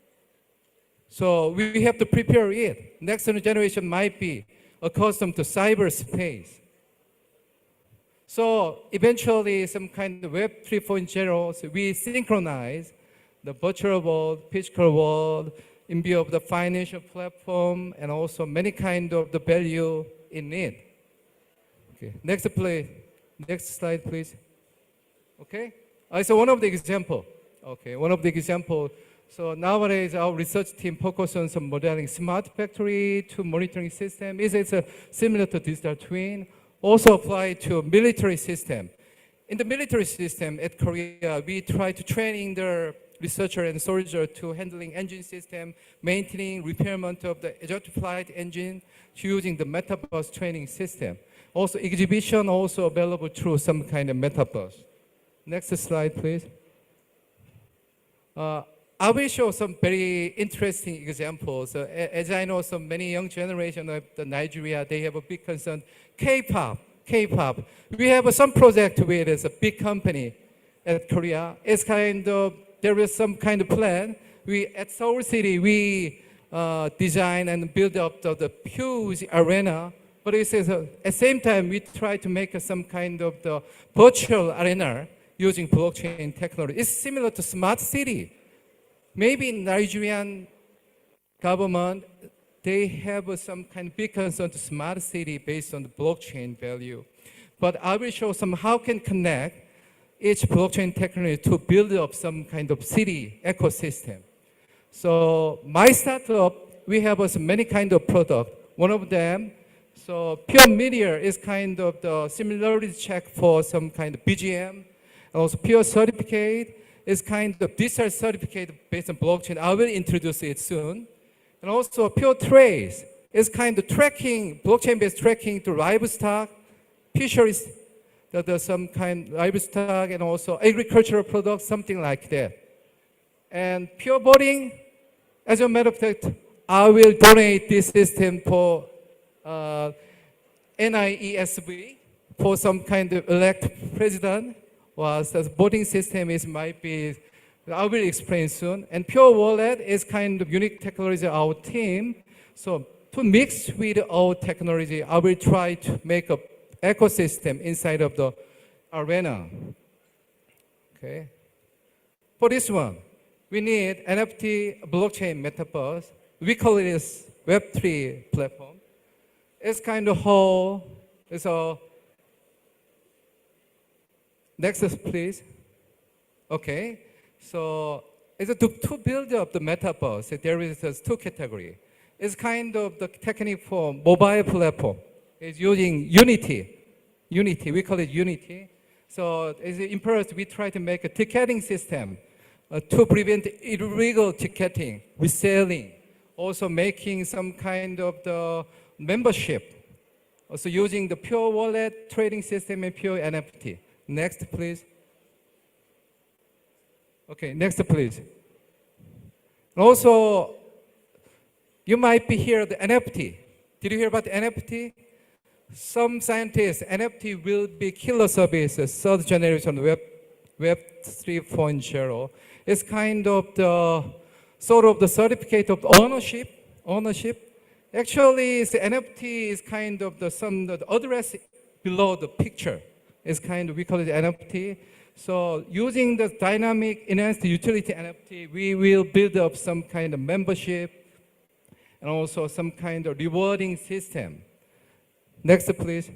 So we have to prepare it. Next generation might be accustomed to cyberspace. So eventually, some kind of Web 3.0, so we synchronize the virtual world, physical world, in view of the financial platform, and also many kind of the value in it. Okay, next slide, please. Okay, so one of the example. Okay, one of the example. So nowadays, our research team focuses on some modeling smart factory to monitoring system. It's similar to digital twin. Also applied to military system. In the military system at Korea, we try to training the researcher and soldier to handling engine system, maintaining, repairment of the jet flight engine, using the metaverse training system. Also exhibition also available through some kind of metaverse. Next slide, please. I will show some very interesting examples. As I know, so many young generation of Nigeria, they have a big concern. K-pop. We have some project with a big company at Korea. It's there is some kind of plan. At Seoul City, we design and build up the huge arena. But it says at the same time, we try to make some kind of the virtual arena using blockchain technology. It's similar to smart city. Maybe Nigerian government, they have some kind of big concern to smart city based on the blockchain value. But I will show some how can connect each blockchain technology to build up some kind of city ecosystem. So my startup, we have many kind of product. One of them, so Pure Media is kind of the similarity check for some kind of BGM. And also Pure Certificate is kind of digital certificate based on blockchain. I will introduce it soon. And also Pure Trace is kind of tracking, blockchain-based tracking to livestock, fisheries, there's some kind of livestock and also agricultural products, something like that. And Pure Voting, as a matter of fact, I will donate this system for NIESV for some kind of elect president. Was the voting system might be, I will explain soon. And Pure Wallet is kind of unique technology of our team. So to mix with our technology, I will try to make a ecosystem inside of the arena. Okay. For this one, we need NFT blockchain metaverse. We call it as Web3 platform. It's kind of whole. It's a Next, please. Okay. So it's to build up the metaverse, there is two categories. It's kind of the technique for mobile platform. It's using Unity. Unity, we call it Unity. So in Paris, we try to make a ticketing system to prevent illegal ticketing, reselling, also making some kind of the membership. Also using the pure wallet trading system and pure NFT. Next, please. Okay, next, please. Also, you might be here the NFT. Did you hear about NFT? Some scientists, NFT will be killer service, third generation Web 3.0. It's kind of the sort of the certificate of ownership. Actually, the NFT is kind of the address below the picture. It's kind of, we call it NFT. So using the dynamic enhanced utility NFT, we will build up some kind of membership and also some kind of rewarding system. Next, please.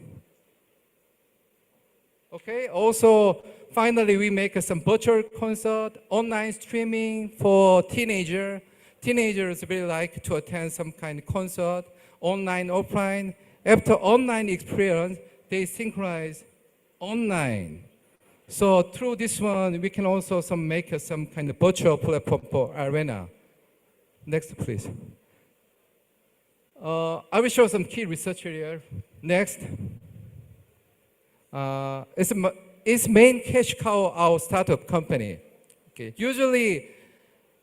Okay, also, finally, we make some virtual concert, online streaming for teenagers. Teenagers really like to attend some kind of concert, online, offline. After online experience, they synchronize online. So through this one, we can also make some kind of virtual platform for Arena. Next, please. I will show some key research here. Next. It's main cash cow our startup company. Okay. Usually,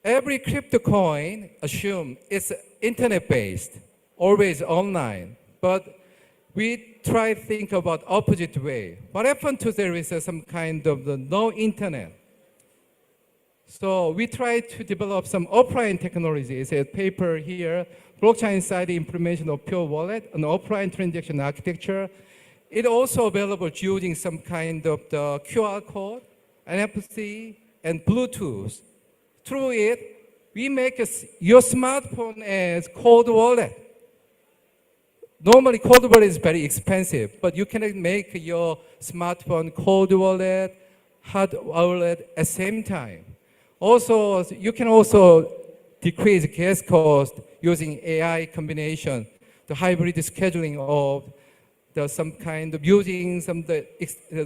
every crypto coin assume it's internet-based, always online. But we try to think about opposite way. What happened to there is some kind of the no internet? So we try to develop some offline technology. It's a paper here, blockchain side implementation of pure wallet, an offline transaction architecture. It also available using some kind of the QR code, NFC, and Bluetooth. Through it, we make your smartphone as cold wallet. Normally, cold wallet is very expensive, but you can make your smartphone cold wallet, hard wallet at the same time. Also, you can also decrease gas cost using AI combination, the hybrid scheduling of some kind of using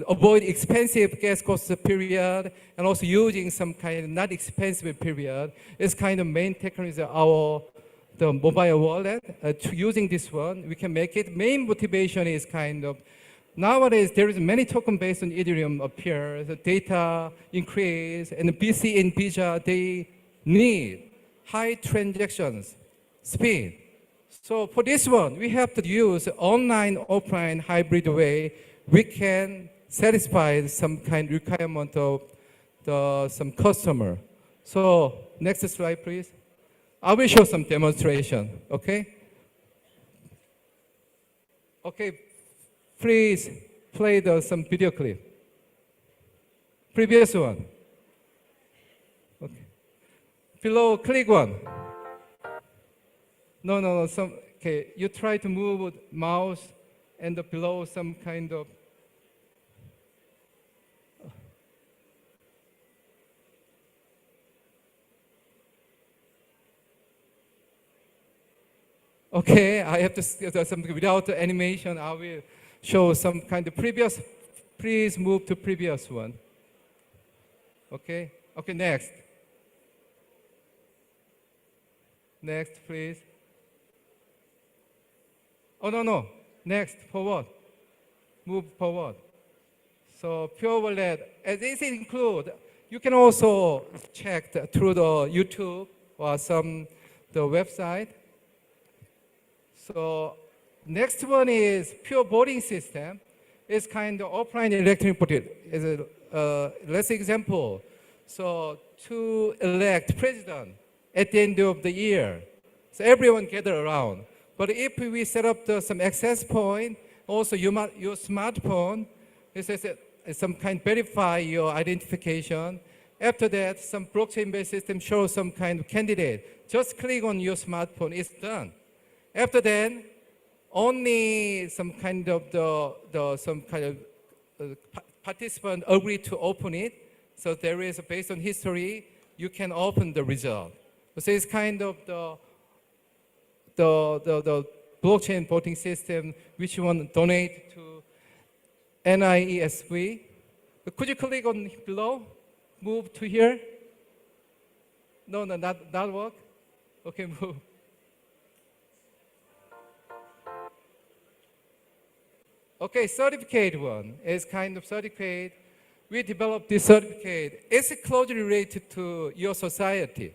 avoid expensive gas cost period and also using some kind of not expensive period. It's kind of main technology of the mobile wallet. Using this one, we can make it. Main motivation is kind of nowadays there is many token based on Ethereum appear. The data increase and the BC and Visa they need high transactions speed. So for this one, we have to use online, offline, hybrid way. We can satisfy some kind of requirement of some customer. So next slide, please. I will show some demonstration, okay? Okay, please play some video clip. Previous one. Okay. Below, click one. No, okay, you try to move mouse and below some kind of. Okay, I have to something without animation. I will show some kind of previous. Please move to previous one. Okay. Okay. Next. Next, please. Oh no. Next. Forward. Move forward. So pure wallet. As this include, you can also check through the YouTube or the website. So next one is pure voting system. It's kind of offline electronic voting. Let's example. So to elect president at the end of the year, so everyone gather around. But if we set up some access point, also your smartphone, it says some kind verify your identification. After that, some blockchain-based system shows some kind of candidate. Just click on your smartphone, it's done. After then, only some kind of participants agree to open it. So there is, based on history, you can open the result. So it's kind of the blockchain voting system which you want to donate to NIESV. Could you click on below? Move to here? No, not work? Okay, move. Okay, certificate one is kind of certificate. We developed this certificate. It's closely related to your society.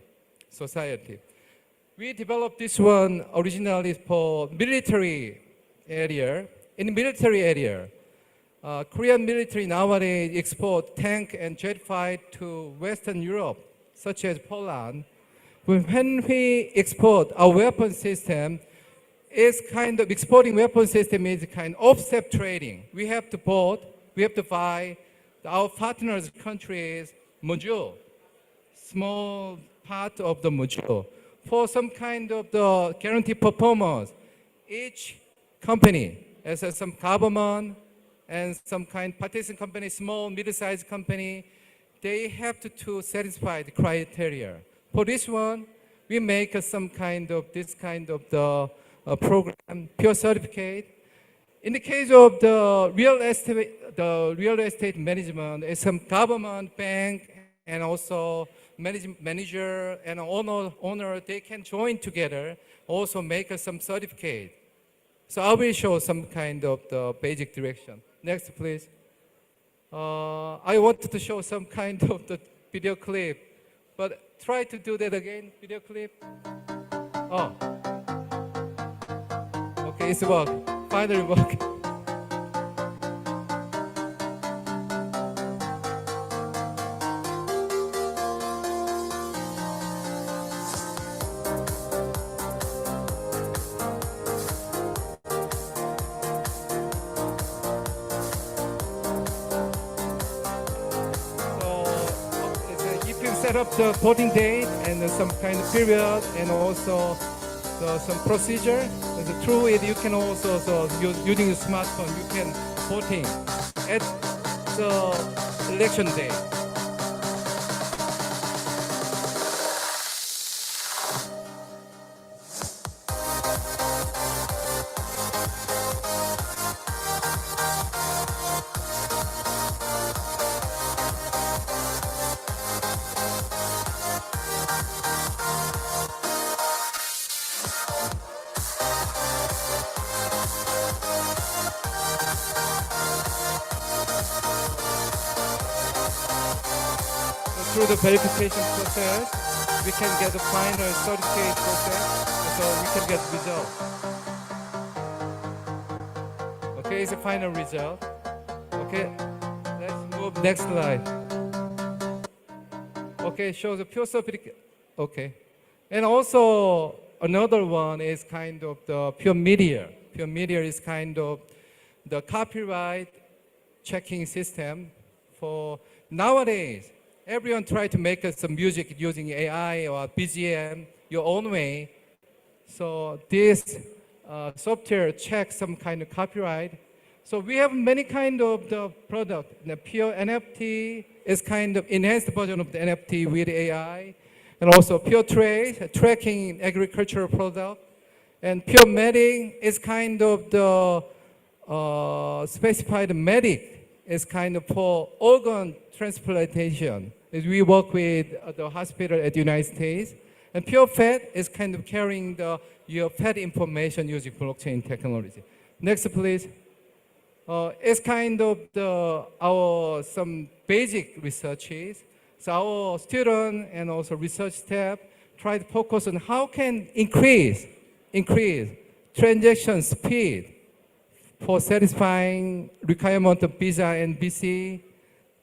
We developed this one originally for military area. In the military area, Korean military nowadays export tank and jet fighter to Western Europe, such as Poland. When we export our weapon system, it's kind of exporting weapon system is kind of offset trading. We have to buy our partners' countries' module, small part of the module. For some kind of the guaranteed performance, each company, as some government and some kind participant company, small, middle-sized company, they have to satisfy the criteria. For this one, we make some kind of this kind of the program, pure certificate. In the case of the real estate management, it's some government, bank, and also manager and owner, they can join together, also make some certificate. So I will show some kind of the basic direction. Next, please. I wanted to show some kind of the video clip, but try to do that again, video clip. Oh. Okay, it's work. Finally work. Set up the voting date and some kind of period and also some procedure. And through it, you can also, using your smartphone, you can voting at the election day. Through the verification process, we can get the final certificate process, so we can get result. Okay, it's a final result. Okay, let's move next slide. Okay, shows the pure certificate. Okay, and also another one is kind of the pure media. Pure media is kind of the copyright checking system for nowadays. Everyone try to make some music using AI or BGM your own way. So this software checks some kind of copyright. So we have many kind of the product. The pure NFT is kind of enhanced version of the NFT with AI, and also pure trace tracking agricultural product, and pure medic is kind of the specified medic is kind of for organ transplantation. We work with the hospital at the United States. And pure fat is kind of carrying your fat information using blockchain technology. Next, please. It's kind of our some basic researches. So our student and also research staff try to focus on how can increase transaction speed for satisfying requirement of Visa and BC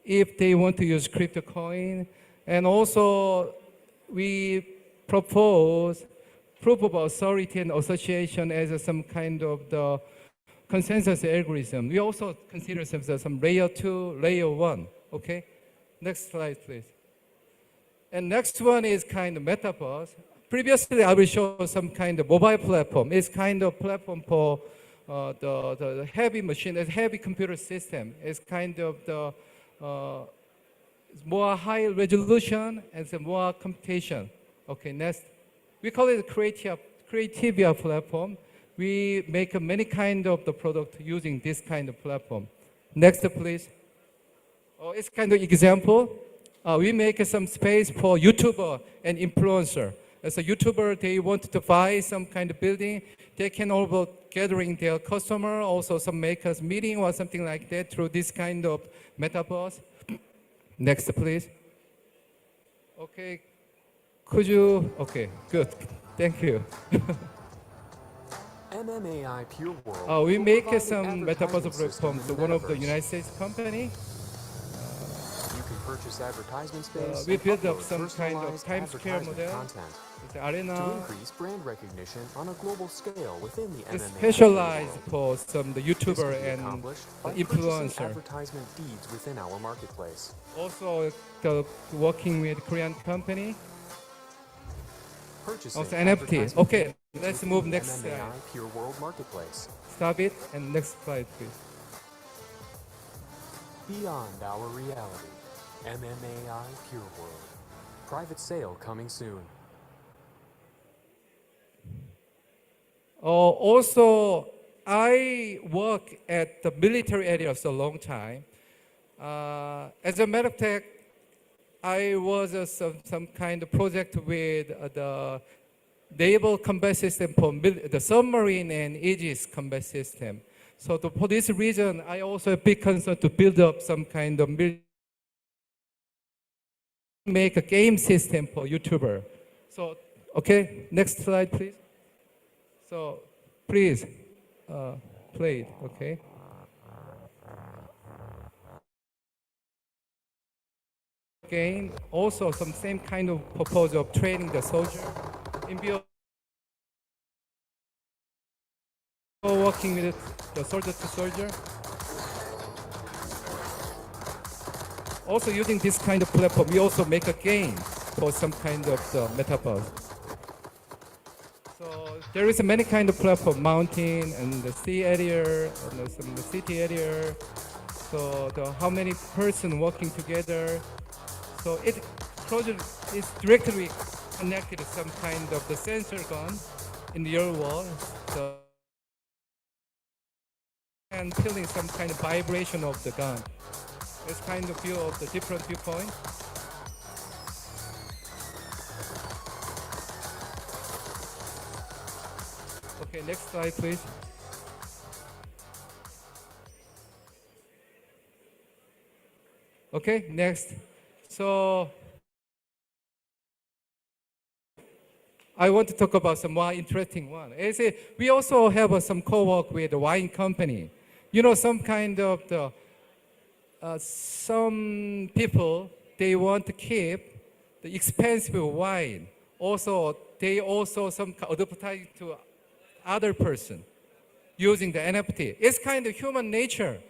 if they want to use crypto coin. And also we propose proof of authority and association as some kind of the consensus algorithm. We also consider some layer 2, layer 1, okay? Next slide, please. And next one is kind of metaverse. Previously, I will show some kind of mobile platform. It's kind of platform for the heavy machine, the heavy computer system is kind of the more high resolution and some more computation. Okay, next. We call it Creativia platform. We make many kind of the product using this kind of platform. Next, please. Oh, it's kind of example. We make some space for YouTuber and influencer. As a YouTuber, they want to buy some kind of building. They can also gathering their customer, also some makers meeting or something like that through this kind of metaverse. Next, please. Okay, could you? Okay, good. Thank you. MMAI Pure World. We will make provide some an metaverse advertisement system platform in to the one of the metaverse. United States company. You can purchase advertisement space We and build up upload some kind of personalized Times Square advertisement model. content It's the to arena. increase brand recognition on a global scale within the It's MMAI specialized world. for some the This YouTuber can be and accomplished the by purchasing influencer. advertisement feeds within our marketplace. Also, working with Korean company. Purchasing Also NFT. advertisement Okay, feeds let's within move the next MMAI slide. Pure World marketplace. Stop it and next slide, please. Beyond our reality, MMAI Pure World. Private sale coming soon. Also, I work at the military area for a long time. As a matter of fact, I was some kind of project with the naval combat system for the submarine and Aegis combat system. So for this reason, I also have big concern to build up some kind of make a game system for YouTuber. So, okay, next slide, please. So, please, play it, okay? Game, also some same kind of purpose of training the soldier in view of working with the soldier to soldier. Also using this kind of platform, we also make a game for some kind of the metaverse. So there is many kind of platform, mountain and the sea area and some the city area. So how many person working together. So it project is directly connected to some kind of the sensor gun in the real world. So and feeling some kind of vibration of the gun. It's kind of view of the different viewpoint. Okay, next slide, please. Okay, next. So I want to talk about some more interesting one. We also have some co-work with the wine company. You know, some kind of the some people, they want to keep the expensive wine. Also, they also some advertising to other person using the NFT. It's kind of human nature.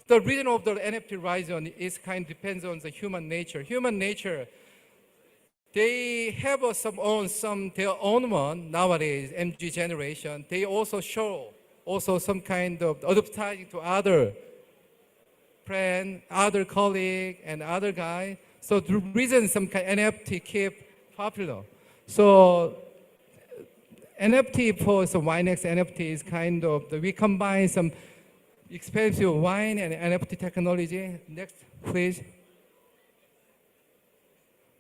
The reason of the NFT rise on is kind of depends on the human nature. Human nature, they have their own one nowadays, MG generation. They also show also some kind of advertising to other friend, other colleague, and other guy. So the reason some kind NFT keep popular. So NFT for some Winex NFT is kind of we combine some expensive wine and NFT technology. Next, please.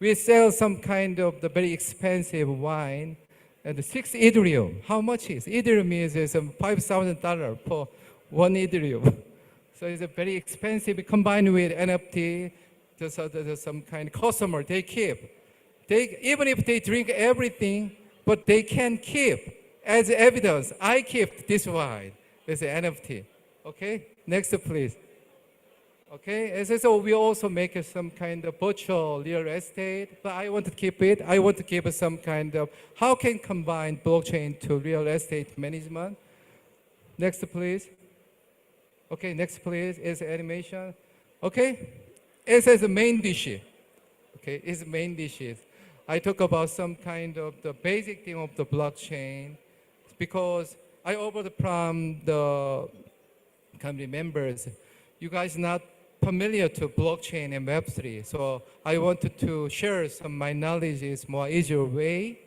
We sell some kind of the very expensive wine and the 6 Ethereum. How much is Ethereum? Is $5,000 for 1 Ethereum. So it's a very expensive combined with NFT. There's some kind of customer they keep. Even if they drink everything, but they can keep as evidence. I keep this wine. It's an NFT. Okay, next please. Okay, so we also make some kind of virtual real estate, but I want to keep it. I want to give some kind of how can combine blockchain to real estate management. Next please. Okay, next please is animation. Okay, it says the main dish. Okay, it's main dishes. I talk about some kind of the basic thing of the blockchain because I ordered from the company members. You guys not familiar to blockchain and Web3, so I wanted to share some my knowledge is more easier way.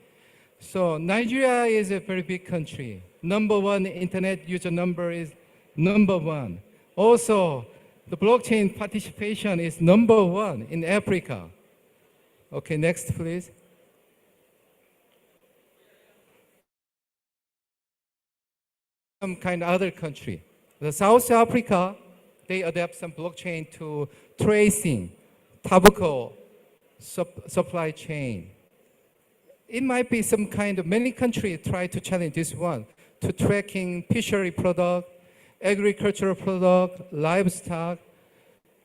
So Nigeria is a very big country. Number one internet user number is number one. Also, the blockchain participation is number one in Africa. Okay, next please. Some kind of other country. The South Africa, they adapt some blockchain to tracing tobacco supply chain. It might be some kind of, many countries try to challenge this one to tracking fishery product, agricultural product, livestock.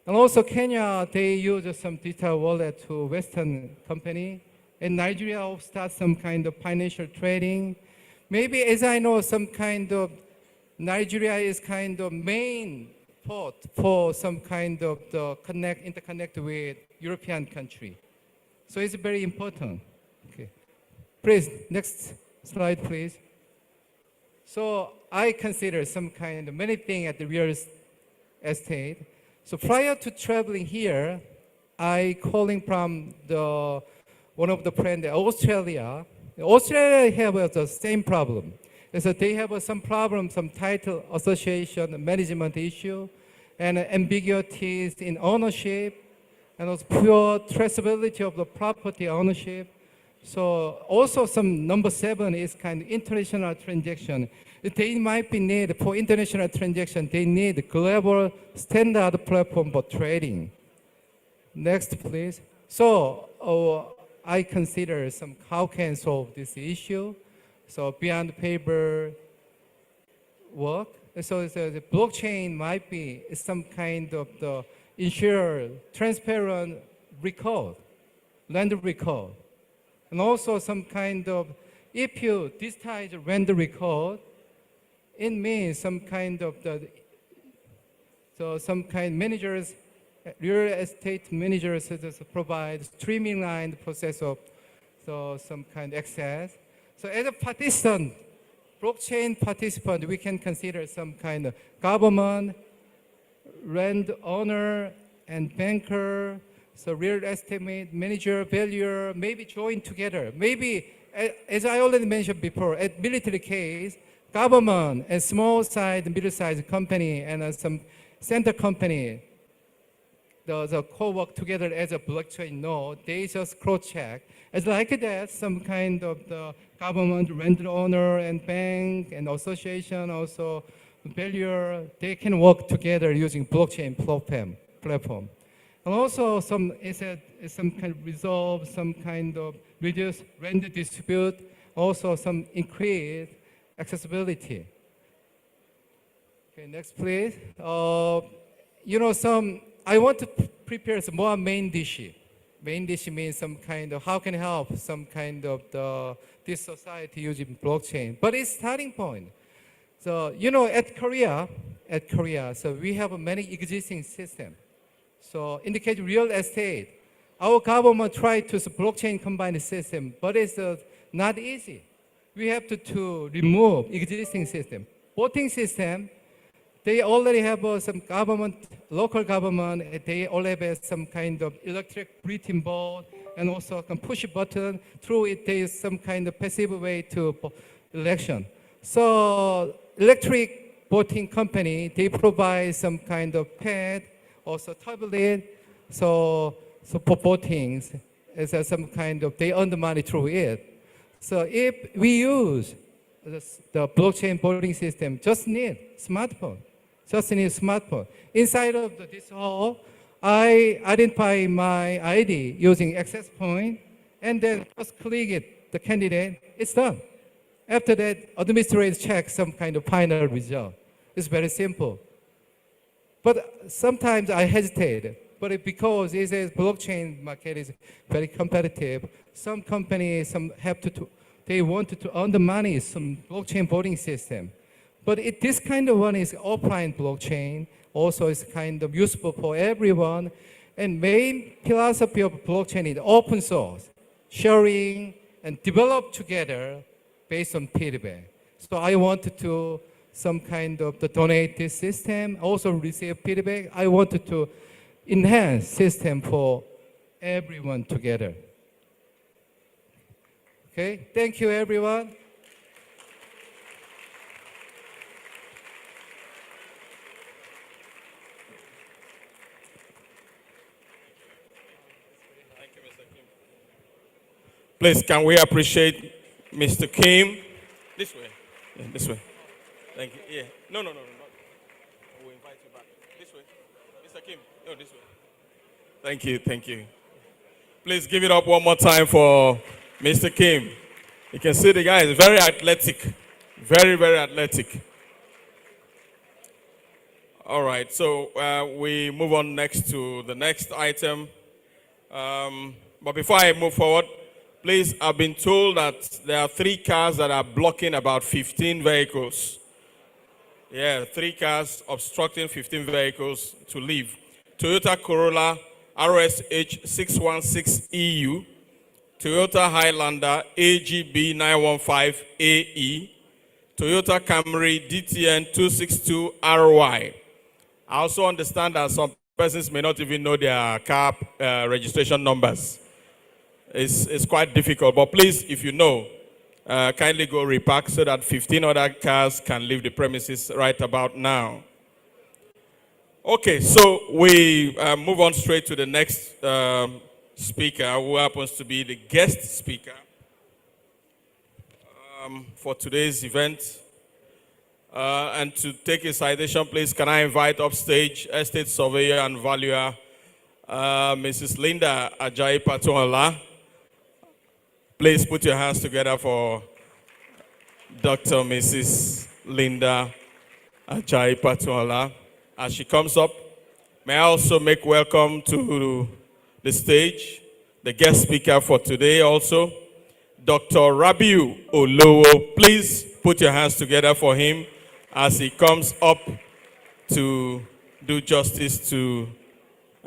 And also Kenya, they use some digital wallet to Western company. And Nigeria will start some kind of financial trading. Maybe as I know, some kind of, Nigeria is kind of main port for some kind of the interconnect with European country. So it's very important. Okay. Please, next slide, please. So I consider some kind of many things at the real estate. So prior to traveling here, I calling from one of the friends in Australia. Australia have the same problem. So they have some problem, some title association, management issue, and ambiguities in ownership, and also pure traceability of the property ownership. So also some number 7 is kind of international transaction. They might be need for international transaction, they need global standard platform for trading. Next, please. So I consider some how can solve this issue. So beyond paper work, so the blockchain might be some kind of the ensure transparent record, land record. And also some kind of, if you digitize land record, it means some kind of some kind managers, real estate managers provide streamlined process of some kind of access. So as a participant, blockchain participant, we can consider some kind of government, land owner, and banker, so real estate manager, valuer, maybe join together. Maybe, as I already mentioned before, at military case, government and small-sized, middle-sized company and some center company, the co-work together as a blockchain node, they just cross-check. It's like that, some kind of the government, rent owner, and bank, and association, also valuer, they can work together using blockchain platform. And also some kind of resolve, some kind of reduce rent dispute, also some increase accessibility. Okay, next please. I want to prepare some more main dish. Main dish means some kind of how can help some kind of this society using blockchain. But it's starting point. So at Korea, so we have many existing systems. So in the case of real estate, our government tried to blockchain combined system, but it's not easy. We have to remove existing system. Voting system, they already have some government, local government, they already have some kind of electric bulletin board and also can push a button. Through it, there is some kind of passive way to election. So electric voting company, they provide some kind of pad, also tablet, so for voting, as some kind of, they earn the money through it. So if we use the blockchain voting system, just need smartphone. Inside of this hall, I identify my ID using access point, and then just click it, the candidate, it's done. After that, administrators check some kind of final result. It's very simple. But sometimes I hesitate, but because it is blockchain market is very competitive, some companies they want to earn the money, some blockchain voting system. But this kind of one is offline blockchain, also is kind of useful for everyone. And main philosophy of blockchain is open source, sharing and develop together based on feedback. So I wanted to some kind of the donated system, also receive feedback. I wanted to enhance system for everyone together. Okay, thank you everyone. Please, can we appreciate Mr. Kim? This way. Yeah, this way. Thank you. Yeah. No. We'll invite you back. This way. Mr. Kim. No, this way. Thank you. Please give it up one more time for Mr. Kim. You can see the guy is very athletic. Very, very athletic. All right, so we move on next to the next item. But before I move forward, please, I've been told that there are 3 cars that are blocking about 15 vehicles. Yeah, 3 cars obstructing 15 vehicles to leave. Toyota Corolla RSH 616EU, Toyota Highlander AGB 915AE, Toyota Camry DTN 262RY. I also understand that some persons may not even know their car registration numbers. It's quite difficult, but please, if you know, kindly go repark so that 15 other cars can leave the premises right about now. Okay, so we move on straight to the next speaker, who happens to be the guest speaker for today's event. And to take a citation, please, can I invite upstage estate surveyor and valuer, Mrs. Linda Ajayi Patuola. Please put your hands together for Dr. Mrs. Linda Ajayi Patuola. As she comes up, may I also make welcome to the stage the guest speaker for today also, Dr. Rabiu Olowo. Please put your hands together for him as he comes up to do justice to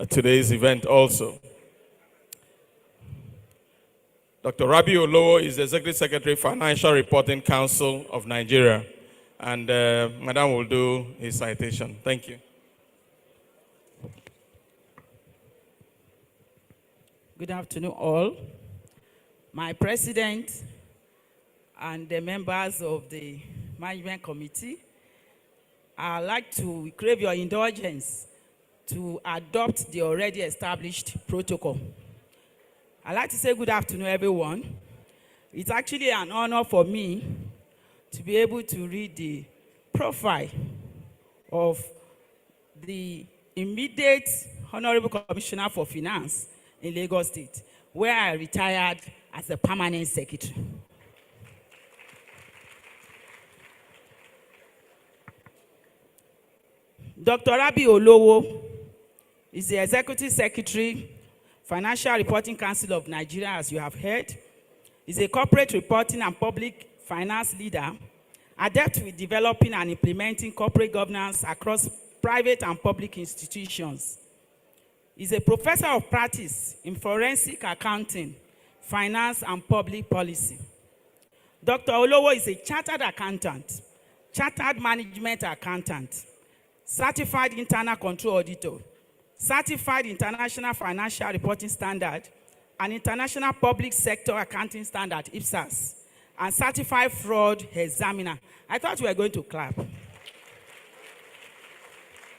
today's event also. Dr. Rabiu Olowo is the Executive Secretary, Financial Reporting Council of Nigeria, and Madam will do his citation. Thank you. Good afternoon, all. My president and the members of the management committee, I'd like to crave your indulgence to adopt the already established protocol. I'd like to say good afternoon, everyone. It's actually an honor for me to be able to read the profile of the immediate Honorable Commissioner for Finance in Lagos State, where I retired as a permanent secretary. Dr. Rabiu Olowo is the Executive Secretary, Financial Reporting Council of Nigeria, as you have heard. He's a corporate reporting and public finance leader, adept with developing and implementing corporate governance across private and public institutions. He's a professor of practice in forensic accounting, finance, and public policy. Dr. Olowo is a chartered accountant, chartered management accountant, certified internal control auditor, certified international financial reporting standard, and international public sector accounting standard, IPSAS, and certified fraud examiner. I thought we were going to clap.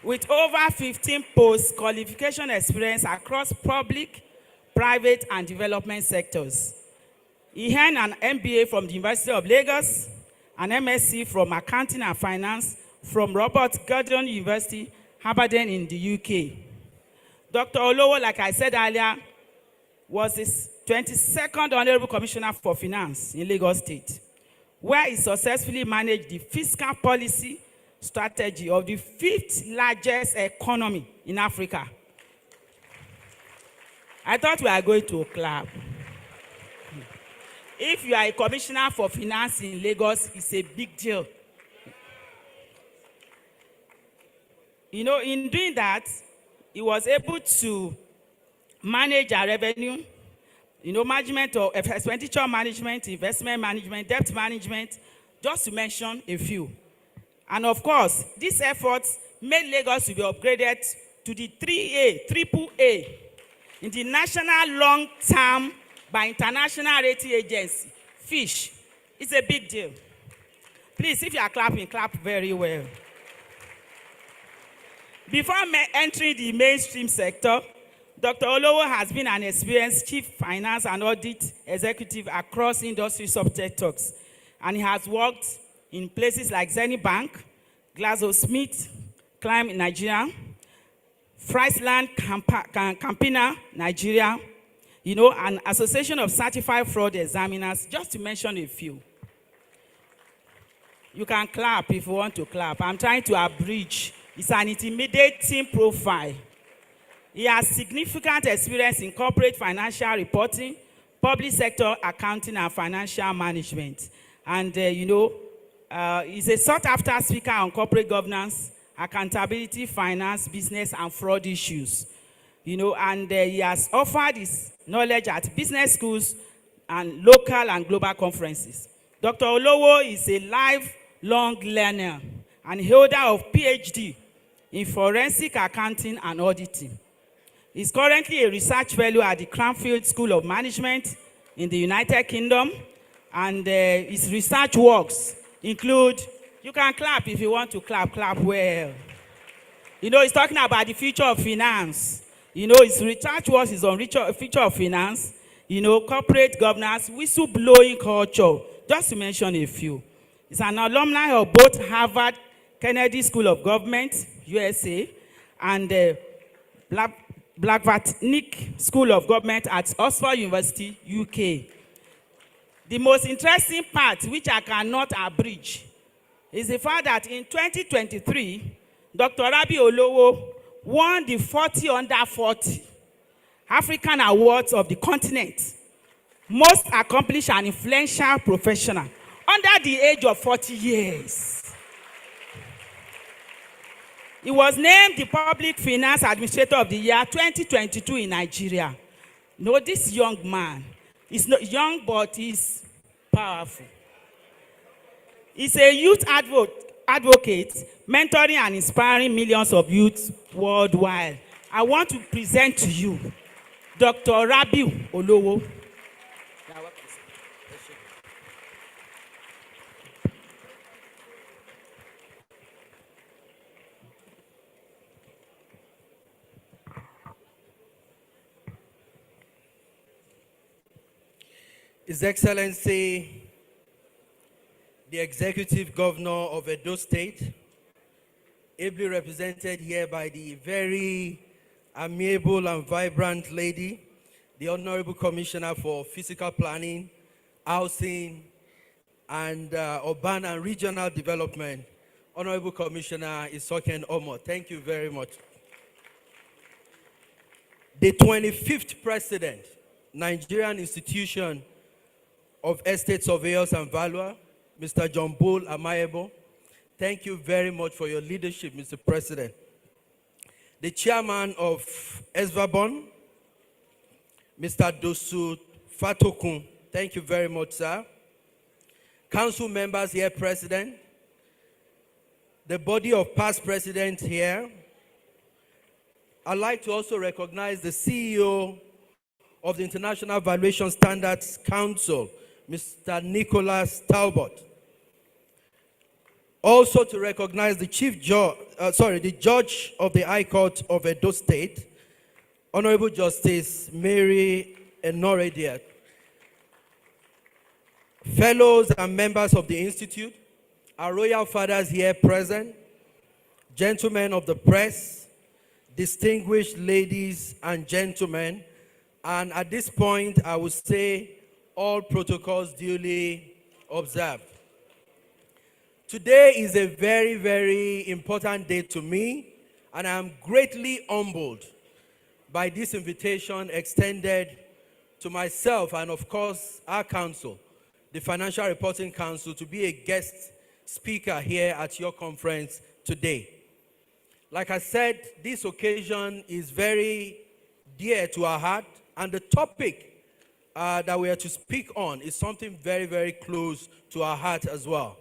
With over 15 post-qualification experience across public, private, and development sectors. He earned an MBA from the University of Lagos, an MSc from Accounting and Finance from Robert Gordon University, Aberdeen in the UK. Dr. Olowo, like I said earlier, was the 22nd Honorable Commissioner for Finance in Lagos State, where he successfully managed the fiscal policy strategy of the 5th largest economy in Africa. I thought we were going to clap. If you are a commissioner for finance in Lagos, it's a big deal. You know, in doing that, he was able to manage our revenue, you know, management of expenditure management, investment management, debt management, just to mention a few. And of course, these efforts made Lagos to be upgraded to the triple A in the national long-term by international rating agency, Fish. It's a big deal. Please, if you are clapping, clap very well. Before entering the mainstream sector, Dr. Olowo has been an experienced chief finance and audit executive across industry subsectors, and he has worked in places like Zenith Bank, GlaxoSmith, Climb in Nigeria, Friesland Campina, Nigeria, an association of certified fraud examiners, just to mention a few. You can clap if you want to clap. I'm trying to abridge. It's an intimidating profile. He has significant experience in corporate financial reporting, public sector accounting, and financial management. And, he's a sought-after speaker on corporate governance, accountability, finance, business, and fraud issues. And he has offered his knowledge at business schools and local and global conferences. Dr. Olowo is a lifelong learner and holder of PhD in forensic accounting and auditing. He's currently a research fellow at the Cranfield School of Management in the United Kingdom, and his research works include, you can clap if you want to clap, clap well. He's talking about the future of finance. His research works is on future of finance, corporate governance, whistleblowing culture, just to mention a few. He's an alumni of both Harvard Kennedy School of Government, USA, and Blackvatnik School of Government at Oxford University, UK. The most interesting part, which I cannot abridge, is the fact that in 2023, Dr. Rabi Olowo won the 40 under 40 African Awards of the continent, most accomplished and influential professional under the age of 40 years. He was named the Public Finance Administrator of the Year 2022 in Nigeria. This young man is not young, but he's powerful. He's a youth advocate, mentoring and inspiring millions of youths worldwide. I want to present to you Dr. Rabi Olowo. His Excellency, the Executive Governor of Edo State, ably represented here by the very amiable and vibrant lady, the Honorable Commissioner for Physical Planning, Housing, and Urban and Regional Development, Honorable Commissioner Isoken Omo. Thank you very much. The 25th President, Nigerian Institution of Estate Surveyors and Valuer, Mr. John Bull Amayebo. Thank you very much for your leadership, Mr. President. The Chairman of NIESV, Mr. Dosu Fatokun. Thank you very much, sir. Council members here present. The body of past presidents here. I'd like to also recognize the CEO of the International Valuation Standards Council, Mr. Nicholas Talbot. Also to recognize the the Judge of the High Court of Edo State, Honorable Justice Mary Enoredia. Fellows and members of the Institute, our royal fathers here present, gentlemen of the press, distinguished ladies and gentlemen, and at this point, I would say all protocols duly observed. Today is a very, very important day to me, and I am greatly humbled by this invitation extended to myself and, of course, our council, the Financial Reporting Council, to be a guest speaker here at your conference today. Like I said, this occasion is very dear to our heart, and the topic that we are to speak on is something very, very close to our heart as well.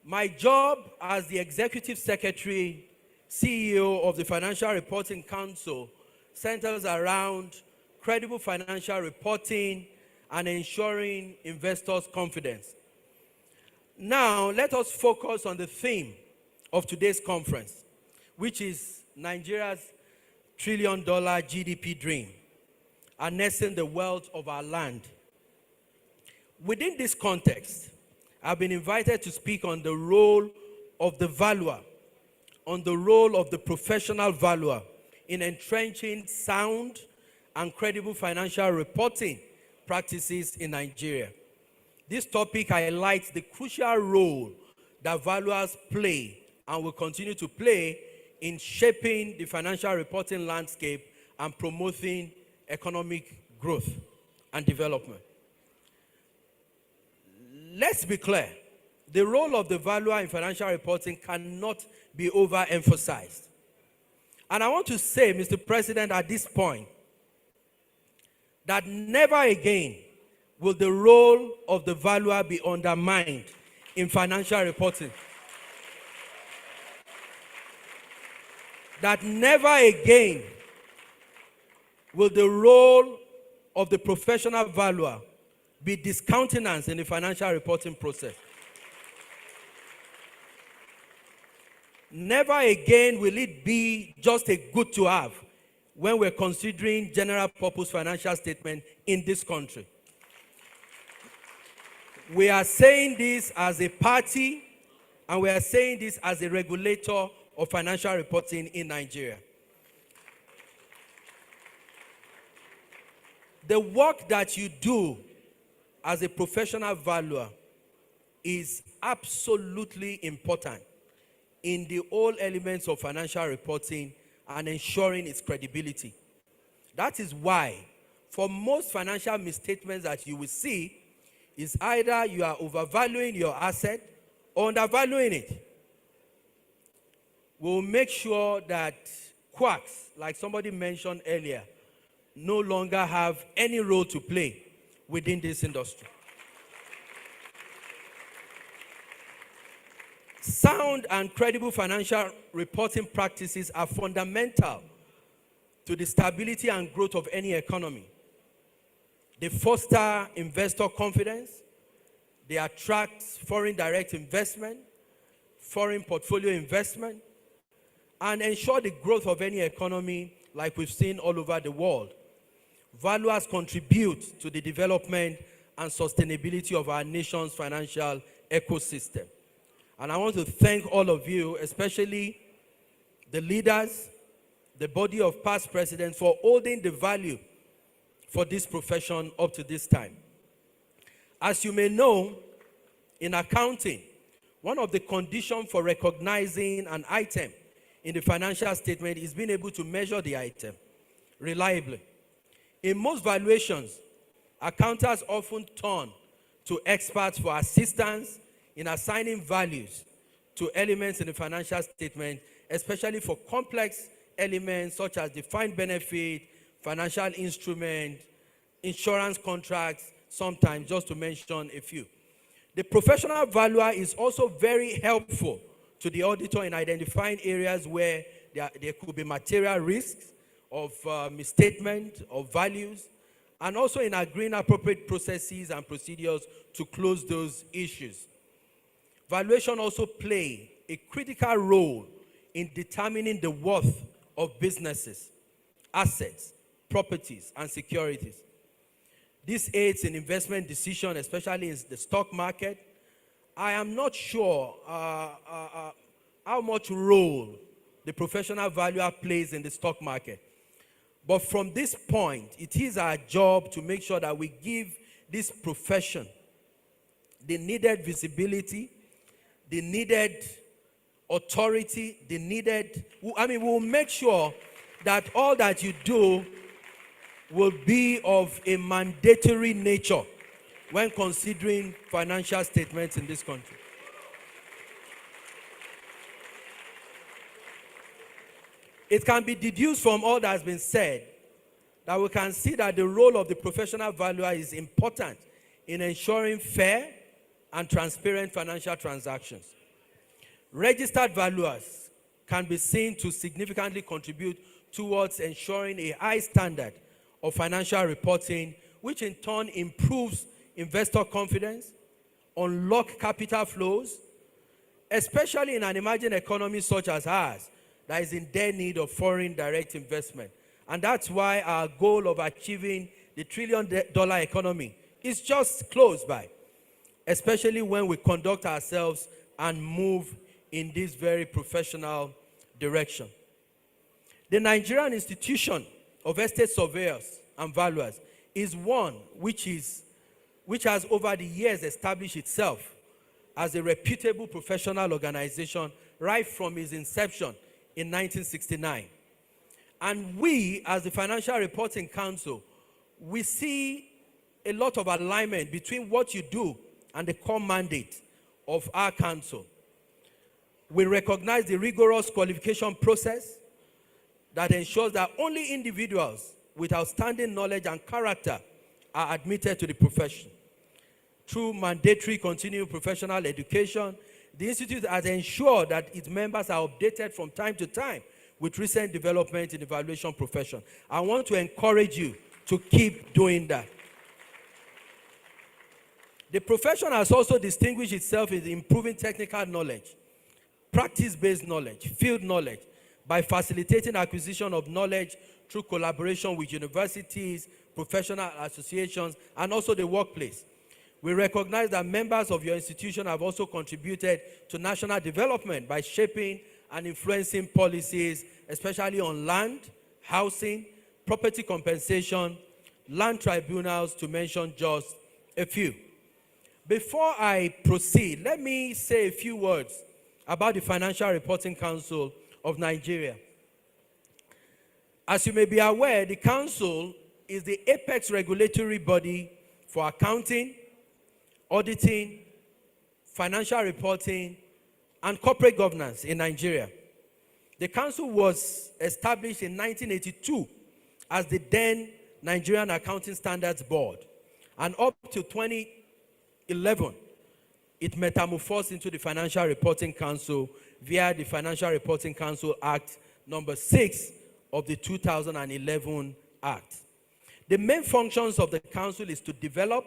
My job as the Executive Secretary, CEO of the Financial Reporting Council centers around credible financial reporting and ensuring investors' confidence. Now, let us focus on the theme of today's conference, which is Nigeria's $1 trillion GDP dream, harnessing the wealth of our land. Within this context, I've been invited to speak on the role of the valuer, on the role of the professional valuer in entrenching sound and credible financial reporting practices in Nigeria. This topic highlights the crucial role that valuers play and will continue to play in shaping the financial reporting landscape and promoting economic growth and development. Let's be clear, the role of the valuer in financial reporting cannot be overemphasized. And I want to say, Mr. President, at this point, that never again will the role of the valuer be undermined in financial reporting. That never again will the role of the professional valuer be discountenanced in the financial reporting process. Never again will it be just a good to have when we're considering general purpose financial statement in this country. We are saying this as a party, and we are saying this as a regulator of financial reporting in Nigeria. The work that you do as a professional valuer is absolutely important in the all elements of financial reporting and ensuring its credibility. That is why, for most financial misstatements that you will see, is either you are overvaluing your asset or undervaluing it. We'll make sure that quacks, like somebody mentioned earlier, no longer have any role to play within this industry. Sound and credible financial reporting practices are fundamental to the stability and growth of any economy. They foster investor confidence, they attract foreign direct investment, foreign portfolio investment, and ensure the growth of any economy like we've seen all over the world. Valuers contribute to the development and sustainability of our nation's financial ecosystem. And I want to thank all of you, especially the leaders, the body of past presidents, for holding the value for this profession up to this time. As you may know, in accounting, one of the conditions for recognizing an item in the financial statement is being able to measure the item reliably. In most valuations, accountants often turn to experts for assistance in assigning values to elements in the financial statement, especially for complex elements such as defined benefit, financial instrument, insurance contracts, sometimes, just to mention a few. The professional valuer is also very helpful to the auditor in identifying areas where there could be material risks of misstatement of values, and also in agreeing appropriate processes and procedures to close those issues. Valuation also play a critical role in determining the worth of businesses, assets, properties, and securities. This aids in investment decisions, especially in the stock market. I am not sure how much role the professional valuer plays in the stock market. But from this point, it is our job to make sure that we give this profession the needed visibility, the needed authority, we'll make sure that all that you do will be of a mandatory nature when considering financial statements in this country. It can be deduced from all that has been said that we can see that the role of the professional valuer is important in ensuring fair and transparent financial transactions. Registered valuers can be seen to significantly contribute towards ensuring a high standard of financial reporting, which in turn improves investor confidence, unlock capital flows, especially in an emerging economy such as ours that is in dire need of foreign direct investment. And that's why our goal of achieving the $1 trillion economy is just close by, especially when we conduct ourselves and move in this very professional direction. The Nigerian Institution of Estate Surveyors and Valuers is one which has over the years established itself as a reputable professional organization right from its inception in 1969. And we, as the Financial Reporting Council, we see a lot of alignment between what you do and the core mandate of our council. We recognize the rigorous qualification process that ensures that only individuals with outstanding knowledge and character are admitted to the profession. Through mandatory continuing professional education, the Institute has ensured that its members are updated from time to time with recent development in the valuation profession. I want to encourage you to keep doing that. The profession has also distinguished itself in improving technical knowledge, practice-based knowledge, field knowledge, by facilitating acquisition of knowledge through collaboration with universities, professional associations, and also the workplace. We recognize that members of your institution have also contributed to national development by shaping and influencing policies, especially on land, housing, property compensation, land tribunals, to mention just a few. Before I proceed, let me say a few words about the Financial Reporting Council of Nigeria. As you may be aware, the council is the apex regulatory body for accounting, auditing, financial reporting, and corporate governance in Nigeria. The council was established in 1982 as the then Nigerian Accounting Standards Board, and up to 2011, it metamorphosed into the Financial Reporting Council via the Financial Reporting Council Act number 6 of the 2011 Act. The main functions of the council is to develop,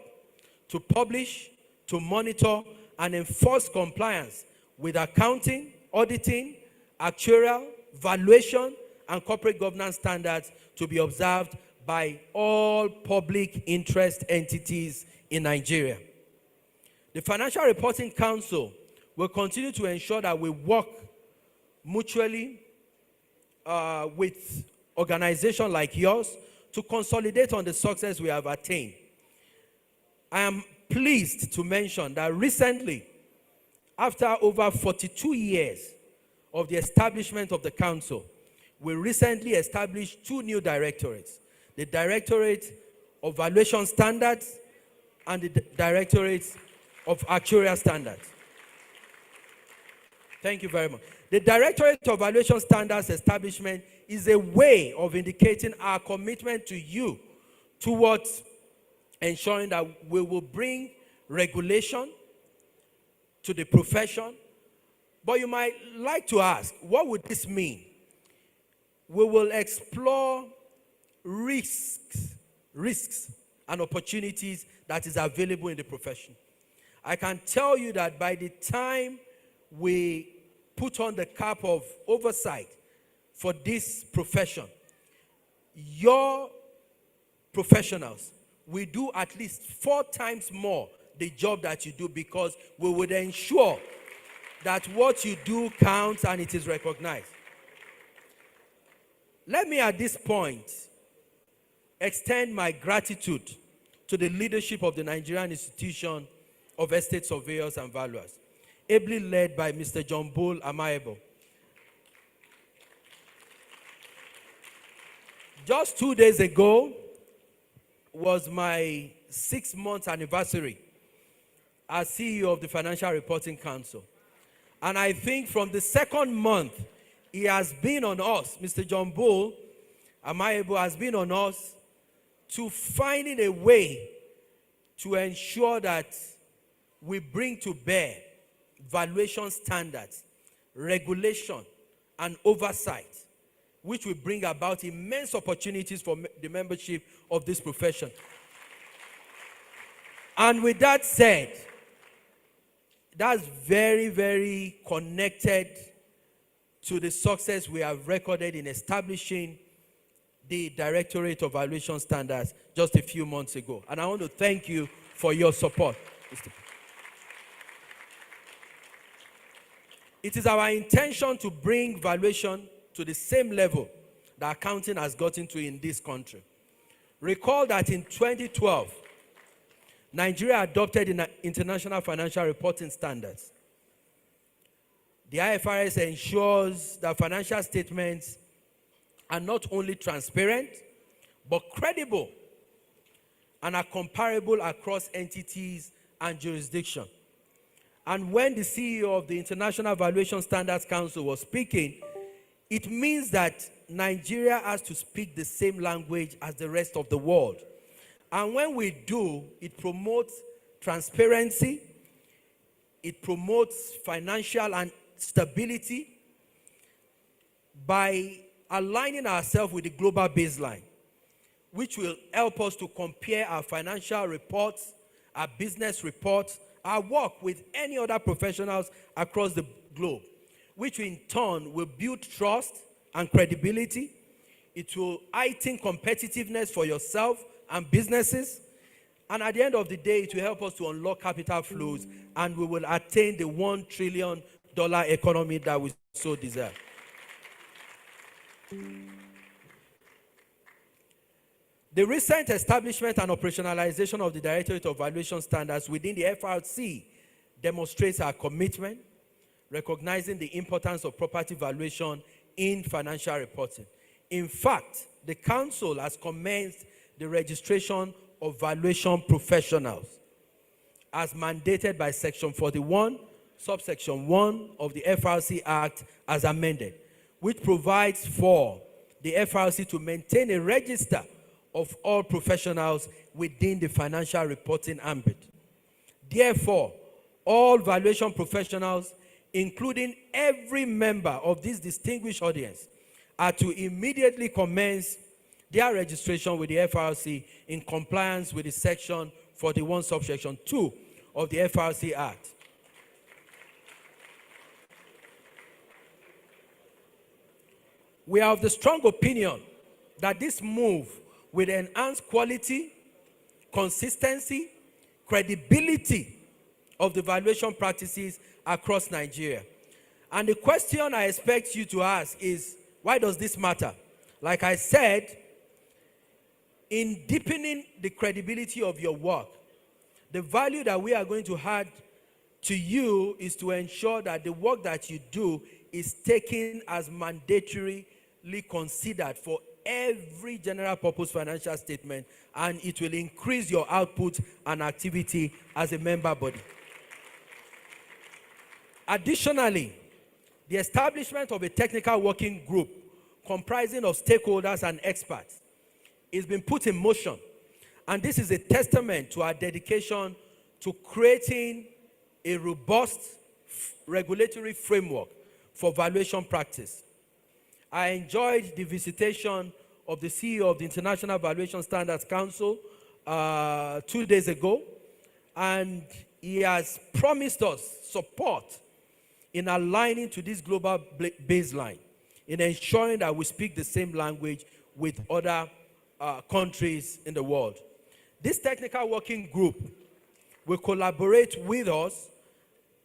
to publish, to monitor, and enforce compliance with accounting, auditing, actuarial, valuation, and corporate governance standards to be observed by all public interest entities in Nigeria. The Financial Reporting Council will continue to ensure that we work mutually with organizations like yours to consolidate on the success we have attained. I am pleased to mention that recently, after over 42 years of the establishment of the council, we recently established 2 new directorates: the Directorate of Valuation Standards and the Directorate of Actuarial Standards. Thank you very much. The Directorate of Valuation Standards establishment is a way of indicating our commitment to you towards ensuring that we will bring regulation to the profession. But you might like to ask, what would this mean? We will explore risks and opportunities that is available in the profession. I can tell you that by the time we put on the cap of oversight for this profession, your professionals will do at least 4 times more the job that you do, because we would ensure that what you do counts and it is recognized. Let me at this point extend my gratitude to the leadership of the Nigerian Institution of Estate Surveyors and Valuers, ably led by Mr. John Bull Amaebo. Just 2 days ago was my 6-month anniversary as CEO of the Financial Reporting Council. And I think from the 2nd month, he has been on us, Mr. John Bull Amaebo has been on us to finding a way to ensure that we bring to bear valuation standards regulation, and oversight, which will bring about immense opportunities for the membership of this profession. And with that said, that's very, very connected to the success we have recorded in establishing the Directorate of Valuation Standards just a few months ago. And I want to thank you for your support. It is our intention to bring valuation to the same level that accounting has gotten to in this country. Recall that in 2012, Nigeria adopted the International Financial Reporting Standards. The IFRS ensures that financial statements are not only transparent, but credible and are comparable across entities and jurisdictions. And when the CEO of the International Valuation Standards Council was speaking, it means that Nigeria has to speak the same language as the rest of the world. And when we do, it promotes transparency, it promotes financial and stability by aligning ourselves with the global baseline, which will help us to compare our financial reports, our business reports, our work with any other professionals across the globe, which in turn will build trust and credibility. It will heighten competitiveness for yourself and businesses. And at the end of the day, it will help us to unlock capital flows, and we will attain the $1 trillion economy that we so deserve. The recent establishment and operationalization of the Directorate of Valuation Standards within the FRC demonstrates our commitment, recognizing the importance of property valuation in financial reporting. In fact, the Council has commenced the registration of valuation professionals as mandated by Section 41, subsection 1 of the FRC Act as amended, which provides for the FRC to maintain a register of all professionals within the financial reporting ambit. Therefore, all valuation professionals, including every member of this distinguished audience, are to immediately commence their registration with the FRC in compliance with the Section 41, subsection 2 of the FRC Act. We are of the strong opinion that this move will enhance quality, consistency, credibility of the valuation practices across Nigeria. And the question I expect you to ask is, why does this matter? Like I said, in deepening the credibility of your work, the value that we are going to add to you is to ensure that the work that you do is taken as mandatorily considered for every general purpose financial statement, and it will increase your output and activity as a member body. Additionally, the establishment of a technical working group comprising of stakeholders and experts is being put in motion, and this is a testament to our dedication to creating a robust regulatory framework for valuation practice. I enjoyed the visitation of the CEO of the International Valuation Standards Council 2 days ago, and he has promised us support in aligning to this global baseline, in ensuring that we speak the same language with other countries in the world. This technical working group will collaborate with us,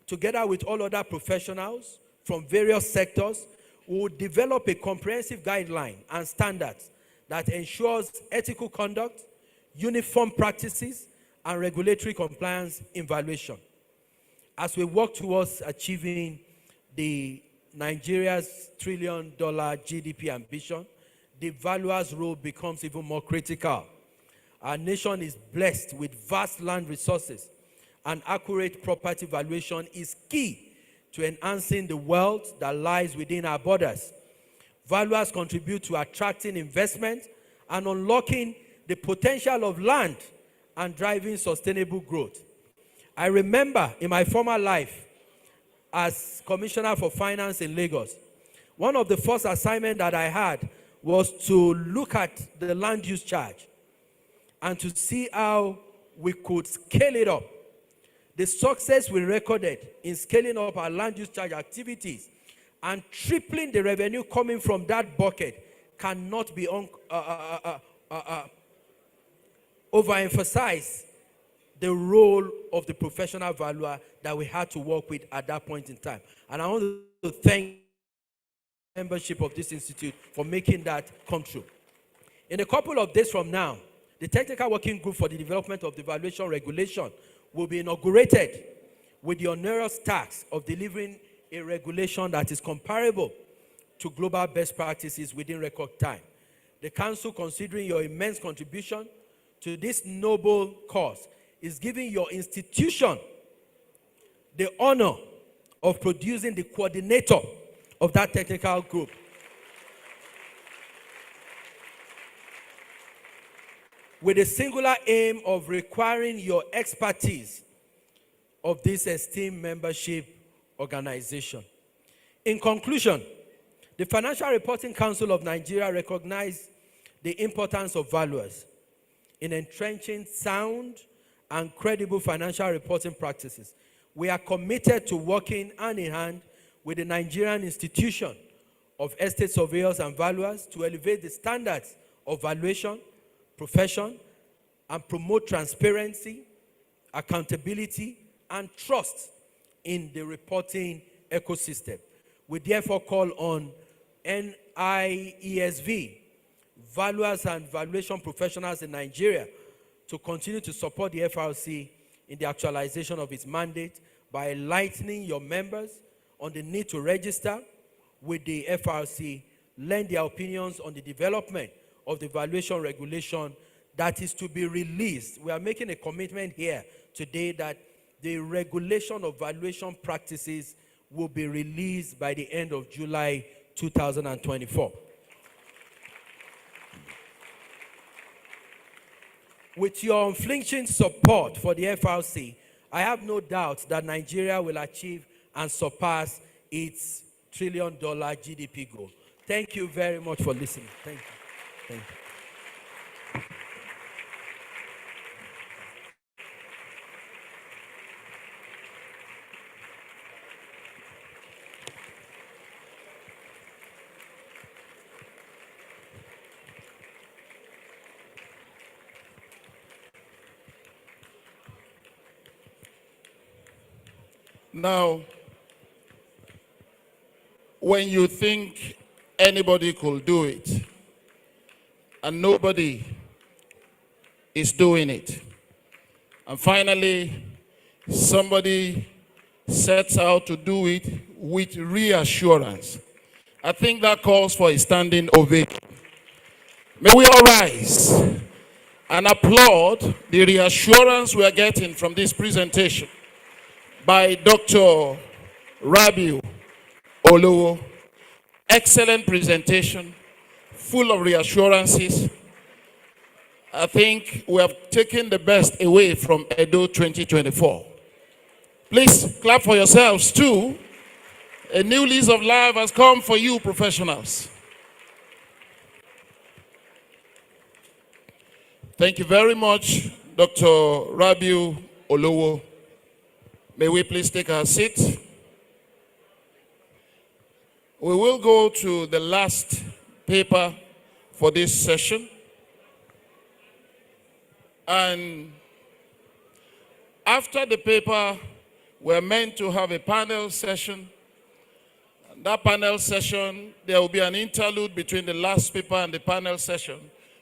together with all other professionals from various sectors, who will develop a comprehensive guideline and standards that ensures ethical conduct, uniform practices, and regulatory compliance in valuation. As we work towards achieving the Nigeria's $1 trillion GDP ambition, the valuer's role becomes even more critical. Our nation is blessed with vast land resources, and accurate property valuation is key to enhancing the wealth that lies within our borders. Valuers contribute to attracting investment and unlocking the potential of land and driving sustainable growth. I remember in my former life, as Commissioner for Finance in Lagos, one of the first assignments that I had was to look at the land use charge and to see how we could scale it up. The success we recorded in scaling up our land use charge activities and tripling the revenue coming from that bucket cannot be overemphasized. The role of the professional valuer that we had to work with at that point in time. And I want to thank the membership of this institute for making that come true. In a couple of days from now, the Technical Working Group for the Development of the Valuation Regulation will be inaugurated with the onerous task of delivering a regulation that is comparable to global best practices within record time. The Council, considering your immense contribution to this noble cause, is giving your institution the honor of producing the coordinator of that technical group. With a singular aim of requiring your expertise of this esteemed membership organization. In conclusion, the Financial Reporting Council of Nigeria recognizes the importance of valuers in entrenching sound and credible financial reporting practices. We are committed to working hand in hand with the Nigerian Institution of Estate Surveyors and Valuers to elevate the standards of valuation, profession, and promote transparency, accountability, and trust in the reporting ecosystem. We therefore call on NIESV, valuers and valuation professionals in Nigeria, to continue to support the FRC in the actualization of its mandate by enlightening your members on the need to register with the FRC, lend their opinions on the development of the valuation regulation that is to be released. We are making a commitment here today that the regulation of valuation practices will be released by the end of July 2024. With your unflinching support for the FRC, I have no doubt that Nigeria will achieve and surpass its $1 trillion GDP goal. Thank you very much for listening. Thank you. Thank you. Now, when you think anybody could do it, and nobody is doing it, and finally somebody sets out to do it with reassurance, I think that calls for a standing ovation. May we all rise and applaud the reassurance we are getting from this presentation by Dr. Rabiu Olowo. Excellent presentation, full of reassurances. I think we have taken the best away from Edo 2024. Please clap for yourselves too. A new lease of life has come for you professionals. Thank you very much, Dr. Rabiu Olowo. May we please take our seat. We will go to the last paper for this session. And after the paper, we're meant to have a panel session. And that panel session, there will be an interlude between the last paper and the panel session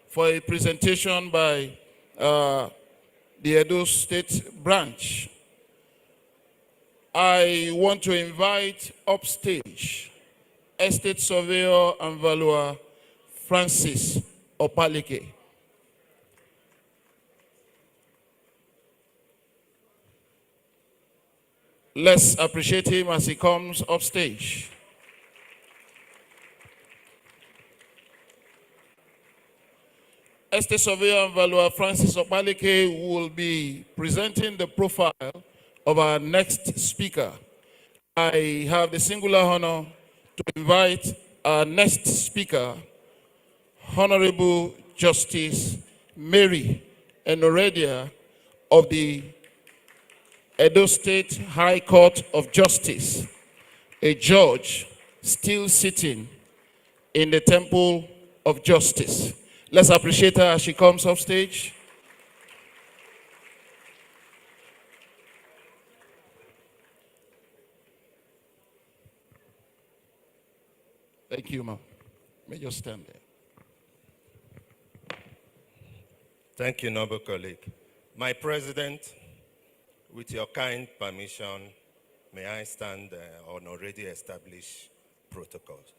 for a presentation by the Edo State branch. I want to invite upstage Estate Surveyor and Valuer Francis Opalike. Let's appreciate him as he comes upstage. Estate Surveyor and Valuer Francis Opalike will be presenting the profile of our next speaker, I have the singular honor to invite our next speaker, Honorable Justice Mary Enoredia of the Edo State High Court of Justice, a judge still sitting in the Temple of Justice. Let's appreciate her as she comes off stage. Thank you, ma'am. May you stand there. Thank you, noble colleague. My president, with your kind permission, may I stand on already established protocols.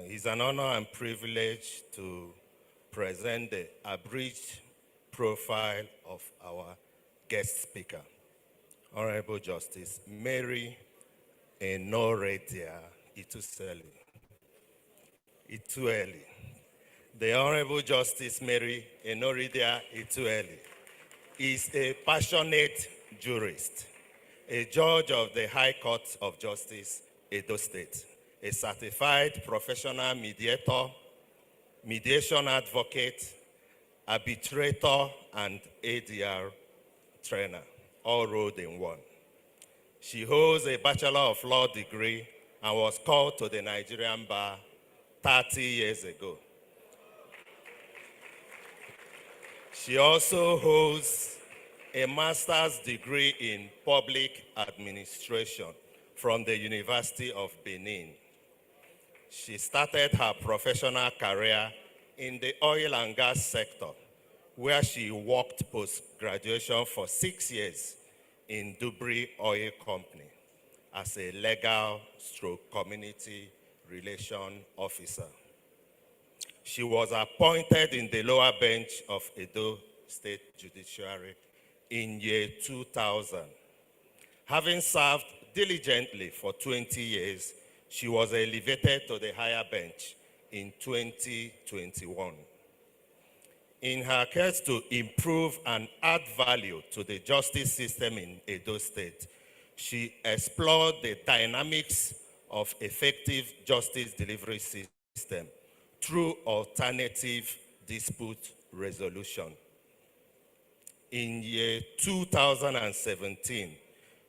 It's an honor and privilege to present the abridged profile of our guest speaker, Honorable Justice Mary Enoredia Itueli. The Honorable Justice Mary Enoredia Itueli is a passionate jurist, a judge of the High Court of Justice, Edo State, a certified professional mediator, mediation advocate, arbitrator, and ADR trainer, all rolled in one. She holds a Bachelor of Law degree and was called to the Nigerian bar 30 years ago. She also holds a master's degree in public administration from the University of Benin. She started her professional career in the oil and gas sector, where she worked post-graduation for 6 years in Dubri Oil Company as a legal / community relation officer. She was appointed in the lower bench of Edo State Judiciary in year 2000. Having served diligently for 20 years, she was elevated to the higher bench in 2021. In her quest to improve and add value to the justice system in Edo State, she explored the dynamics of effective justice delivery system through alternative dispute resolution. In year 2017,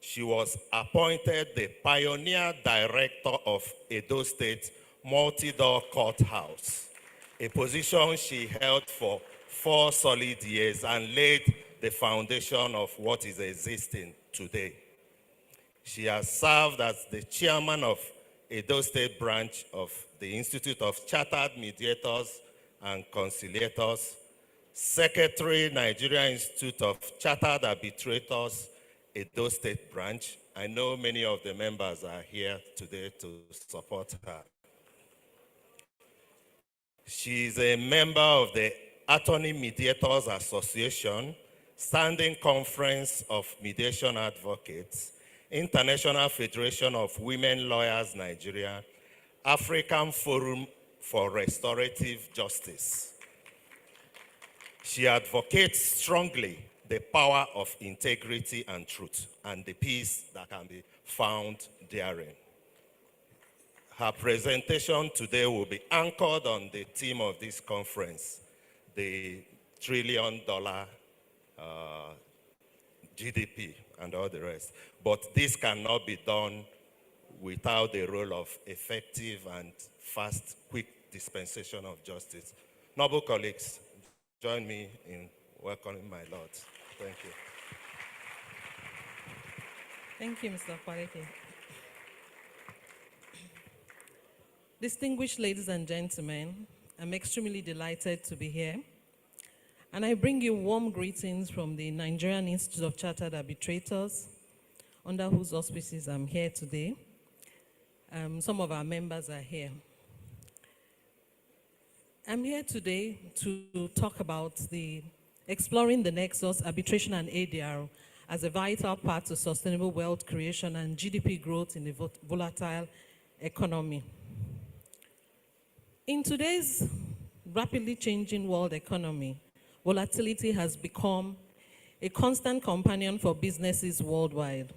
she was appointed the Pioneer Director of Edo State Multi-Door Courthouse, a position she held for 4 solid years and laid the foundation of what is existing today. She has served as the chairman of Edo State branch of the Institute of Chartered Mediators and Conciliators, Secretary, Nigeria Institute of Chartered Arbitrators, Edo State branch. I know many of the members are here today to support her. She is a member of the Attorney Mediators Association, Standing Conference of Mediation Advocates, International Federation of Women Lawyers Nigeria, African Forum for Restorative Justice. She advocates strongly the power of integrity and truth and the peace that can be found therein. Her presentation today will be anchored on the theme of this conference, the $1 trillion GDP and all the rest. But this cannot be done without the role of effective and fast, quick dispensation of justice. Noble colleagues, join me in welcoming my Lord. Thank you. Thank you, Mr. Kwaleke. Distinguished ladies and gentlemen, I'm extremely delighted to be here. And I bring you warm greetings from the Nigerian Institute of Chartered Arbitrators, under whose auspices I'm here today. Some of our members are here. I'm here today to talk about exploring the nexus, arbitration and ADR as a vital part to sustainable wealth creation and GDP growth in a volatile economy. In today's rapidly changing world economy, volatility has become a constant companion for businesses worldwide.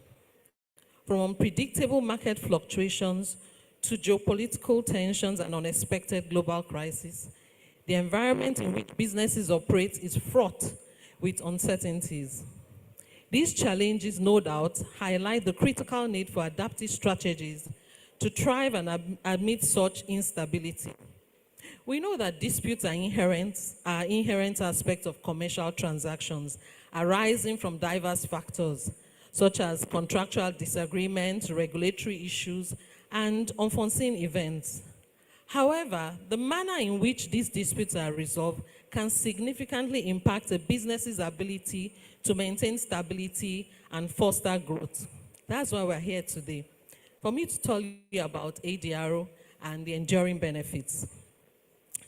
from unpredictable market fluctuations to geopolitical tensions and unexpected global crises. The environment in which businesses operate is fraught with uncertainties. These challenges, no doubt, highlight the critical need for adaptive strategies to thrive and amid such instability. We know that disputes are inherent aspects of commercial transactions arising from diverse factors, such as contractual disagreements, regulatory issues, and unforeseen events. However, the manner in which these disputes are resolved can significantly impact a business's ability to maintain stability and foster growth. That's why we're here today, for me to tell you about ADRO and the enduring benefits.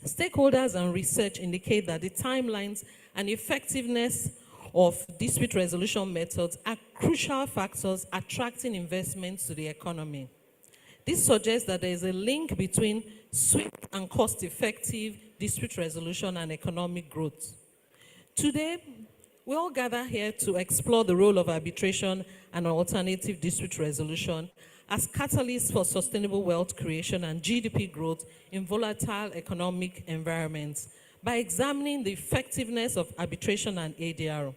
Stakeholders and research indicate that the timelines and effectiveness of dispute resolution methods are crucial factors attracting investments to the economy. This suggests that there is a link between swift and cost-effective dispute resolution and economic growth. Today, we all gather here to explore the role of arbitration and alternative dispute resolution as catalysts for sustainable wealth creation and GDP growth in volatile economic environments by examining the effectiveness of arbitration and ADR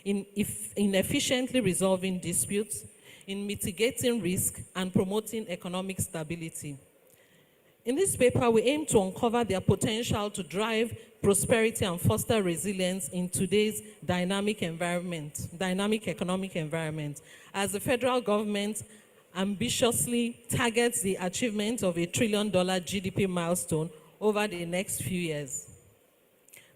in efficiently resolving disputes, in mitigating risk, and promoting economic stability. In this paper, we aim to uncover their potential to drive prosperity and foster resilience in today's dynamic economic environment, as the federal government ambitiously targets the achievement of $1 trillion GDP milestone over the next few years.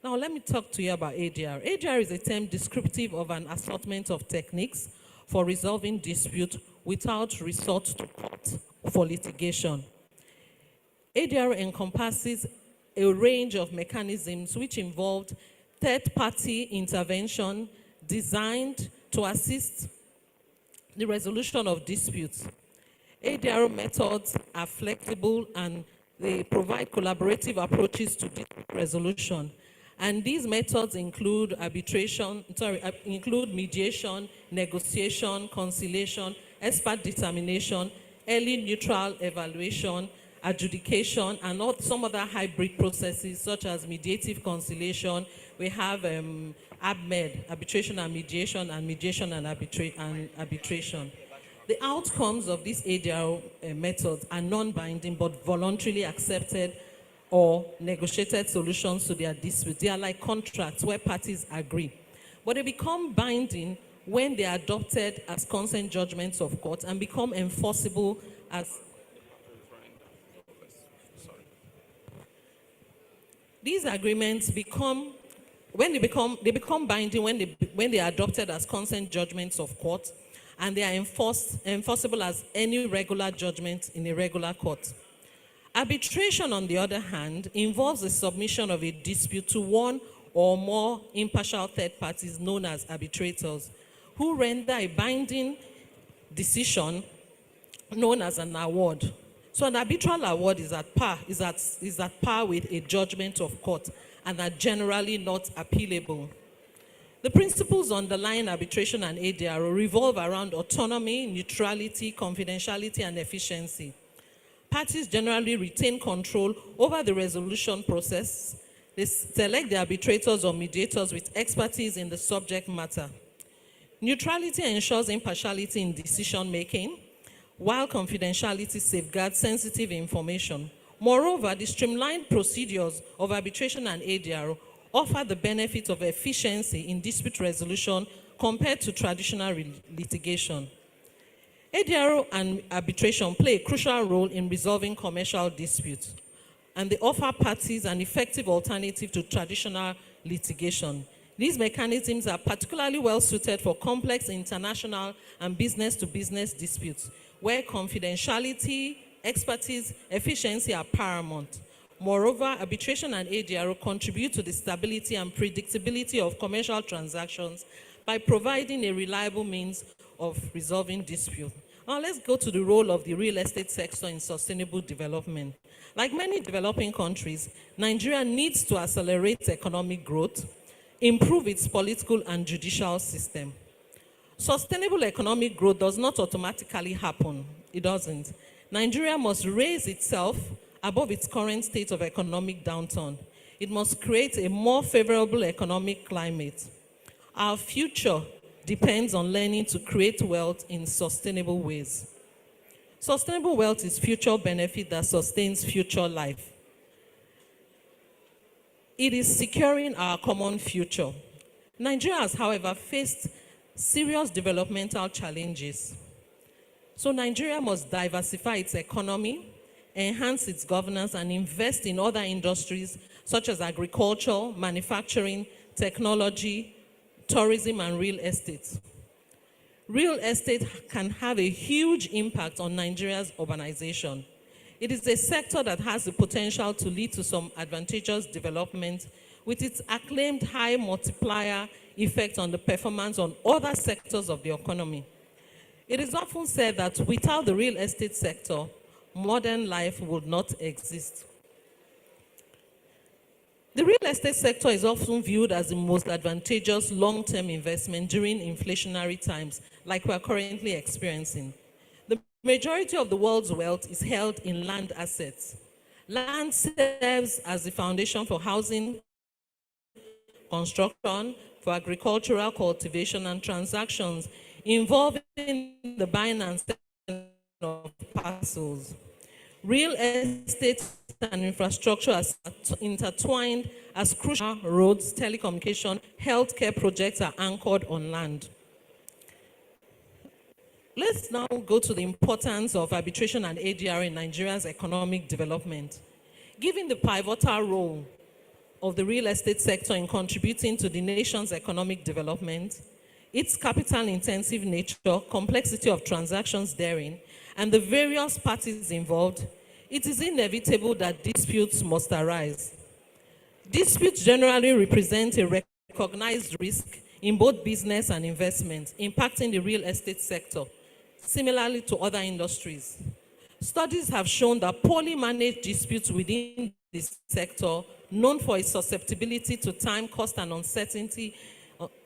Now, let me talk to you about ADR. ADR is a term descriptive of an assortment of techniques for resolving disputes without resort to court for litigation. ADR encompasses a range of mechanisms which involved third-party intervention designed to assist the resolution of disputes. ADR methods are flexible and they provide collaborative approaches to dispute resolution. And these methods include mediation, negotiation, conciliation, expert determination, early neutral evaluation, adjudication, and some other hybrid processes such as mediative conciliation. We have ABMED, arbitration and mediation, and mediation and arbitration. The outcomes of these ADR methods are non-binding but voluntarily accepted or negotiated solutions to their disputes. They are like contracts where parties agree. But they become binding when they are adopted as consent judgments of court and become enforceable as... These agreements become binding when they are adopted as consent judgments of court, and they are enforceable as any regular judgment in a regular court. Arbitration, on the other hand, involves the submission of a dispute to one or more impartial third parties known as arbitrators, who render a binding decision known as an award. So an arbitral award is at par with a judgment of court and are generally not appealable. The principles underlying arbitration and ADR revolve around autonomy, neutrality, confidentiality, and efficiency. Parties generally retain control over the resolution process. They select the arbitrators or mediators with expertise in the subject matter. Neutrality ensures impartiality in decision-making, while confidentiality safeguards sensitive information. Moreover, the streamlined procedures of arbitration and ADR offer the benefit of efficiency in dispute resolution compared to traditional litigation. ADR and arbitration play a crucial role in resolving commercial disputes, and they offer parties an effective alternative to traditional litigation. These mechanisms are particularly well suited for complex international and business-to-business disputes, where confidentiality, expertise, efficiency are paramount. Moreover, arbitration and ADR contribute to the stability and predictability of commercial transactions by providing a reliable means of resolving disputes. Now let's go to the role of the real estate sector in sustainable development. Like many developing countries, Nigeria needs to accelerate economic growth, improve its political and judicial system. Sustainable economic growth does not automatically happen. It doesn't. Nigeria must raise itself above its current state of economic downturn. It must create a more favorable economic climate. Our future depends on learning to create wealth in sustainable ways. Sustainable wealth is future benefit that sustains future life. It is securing our common future. Nigeria has, however, faced serious developmental challenges. So Nigeria must diversify its economy, enhance its governance, and invest in other industries such as agriculture, manufacturing, technology, tourism, and real estate. Real estate can have a huge impact on Nigeria's urbanization. It is a sector that has the potential to lead to some advantageous development with its acclaimed high multiplier effect on the performance on other sectors of the economy. It is often said that without the real estate sector, modern life would not exist. The real estate sector is often viewed as the most advantageous long-term investment during inflationary times, like we are currently experiencing. The majority of the world's wealth is held in land assets. Land serves as the foundation for housing, construction, for agricultural cultivation, and transactions involving the buying and selling of parcels. Real estate and infrastructure are intertwined as crucial roads, telecommunication, healthcare projects are anchored on land. Let's now go to the importance of arbitration and ADR in Nigeria's economic development. Given the pivotal role of the real estate sector in contributing to the nation's economic development, its capital-intensive nature, complexity of transactions therein, and the various parties involved, it is inevitable that disputes must arise. Disputes generally represent a recognized risk in both business and investment, impacting the real estate sector, similarly to other industries. Studies have shown that poorly managed disputes within this sector, known for its susceptibility to time, cost, and uncertainty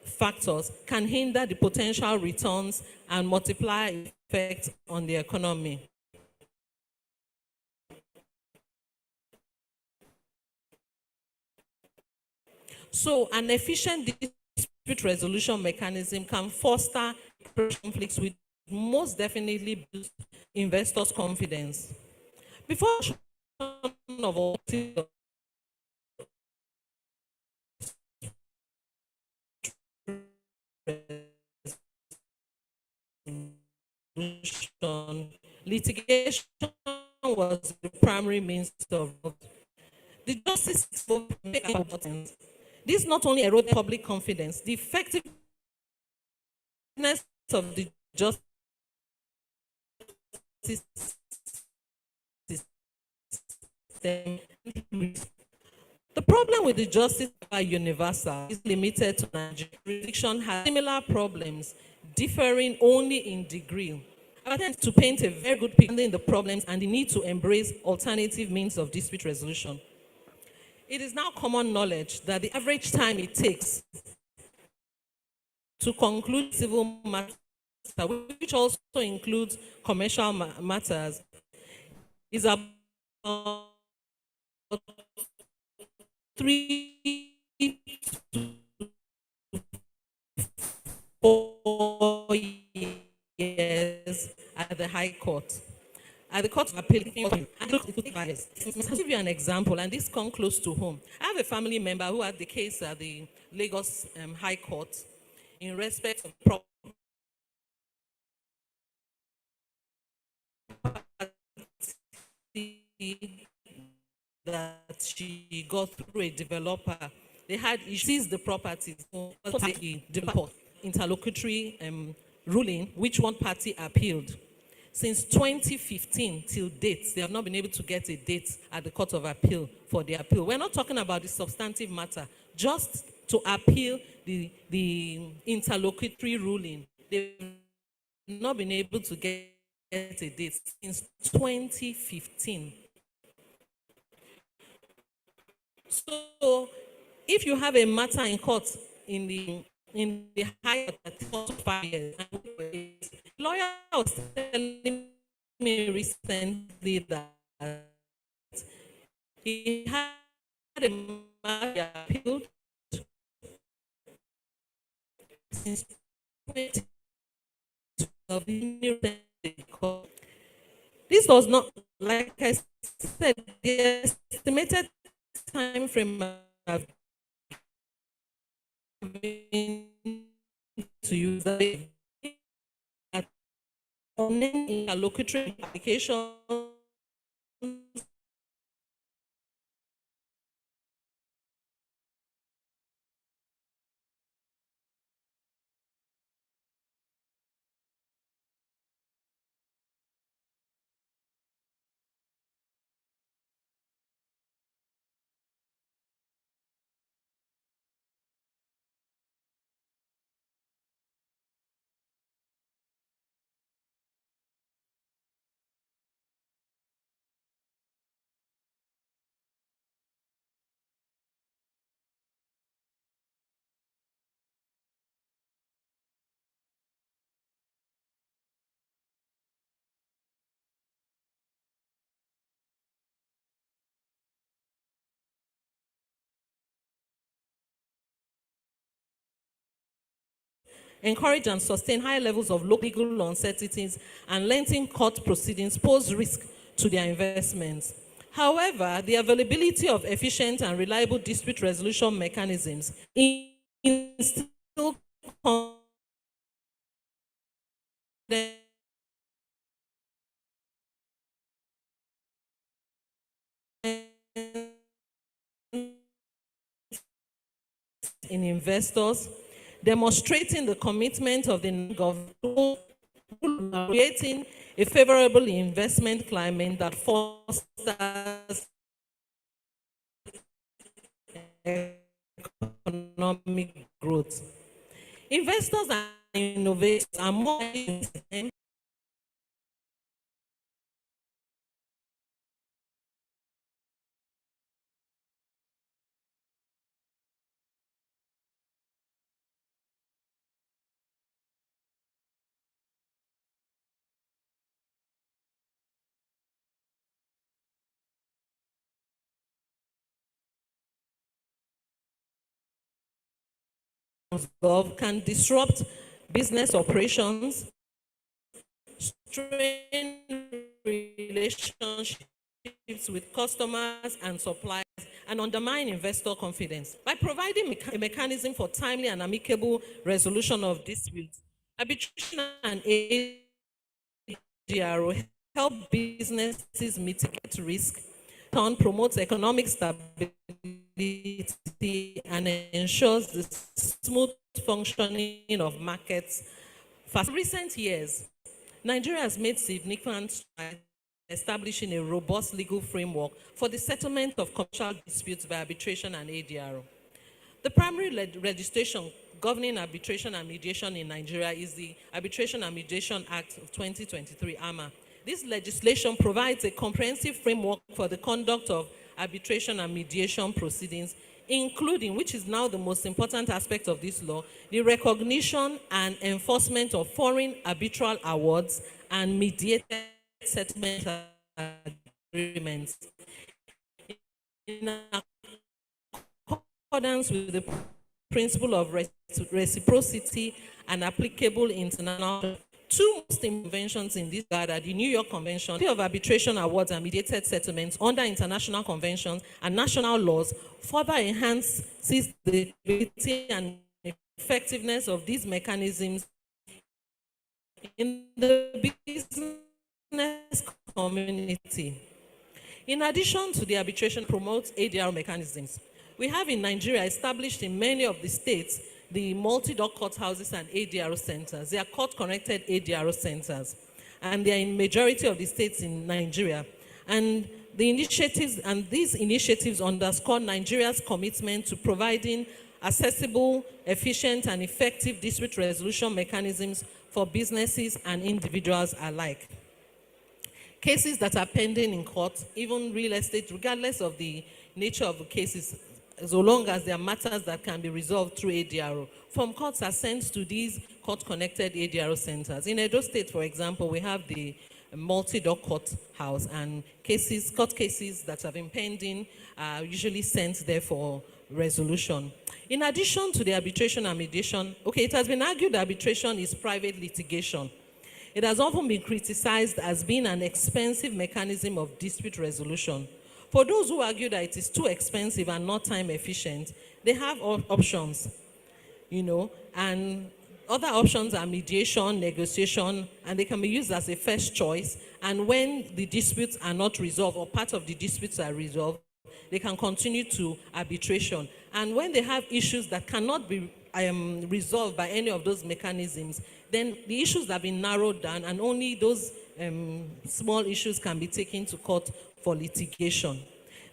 factors, can hinder the potential returns and multiplier effect on the economy. So an efficient dispute resolution mechanism can foster conflicts with most definitely boost investors' confidence. Before of all litigation was the primary means of the justice for importance. This not only eroded public confidence, the effectiveness of the justice system. The problem with the justice universal is limited to Nigeria. Jurisdiction has similar problems, differing only in degree. I tend to paint a very good picture in the problems and the need to embrace alternative means of dispute resolution. It is now common knowledge that the average time it takes to conclude civil matters, which also includes commercial matters, is about 3 to 4 years at the High Court. At the Court of Appeal, I'll give you an example, and this comes close to home. I have a family member who had the case at the Lagos High Court in respect of property that she got through a developer. She seized the properties, the developer interlocutory ruling, which one party appealed. Since 2015 till date, they have not been able to get a date at the Court of Appeal for the appeal. We're not talking about the substantive matter, just to appeal the interlocutory ruling. They've not been able to get a date since 2015. So, if you have a matter in court in the in the high court for 5 years. And lawyer was telling me recently that he had a matter appealed since 2012. This was not, like I said, the estimated time frame I've given to use on interlocutory application encourage and sustain high levels of legal uncertainties and lengthy court proceedings pose risk to their investments. However, the availability of efficient and reliable dispute resolution mechanisms instill confidence in investors, demonstrating the commitment of the government, creating a favorable investment climate that fosters economic growth. Investors and innovators are more can disrupt business operations, strain relationships with customers and suppliers, and undermine investor confidence. By providing a mechanism for timely and amicable resolution of disputes, arbitration and ADRO help businesses mitigate risk, promotes economic stability, and ensures the smooth functioning of markets. For recent years, Nigeria has made significant strides establishing a robust legal framework for the settlement of commercial disputes by arbitration and ADRO. The primary legislation governing arbitration and mediation in Nigeria is the Arbitration and Mediation Act of 2023, AMA. This legislation provides a comprehensive framework for the conduct of arbitration and mediation proceedings, including, which is now the most important aspect of this law, the recognition and enforcement of foreign arbitral awards and mediated settlement agreements in accordance with the principle of reciprocity and applicable international. Two most conventions in this regard are the New York Convention of Arbitration Awards and Mediated Settlements under international conventions and national laws, further enhances the ability and effectiveness of these mechanisms in the business community. In addition to the arbitration promotes ADR mechanisms, we have in Nigeria established in many of the states the multi-dock courthouses and ADR centers. They are court-connected ADR centers, and they are in majority of the states in Nigeria. And these initiatives underscore Nigeria's commitment to providing accessible, efficient, and effective dispute resolution mechanisms for businesses and individuals alike. Cases that are pending in court, even real estate, regardless of the nature of the cases, so long as there are matters that can be resolved through ADRO. From courts are sent to these court-connected ADRO centers. In Edo State, for example, we have the multi-dock court house, and court cases that have been pending are usually sent there for resolution. In addition to the arbitration and mediation, okay, it has been argued that arbitration is private litigation. It has often been criticized as being an expensive mechanism of dispute resolution. For those who argue that it is too expensive and not time efficient, they have options, and other options are mediation, negotiation, and they can be used as a first choice. And when the disputes are not resolved or part of the disputes are resolved, they can continue to arbitration. And when they have issues that cannot be resolved by any of those mechanisms, then the issues have been narrowed down and only those small issues can be taken to court for litigation.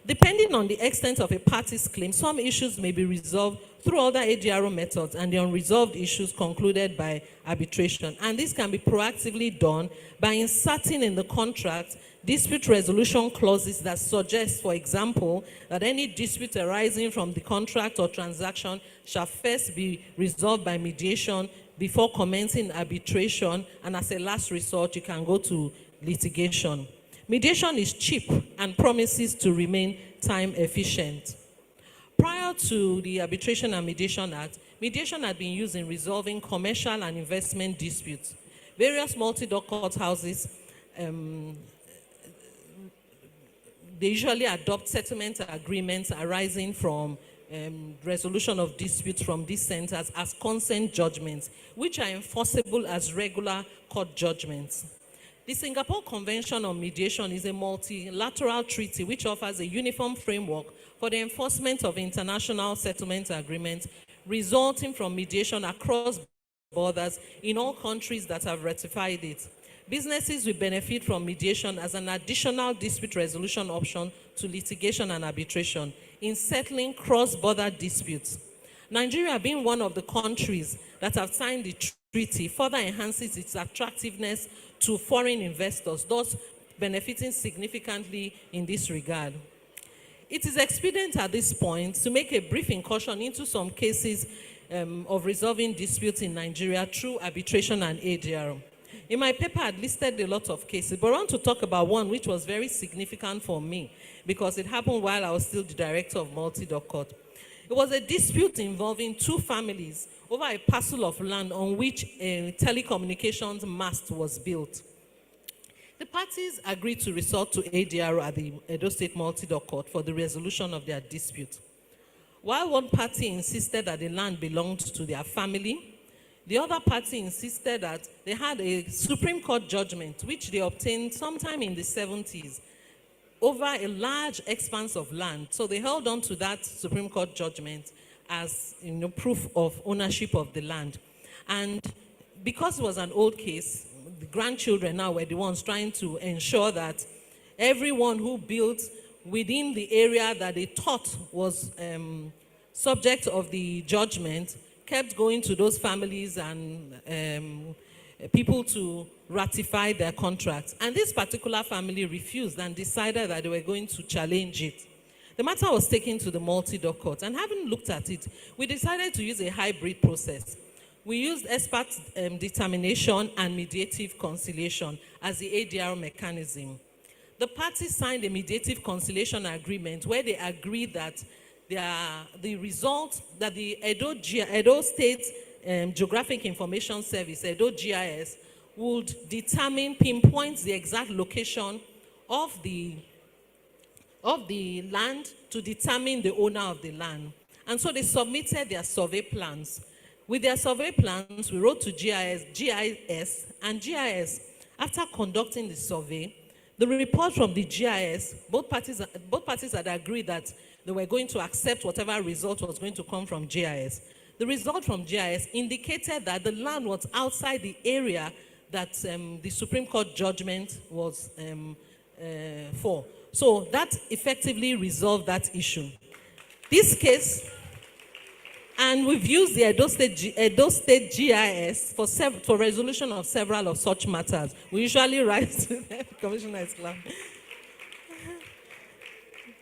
Depending on the extent of a party's claim, some issues may be resolved through other ADRO methods and the unresolved issues concluded by arbitration. And this can be proactively done by inserting in the contract dispute resolution clauses that suggest, for example, that any dispute arising from the contract or transaction shall first be resolved by mediation before commencing arbitration, and as a last resort, you can go to litigation. Mediation is cheap and promises to remain time efficient. Prior to the Arbitration and Mediation Act, mediation had been used in resolving commercial and investment disputes. Various multi-dock court houses, they usually adopt settlement agreements arising from resolution of disputes from these centers as consent judgments, which are enforceable as regular court judgments. The Singapore Convention on Mediation is a multilateral treaty which offers a uniform framework for the enforcement of international settlement agreements resulting from mediation across borders in all countries that have ratified it. Businesses will benefit from mediation as an additional dispute resolution option to litigation and arbitration in settling cross-border disputes. Nigeria, being one of the countries that have signed the treaty, further enhances its attractiveness to foreign investors, thus benefiting significantly in this regard. It is expedient at this point to make a brief incursion into some cases of resolving disputes in Nigeria through arbitration and ADR. In my paper, I listed a lot of cases, but I want to talk about one which was very significant for me because it happened while I was still the director of multi-dock court. It was a dispute involving two families over a parcel of land on which a telecommunications mast was built. The parties agreed to resort to ADR at the Edo State Multi-Dock Court for the resolution of their dispute. While one party insisted that the land belonged to their family, the other party insisted that they had a Supreme Court judgment which they obtained sometime in the 70s over a large expanse of land. So they held on to that Supreme Court judgment as proof of ownership of the land. And because it was an old case, the grandchildren now were the ones trying to ensure that everyone who built within the area that they thought was subject of the judgment kept going to those families and people to ratify their contracts. And this particular family refused and decided that they were going to challenge it. The matter was taken to the multi-dock court, and having looked at it, we decided to use a hybrid process. We used expert determination and mediative conciliation as the ADR mechanism. The parties signed a mediative conciliation agreement where they agreed that the result that the Edo State Geographic Information Service, Edo GIS, would pinpoint the exact location of the land to determine the owner of the land. And so they submitted their survey plans. With their survey plans, we wrote to GIS, and GIS, after conducting the survey, the report from the GIS, both parties had agreed that they were going to accept whatever result was going to come from GIS. The result from GIS indicated that the land was outside the area that the Supreme Court judgment was for. So that effectively resolved that issue. This case, and we've used the Edo State GIS for resolution of several of such matters. We usually write to the Commissioner Islam.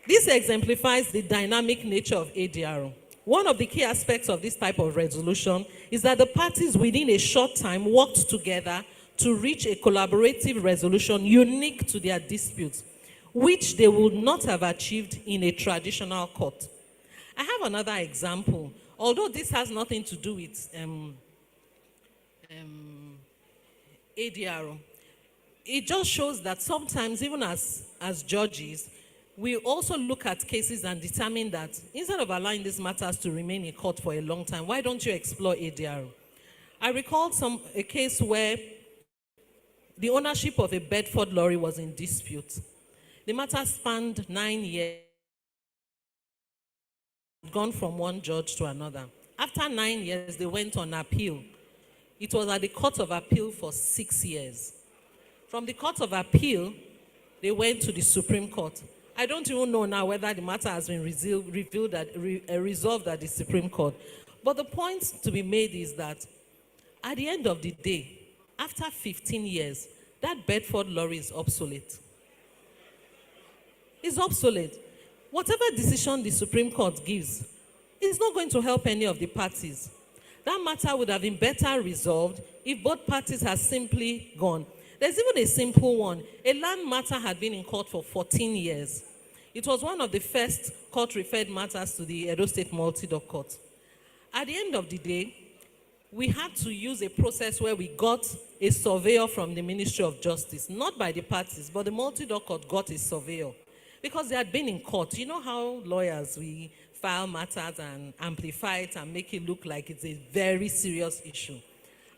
This exemplifies the dynamic nature of ADR. One of the key aspects of this type of resolution is that the parties within a short time worked together to reach a collaborative resolution unique to their disputes, which they would not have achieved in a traditional court. I have another example, although this has nothing to do with ADR. It just shows that sometimes, even as judges, we also look at cases and determine that instead of allowing these matters to remain in court for a long time, why don't you explore ADR? I recall a case where the ownership of a Bedford lorry was in dispute. The matter spanned 9 years, gone from one judge to another. After 9 years, they went on appeal. It was at the Court of Appeal for 6 years. From the Court of Appeal, they went to the Supreme Court. I don't even know now whether the matter has been resolved at the Supreme Court. But the point to be made is that at the end of the day, after 15 years, that Bedford lorry is obsolete. It's obsolete. Whatever decision the Supreme Court gives, it's not going to help any of the parties. That matter would have been better resolved if both parties had simply gone. There's even a simple one. A land matter had been in court for 14 years. It was one of the first court-referred matters to the Edo State Multi-Dock Court. At the end of the day, we had to use a process where we got a surveyor from the Ministry of Justice, not by the parties, but the Multi-Dock Court got a surveyor because they had been in court. You know how lawyers, we file matters and amplify it and make it look like it's a very serious issue.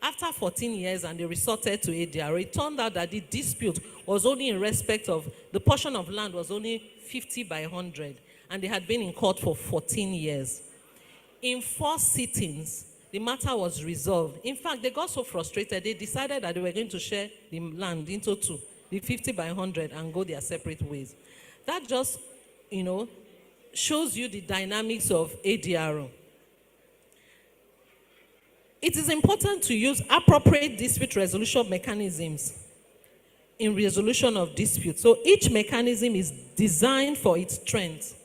After 14 years and they resorted to ADR, it turned out that the dispute was only in respect of, the portion of land was only 50 by 100, and they had been in court for 14 years. In 4 sittings, the matter was resolved. In fact, they got so frustrated, they decided that they were going to share the land into 2, the 50 by 100, and go their separate ways. That just, shows you the dynamics of ADR. It is important to use appropriate dispute resolution mechanisms in resolution of disputes. So each mechanism is designed for its strength.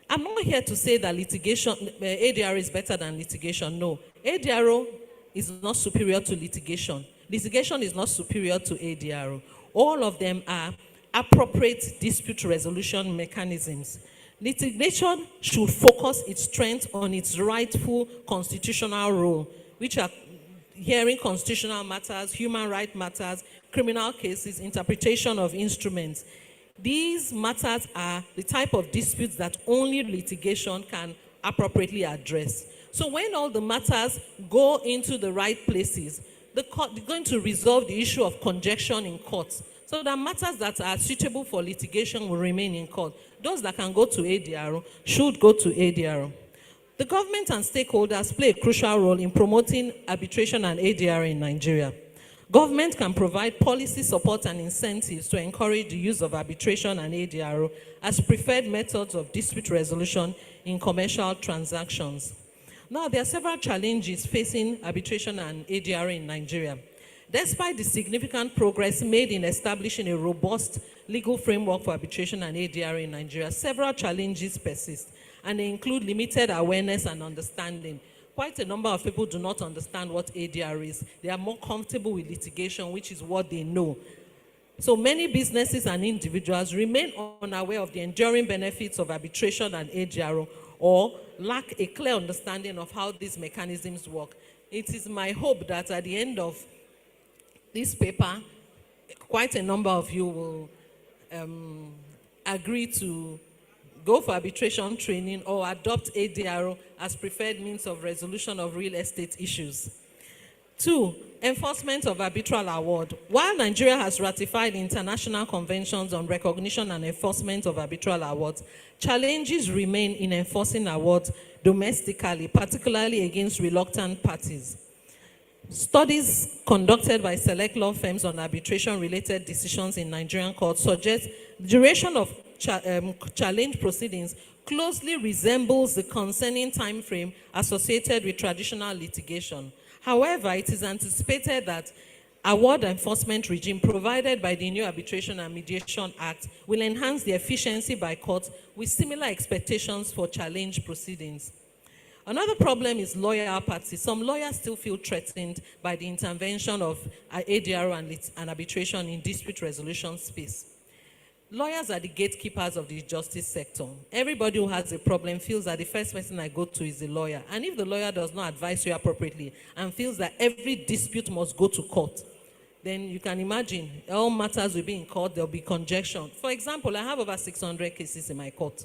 I'm not here to say that ADR is better than litigation. No, ADR is not superior to litigation. Litigation is not superior to ADR. All of them are appropriate dispute resolution mechanisms. Litigation should focus its strength on its rightful constitutional role, which are hearing constitutional matters, human rights matters, criminal cases, interpretation of instruments. These matters are the type of disputes that only litigation can appropriately address. So when all the matters go into the right places, the court is going to resolve the issue of congestion in courts. So the matters that are suitable for litigation will remain in court. Those that can go to ADR should go to ADR. The government and stakeholders play a crucial role in promoting arbitration and ADR in Nigeria. Government can provide policy support and incentives to encourage the use of arbitration and ADR as preferred methods of dispute resolution in commercial transactions. Now, there are several challenges facing arbitration and ADR in Nigeria. Despite the significant progress made in establishing a robust legal framework for arbitration and ADR in Nigeria, several challenges persist, and they include limited awareness and understanding. Quite a number of people do not understand what ADR is. They are more comfortable with litigation, which is what they know. So many businesses and individuals remain unaware of the enduring benefits of arbitration and ADR, or lack a clear understanding of how these mechanisms work. It is my hope that at the end of this paper, quite a number of you will agree to go for arbitration training or adopt ADR as preferred means of resolution of real estate issues. 2, enforcement of arbitral award. While Nigeria has ratified international conventions on recognition and enforcement of arbitral awards, challenges remain in enforcing awards domestically, particularly against reluctant parties. Studies conducted by select law firms on arbitration-related decisions in Nigerian courts suggest the duration of challenge proceedings closely resembles the concerning time frame associated with traditional litigation. However, it is anticipated that award enforcement regime provided by the new Arbitration and Mediation Act will enhance the efficiency by courts with similar expectations for challenge proceedings. Another problem is lawyer apathy. Some lawyers still feel threatened by the intervention of ADR and arbitration in dispute resolution space. Lawyers are the gatekeepers of the justice sector. Everybody who has a problem feels that the first person I go to is the lawyer. And if the lawyer does not advise you appropriately and feels that every dispute must go to court, then you can imagine all matters will be in court, there will be conjecture. For example, I have over 600 cases in my court.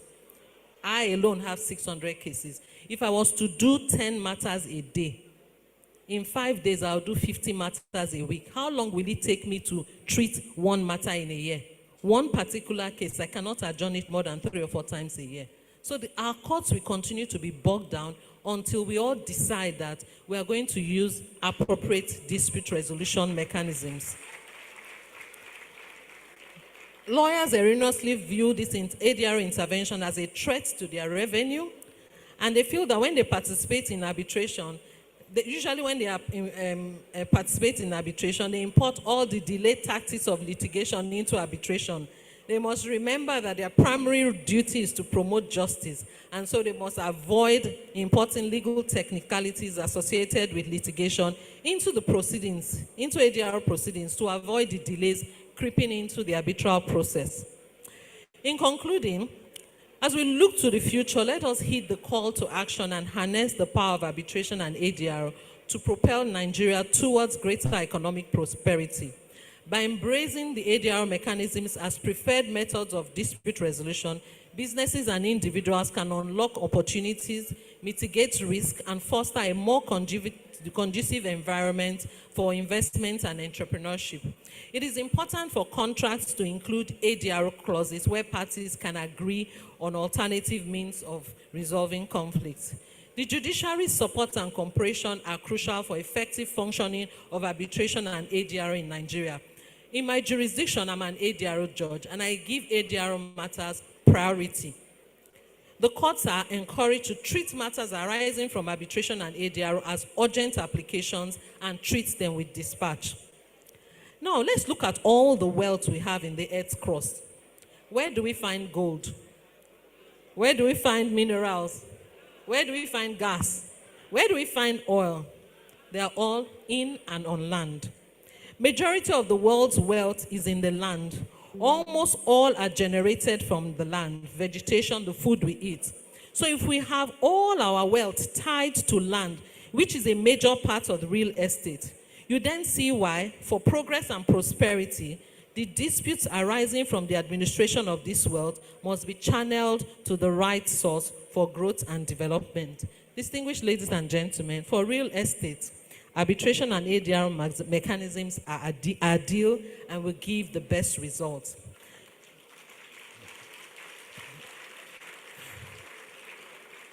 I alone have 600 cases. If I was to do 10 matters a day, in 5 days I'll do 50 matters a week. How long will it take me to treat one matter in a year? One particular case, I cannot adjourn it more than 3 or 4 times a year. So our courts will continue to be bogged down until we all decide that we are going to use appropriate dispute resolution mechanisms. Lawyers erroneously view this ADR intervention as a threat to their revenue, and they feel that when they participate in arbitration, usually when they participate in arbitration, they import all the delay tactics of litigation into arbitration. They must remember that their primary duty is to promote justice, and so they must avoid importing legal technicalities associated with litigation into the proceedings, into ADR proceedings, to avoid the delays creeping into the arbitral process. In concluding, as we look to the future, let us heed the call to action and harness the power of arbitration and ADR to propel Nigeria towards greater economic prosperity. By embracing the ADR mechanisms as preferred methods of dispute resolution, businesses and individuals can unlock opportunities, mitigate risk, and foster a more conducive environment for investment and entrepreneurship. It is important for contracts to include ADR clauses where parties can agree on alternative means of resolving conflicts. The judiciary's support and cooperation are crucial for effective functioning of arbitration and ADR in Nigeria. In my jurisdiction, I'm an ADR judge, and I give ADR matters priority. The courts are encouraged to treat matters arising from arbitration and ADR as urgent applications and treat them with dispatch. Now, let's look at all the wealth we have in the Earth's crust. Where do we find gold? Where do we find minerals? Where do we find gas? Where do we find oil? They are all in and on land. Majority of the world's wealth is in the land. Almost all are generated from the land, vegetation, the food we eat. So if we have all our wealth tied to land, which is a major part of the real estate, you then see why, for progress and prosperity, the disputes arising from the administration of this wealth must be channeled to the right source for growth and development. Distinguished ladies and gentlemen, for real estate, arbitration and ADR mechanisms are ideal and will give the best results.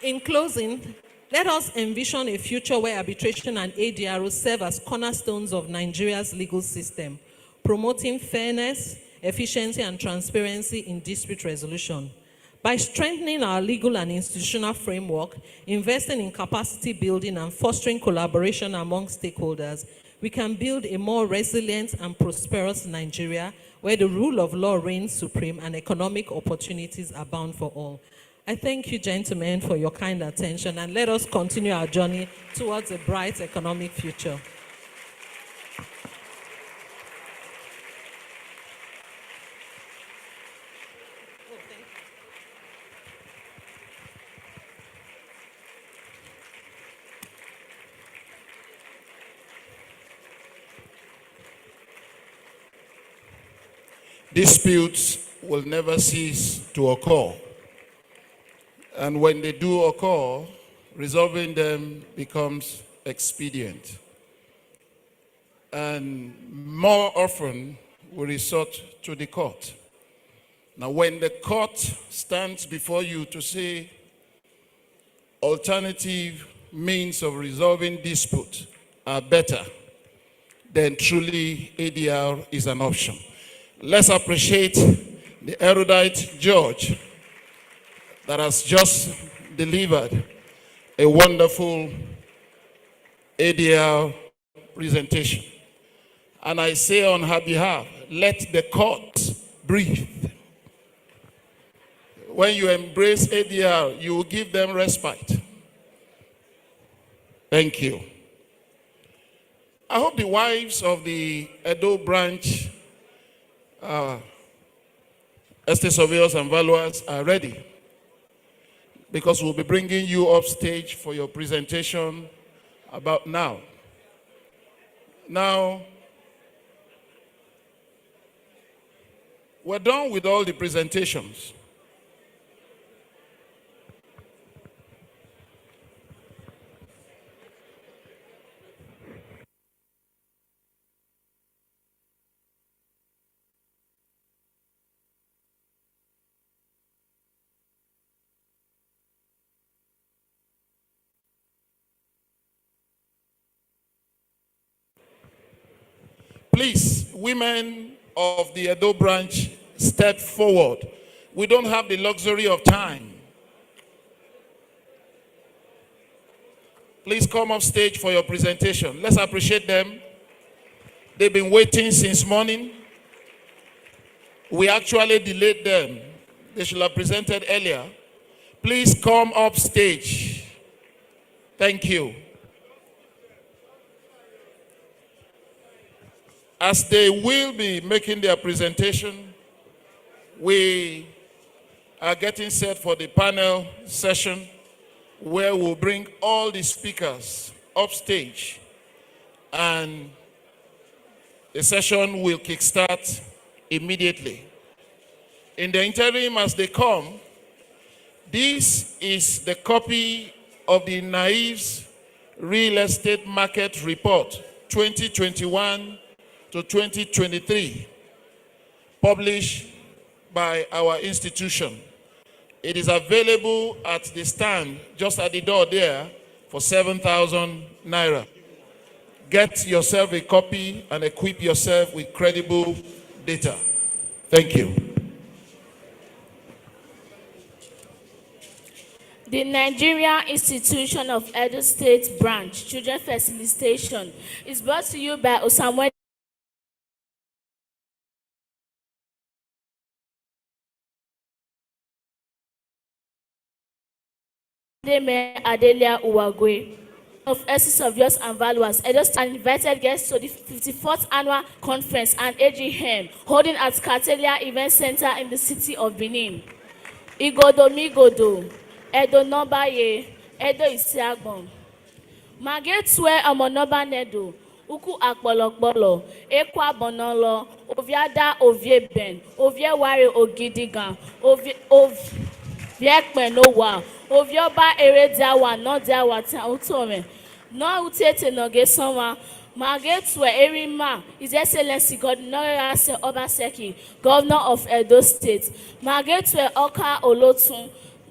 In closing, let us envision a future where arbitration and ADR will serve as cornerstones of Nigeria's legal system, promoting fairness, efficiency, and transparency in dispute resolution. By strengthening our legal and institutional framework, investing in capacity building, and fostering collaboration among stakeholders, we can build a more resilient and prosperous Nigeria where the rule of law reigns supreme and economic opportunities abound for all. I thank you, gentlemen, for your kind attention, and let us continue our journey towards a bright economic future. Disputes will never cease to occur. And when they do occur, resolving them becomes expedient. And more often, we resort to the court. Now, when the court stands before you to say alternative means of resolving dispute are better, then truly ADR is an option. Let's appreciate the erudite judge that has just delivered a wonderful ADR presentation. And I say on her behalf, let the court breathe. When you embrace ADR, you will give them respite. Thank you. I hope the wives of the Edo branch estate surveyors and valuers are ready, because we'll be bringing you up stage for your presentation about now. Now, we're done with all the presentations. Please, women of the Edo branch, step forward. We don't have the luxury of time. Please come off stage for your presentation. Let's appreciate them. They've been waiting since morning. We actually delayed them. They should have presented earlier. Please come up stage. Thank you. As they will be making their presentation, we are getting set for the panel session, where we'll bring all the speakers up stage, and the session will kickstart immediately. In the interim, as they come, this is the copy of the NIESV Real Estate Market Report 2021 to 2023, published by our institution. It is available at the stand just at the door there for 7,000 naira. Get yourself a copy and equip yourself with credible data. Thank you. The Nigerian Institution of Edo State Branch Children Facilitation is brought to you by Osamuel Adelia Uwagwe of Essence of Yours and Valuers, Edo State, and invited guests to the 54th Annual Conference and AGM holding at Cartelia Event Center in the city of Benin. Igodo Migodo, Edo Nobaye, Edo Isiagbon. Magetwe Amonoba Nedo, Uku Akbolokbolo, Ekwa Bonolo, Oviada Ovieben, Ovieware Ogidigan, Viekme Nowa, Ovioba Erediawa, no Diawa Utome, no Utete Nogesoma, Magetwe Erima, His Excellency Godinora Obaseki, Governor of Edo State, Magetwe Oka Olotun,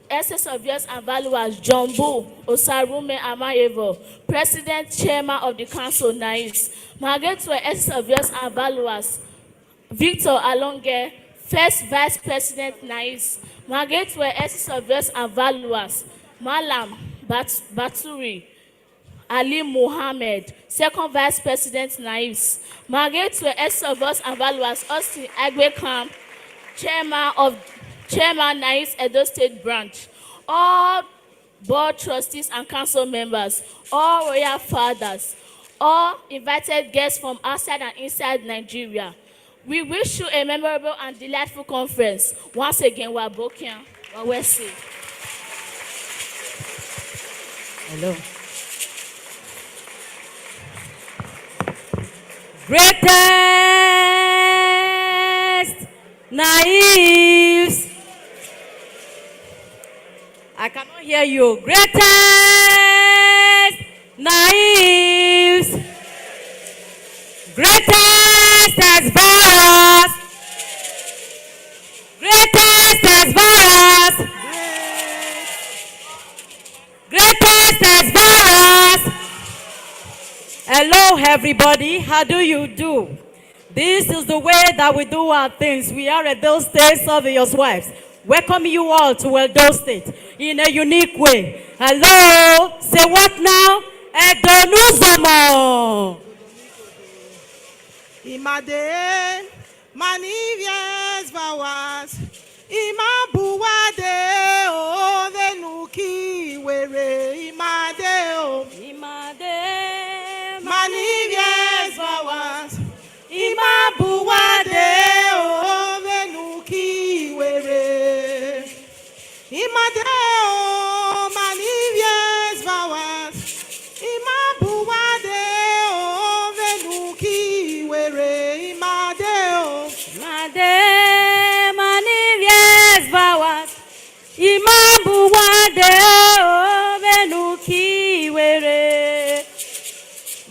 Essence of Yours and Valuers, John Boo, Osarume Amayevo, President Chairman of the Council, NIESV, Magetwe Essence of Yours and Valuers, Victor Alonge, First Vice President, NIESV, Magetwe Essence of Yours and Valuers, Malam Baturi, Ali Mohammed, Second Vice President, NIESV, Magetwe Essence of Yours and Valuers, Austin Agbekam, Chairman NIESV Edo State Branch, all board trustees and council members, all royal fathers, all invited guests from outside and inside Nigeria. We wish you a memorable and delightful conference. Once again, we are Bokian. We're safe. Hello. Greatest NIESV. I cannot hear you. Greatest NIESV. Greatest as virus. Greatest as virus. Greatest as virus. Hello, everybody. How do you do? This is the way that we do our things. We are Edo State Surveyors Wives. Welcome you all to Edo State in a unique way. Hello. Say what now? Edo Nuzomo. Imade, manivies vawas. Imabuwade o venuki were imade o. Imade, Manivies vawas. Imabuwade o venuki were. Imade o manivies vawas. Imabuwade o venuki were imade o. Imade, manivies vawas. Imabuwade o venuki were.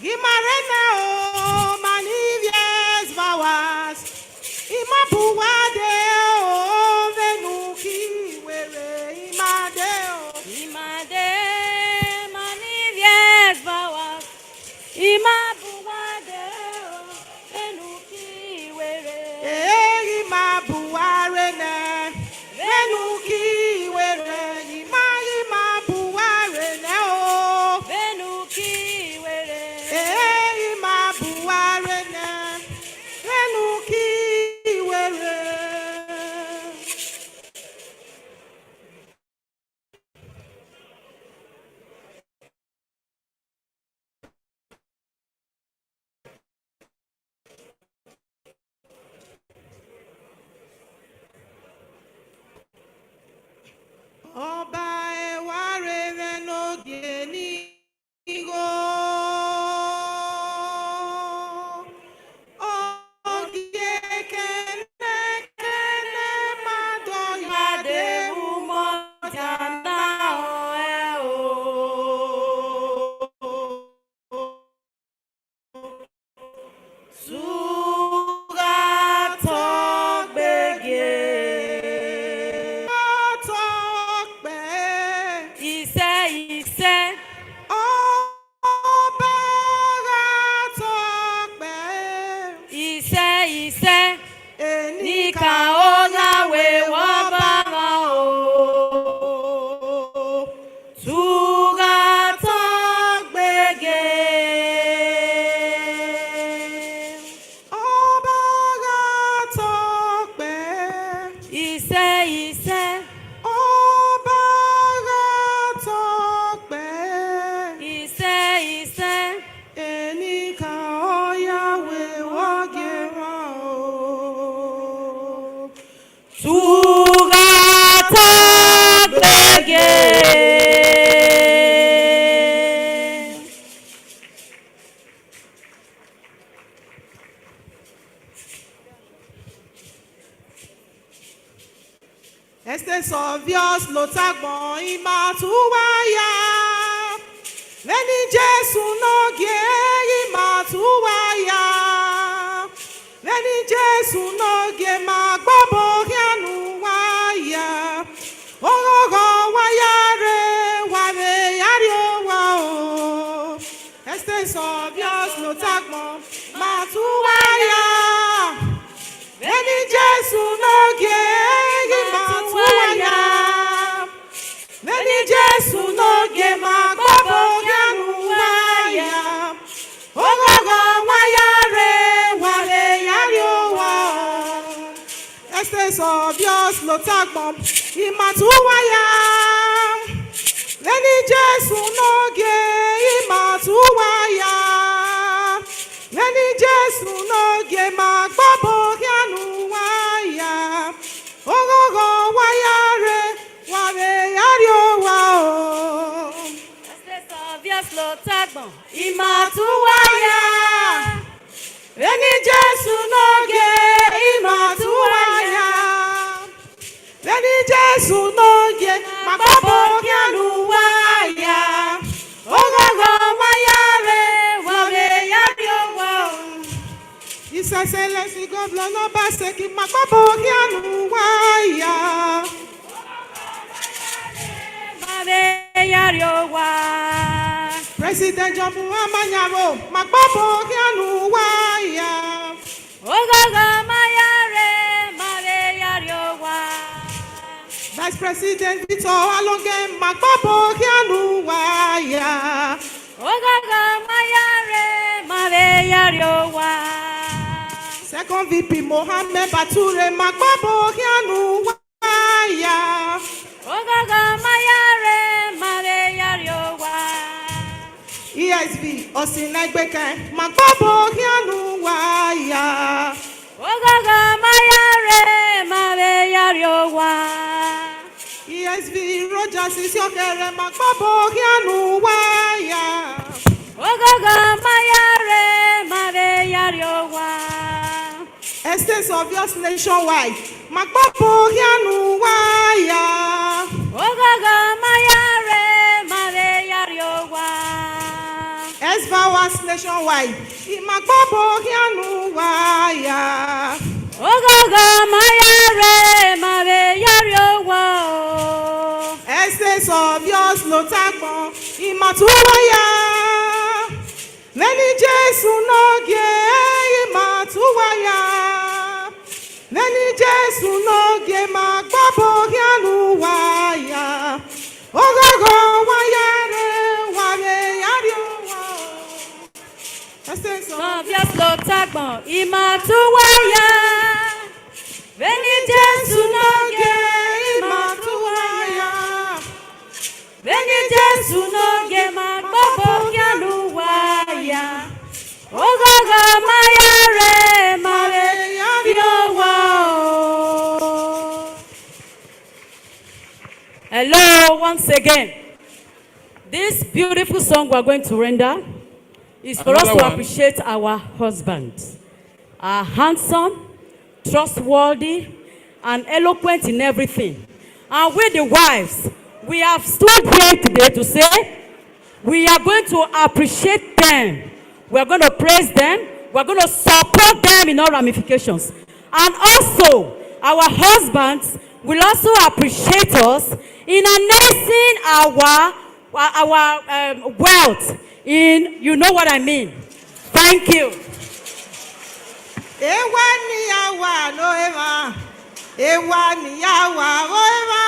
Gimarena o manivies vawas. Imabuwade o venuki were imade o. Imade, manivies vawas. Imabuwade o venuki were. Imabuwarene venuki were imabuwarene o. Venuki were. Imabuwarene venuki were. Ọba ẹwà rere n'oge n'igo. Oge kene kene mmadụ ya dị ụmụ jana o. Sugatọ gbege. Iṣẹ́. Ọba Gatọpẹ́. Iṣẹ́. Enika ó láwé wọ́n bá wọn o. Sugatọ gbege. Ọba Gatọpẹ́. Iṣẹ́. Ọba Gatọpẹ́. Iṣẹ́. Enika ọyawe wọgera o. Sugatọ gbege. Essence obvious lotagbon imatuwaya. Lẹ́ni Jésù n'oge imatuwaya. Lẹ́ni Jésù n'oge ma gbọ́bọ̀ kíánù wáyà. Ogogo wáyà rẹ̀ wàrẹ̀ yàrá wa o. Essence obvious lotagbon matuwaya. Lẹ́ni Jésù n'oge imatuwaya. Lẹ́ni Jésù n'oge ma gbọ́bọ̀ kíánù wáyà. Ogogo wáyà rẹ̀ wàrẹ̀ yàrá wa o. Essence obvious lotagbon imatuwaya. Lẹ́ni Jésù n'oge imatuwaya. Lẹ́ni Jésù n'oge ma gbọ́bọ̀ kíánù wáyà. Ogogo wáyà rẹ̀ wàrẹ̀ yàrá wa o. Essence obvious lotagbon imatuwaya. Lẹ́ni Jésù n'oge imatuwaya. Lẹ́ni Jésù n'oge ma gbọ́bọ̀ kíánù wáyà. Ogogo wáyà rẹ̀ wàrẹ̀ yàrá wa o. His Excellency Governor Obaseki ma gbọ́bọ̀ kíánù wáyà. Mave yàrá wa. President John Amanyaro ma gbọ́bọ̀ kíánù wáyà. Ogogo mayare mave yàrá wa. Vice President Victor Alonge ma gbọ́bọ̀ kíánù wáyà. Ogogo mayare mave yàrá wa. Second VP Mohammed Bature Magbabo Hianu Waya. Ogaga mayare mare yariowa. ESV Osinagbeke Magbabo Hianu Waya. Ogaga mayare mare yariowa. ESV Rogers Isiokere Magbabo Hianu Waya. Ogaga mayare mare yariowa. Estates of yours nationwide Magbabo Hianu Waya. Ogaga mayare mare yariowa. Esvawas nationwide Magbabo Hianu Waya. Ogaga mayare mare yariowa. Estates of yours Lotagbo Imatuwaya. Neni Jesu noge Imatuwaya. Neni Jesu noge Magbabo Hianu Waya. Ogogo wayare ware yariowa. Estates of Yes, Lord Tagbo Imatuwaya. Veni Jesu noge Imatuwaya. Veni Jesu noge Magbabo Hianu Waya. Ogaga mayare mare yariowa. Hello, once again. This beautiful song we are going to render is for us Another to one. appreciate our husbands. Are handsome, trustworthy, and eloquent in everything. And we the wives, we have stood here today to say we are going to appreciate them. We are going to praise them. We are going to support them in all ramifications. And also, our husbands will also appreciate us in announcing our wealth in, you know what I mean. Thank you. Ewa ni yawa lo ewa. Ewa ni yawa o ewa.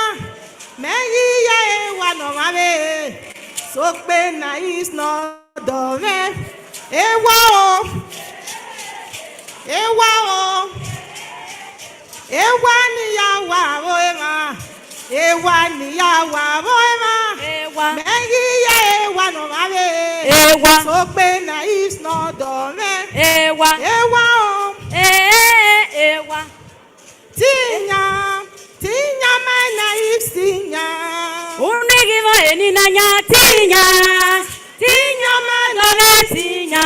Meyi ya ewa no mame. So pe na is no do me. Ewa o. Ewa o. Ewa ni yawa o ewa. Ewa ni yawa o ewa. Ewa. Meyi ya ewa no mame. Ewa. So pe na is no do me. Ewa. Ewa o. Ewa. Tinya, tinya mana is tinya. Unigimo eninanya tinya. Tinya manole tinya.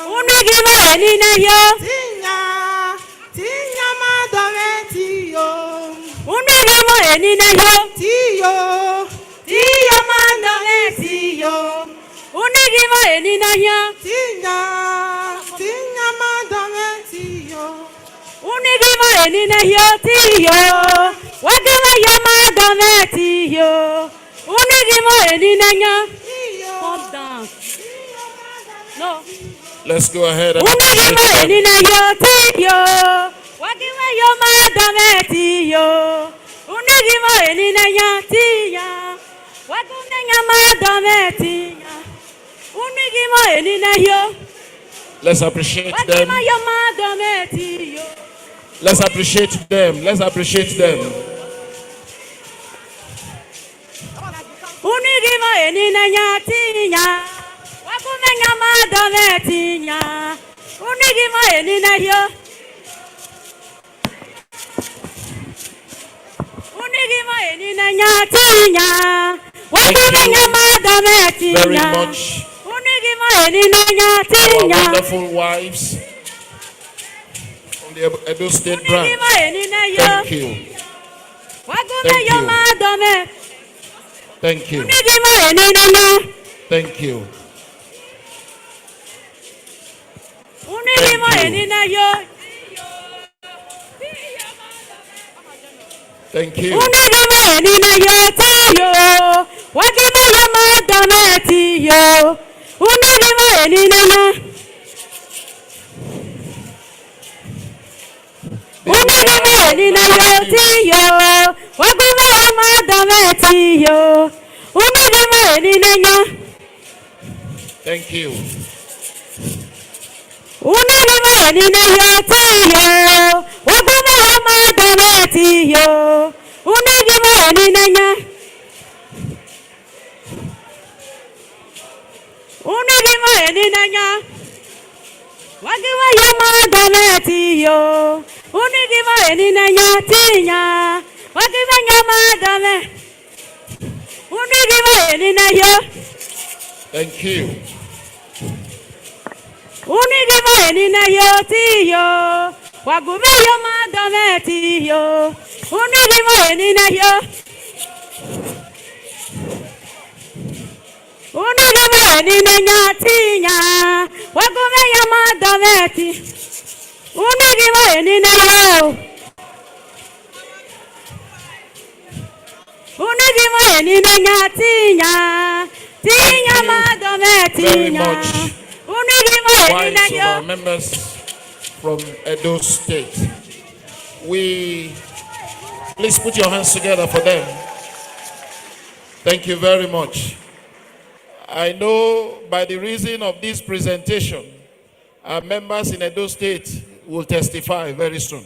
Unigimo eninayo. Tinya, tinya madome tiyo. Unigimo eninayo. Tiyo, tiyo madome tiyo. Unigimo eninayo. Tinya, tinya madome tiyo. Unigimo eninayo tiyo. Wagimo yamadome tiyo. Unigimo eninayo. Calm down. No. Let's go ahead and appreciate Unigimo them. eninayo tiyo. Wagimo yamadome tiyo. Unigimo eninayo tiyo. Wagimo yamadome tiyo. Unigimo eninayo. Let's appreciate them. Wagimo yamadome tiyo. Let's appreciate them. Let's appreciate them. Unigimo eninanya tinya. Wakumenya madome tinya. Unigimo eninayo. Unigimo eninanya tinya. Wakumenya madome tinya. Very much. Unigimo eninanya Our tinya. wonderful wives from the Edo State branch. Unigimo eninayo. Thank you. Wakumenya you. madome. Thank you. Unigimo eninanya. Thank you. Unigimo eninayo. Thank you. Unigimo eninayo tiyo. Wagimo yamadome tiyo. Unigimo eninanya. Unigimo eninayo tiyo. Wagimo yamadome tiyo. Unigimo eninanya. Thank you. Unigimo enine yo tiyo. Wagume yama dame tiyo. Unigi mo enine nya. Unigi mo enine nya. Wagiwa yama dame tiyo. Unigi mo enine nya tinya. Wagiwa yama dame. Unigi mo enine yo. Thank you. Unigi mo enine yo tiyo. Wagume yama dame tiyo. Unigi mo enine yo. Unigi mo enine nya tinya. Wagume yama dame ti. Unigi mo enine yo. Unigi mo enine nya tinya. Tinya ma dame Very tinya. much. Unigi mo Wise enine of yo. our members from Edo State. Please put your hands together for them. Thank you very much. I know by the reason of this presentation, our members in Edo State will testify very soon.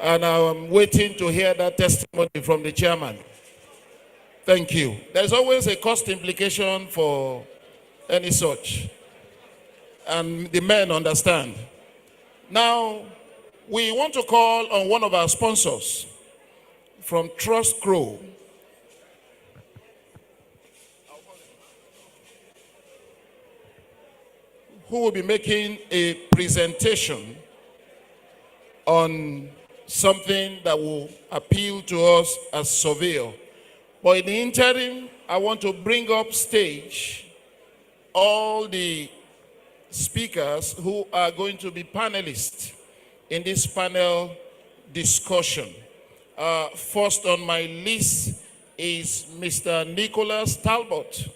And I'm waiting to hear that testimony from the chairman. Thank you. There's always a cost implication for any such. And the men understand. Now, we want to call on one of our sponsors from Trust Crow. Who will be making a presentation on something that will appeal to us as surveyor. But in the interim, I want to bring up stage all the speakers who are going to be panelists in this panel discussion. First on my list is Mr. Nicholas Talbot.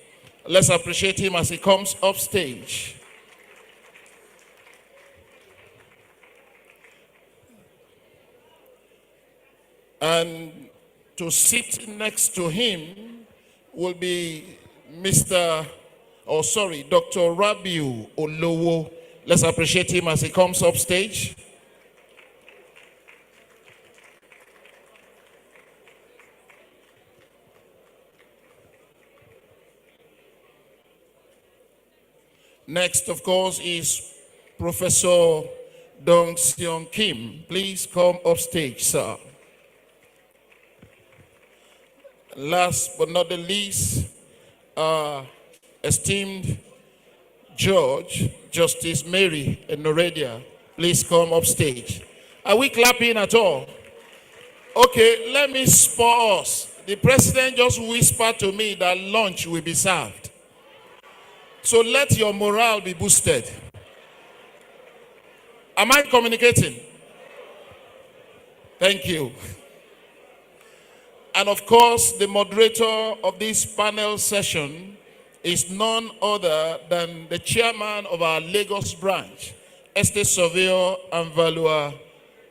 Let's appreciate him as he comes up stage. And to sit next to him will be Dr. Rabiu Olowo. Let's appreciate him as he comes up stage. Next, of course, is Professor Dong Seong Kim. Please come up stage, sir. Last but not the least, esteemed Judge, Justice Mary Noredia, please come up stage. Are we clapping at all? Okay, let me spur us. The president just whispered to me that lunch will be served. So let your morale be boosted. Am I communicating? Thank you. And of course, the moderator of this panel session is none other than the chairman of our Lagos branch, Estate Surveyor and Valuer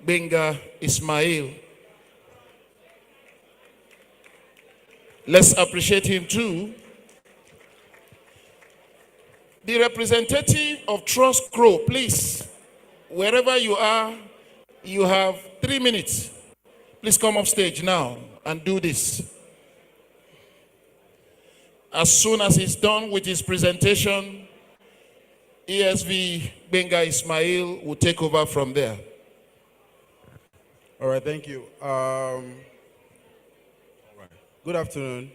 Benga Ismail. Let's appreciate him too. The representative of Trust Crow, please, wherever you are, you have 3 minutes. Please come up stage now and do this. As soon as he's done with his presentation, NIESV Benga Ismail will take over from there. All right, thank you. Good afternoon.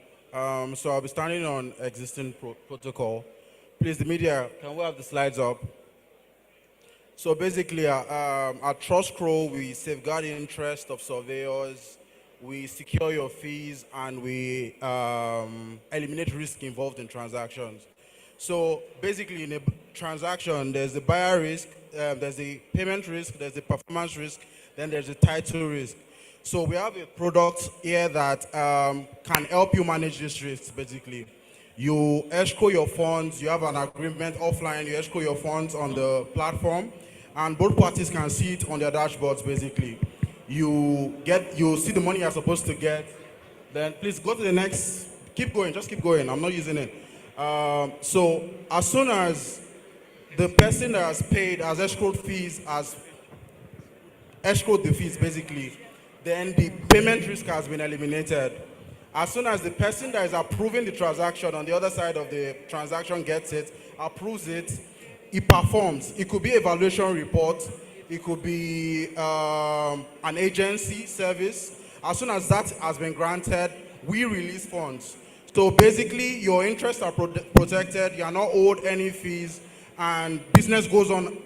So I'll be standing on existing protocol. Please, the media, can we have the slides up? So basically, at Trust Crow, we safeguard the interest of surveyors, we secure your fees, and we eliminate risk involved in transactions. So basically, in a transaction, there's the buyer risk, there's the payment risk, there's the performance risk, then there's the title risk. So we have a product here that can help you manage this risk, basically. You escrow your funds, you have an agreement offline, you escrow your funds on the platform, and both parties can see it on their dashboards, basically. You see the money you're supposed to get, then please go to the next, keep going, just keep going, I'm not using it. So as soon as the person that has paid, has escrowed fees, has escrowed the fees basically, then the payment risk has been eliminated. As soon as the person that is approving the transaction on the other side of the transaction gets it, approves it, it performs. It could be a valuation report, it could be an agency service. As soon as that has been granted, we release funds. So basically, your interests are protected, you are not owed any fees, and business goes on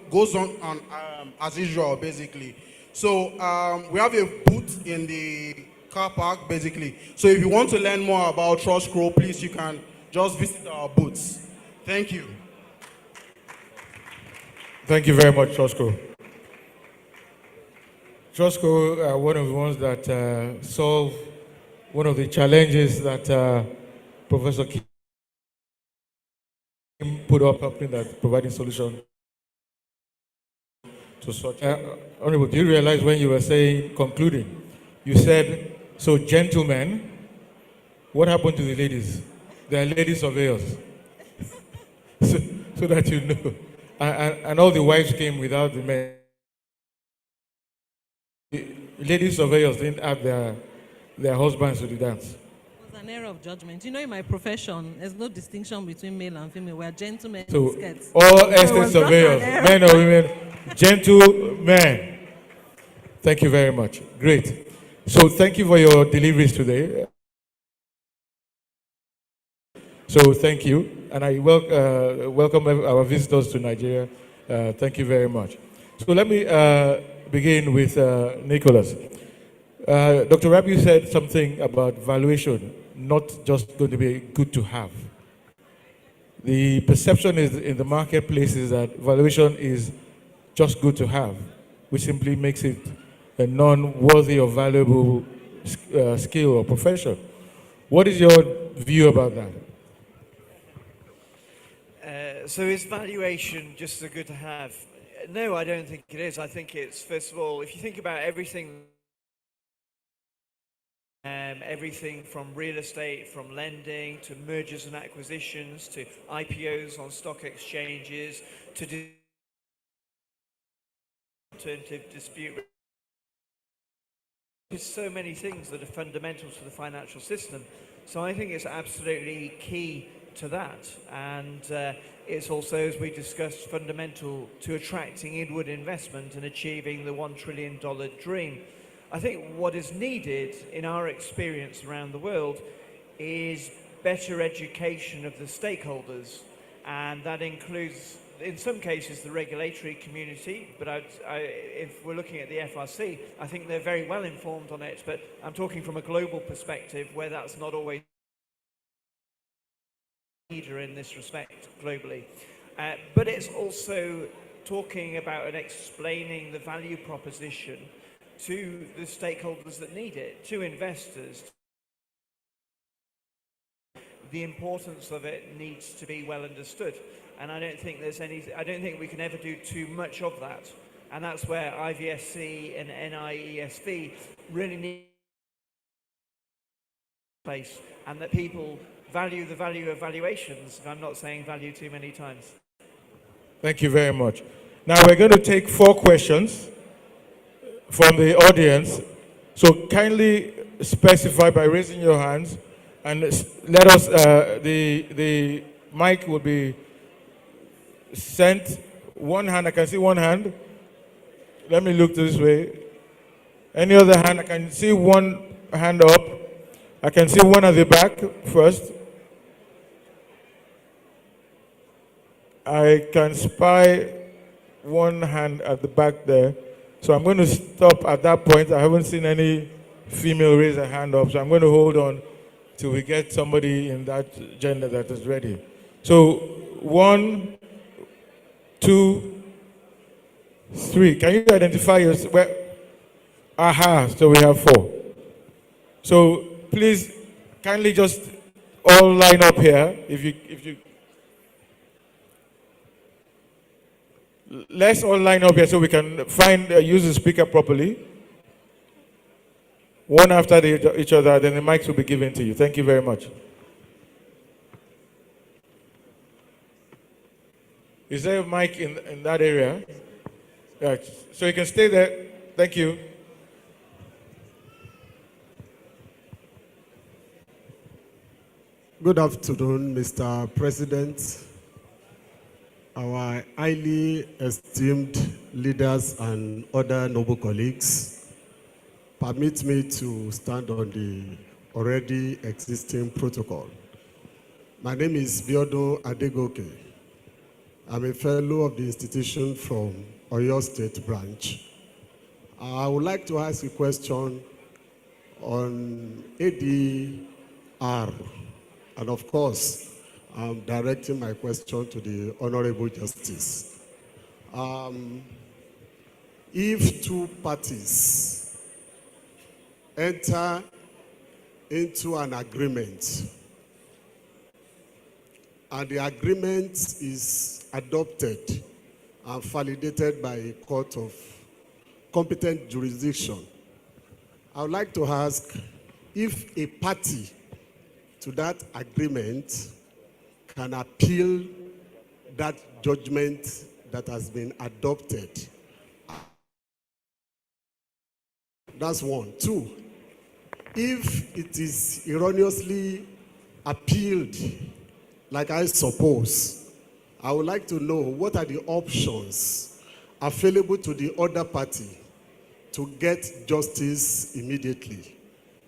as usual, basically. So we have a booth in the car park, basically. So if you want to learn more about TrustCrow, please, you can just visit our booths. Thank you. Thank you very much, TrustCrow. TrustCrow are one of the ones that solve one of the challenges that Professor Kim put up, something that's providing solution to such. Honorable, do you realize when you were saying, concluding, you said, so gentlemen, what happened to the ladies? They are lady surveyors. so that you know. And all the wives came without the men. The lady surveyors didn't add their husbands to the dance. It was an error of judgment. You know, in my profession, there's no distinction between male and female. We are gentlemen So in skirts. all estate surveyors, men or women, gentlemen. Thank you very much. Great. So thank you for your deliveries today. So thank you, and I welcome our visitors to Nigeria. Thank you very much. So let me begin with Nicholas. Dr. Rabi said something about valuation, not just going to be good to have. The perception is in the marketplace is that valuation is just good to have, which simply makes it a non-worthy or valuable skill or profession. What is your view about that? So is valuation just so good to have? No, I don't think it is. I think it's, first of all, if you think about everything from real estate, from lending, to mergers and acquisitions, to IPOs on stock exchanges, to alternative dispute. There's so many things that are fundamental to the financial system. So I think it's absolutely key to that. And it's also, as we discussed, fundamental to attracting inward investment and achieving the $1 trillion dream. I think what is needed in our experience around the world is better education of the stakeholders, and that includes, in some cases, the regulatory community, but if we're looking at the FRC, I think they're very well informed on it, but I'm talking from a global perspective where that's not always leader in this respect globally. But it's also talking about and explaining the value proposition to the stakeholders that need it, to investors. The importance of it needs to be well understood, and I don't think we can ever do too much of that, and that's where IVSC and NIESV really need place, and that people value the value of valuations. I'm not saying value too many times. Thank you very much. Now we're going to take 4 questions from the audience. So kindly specify by raising your hands, and let us, the mic will be sent. One hand, I can see one hand. Let me look this way. Any other hand? I can see one hand up. I can see one at the back first. I can spy one hand at the back there. So I'm going to stop at that point. I haven't seen any female raise a hand up, so I'm going to hold on till we get somebody in that gender that is ready. So 1, 2, 3. Can you identify yourself? Well, aha, so we have 4. So please kindly just all line up here. If you let's all line up here so we can use the speaker properly. One after each other, then the mics will be given to you. Thank you very much. Is there a mic in that area? Right. So you can stay there. Thank you. Good afternoon, Mr. President, our highly esteemed leaders and other noble colleagues. Permit me to stand on the already existing protocol. My name is Biodo Adegoke. I'm a fellow of the institution from Oyo State branch. I would like to ask a question on ADR. And of course, I'm directing my question to the Honorable Justice. If two parties enter into an agreement and the agreement is adopted and validated by a court of competent jurisdiction, I would like to ask if a party to that agreement can appeal that judgment that has been adopted. That's one. Two, if it is erroneously appealed, like I suppose, I would like to know what are the options available to the other party to get justice immediately.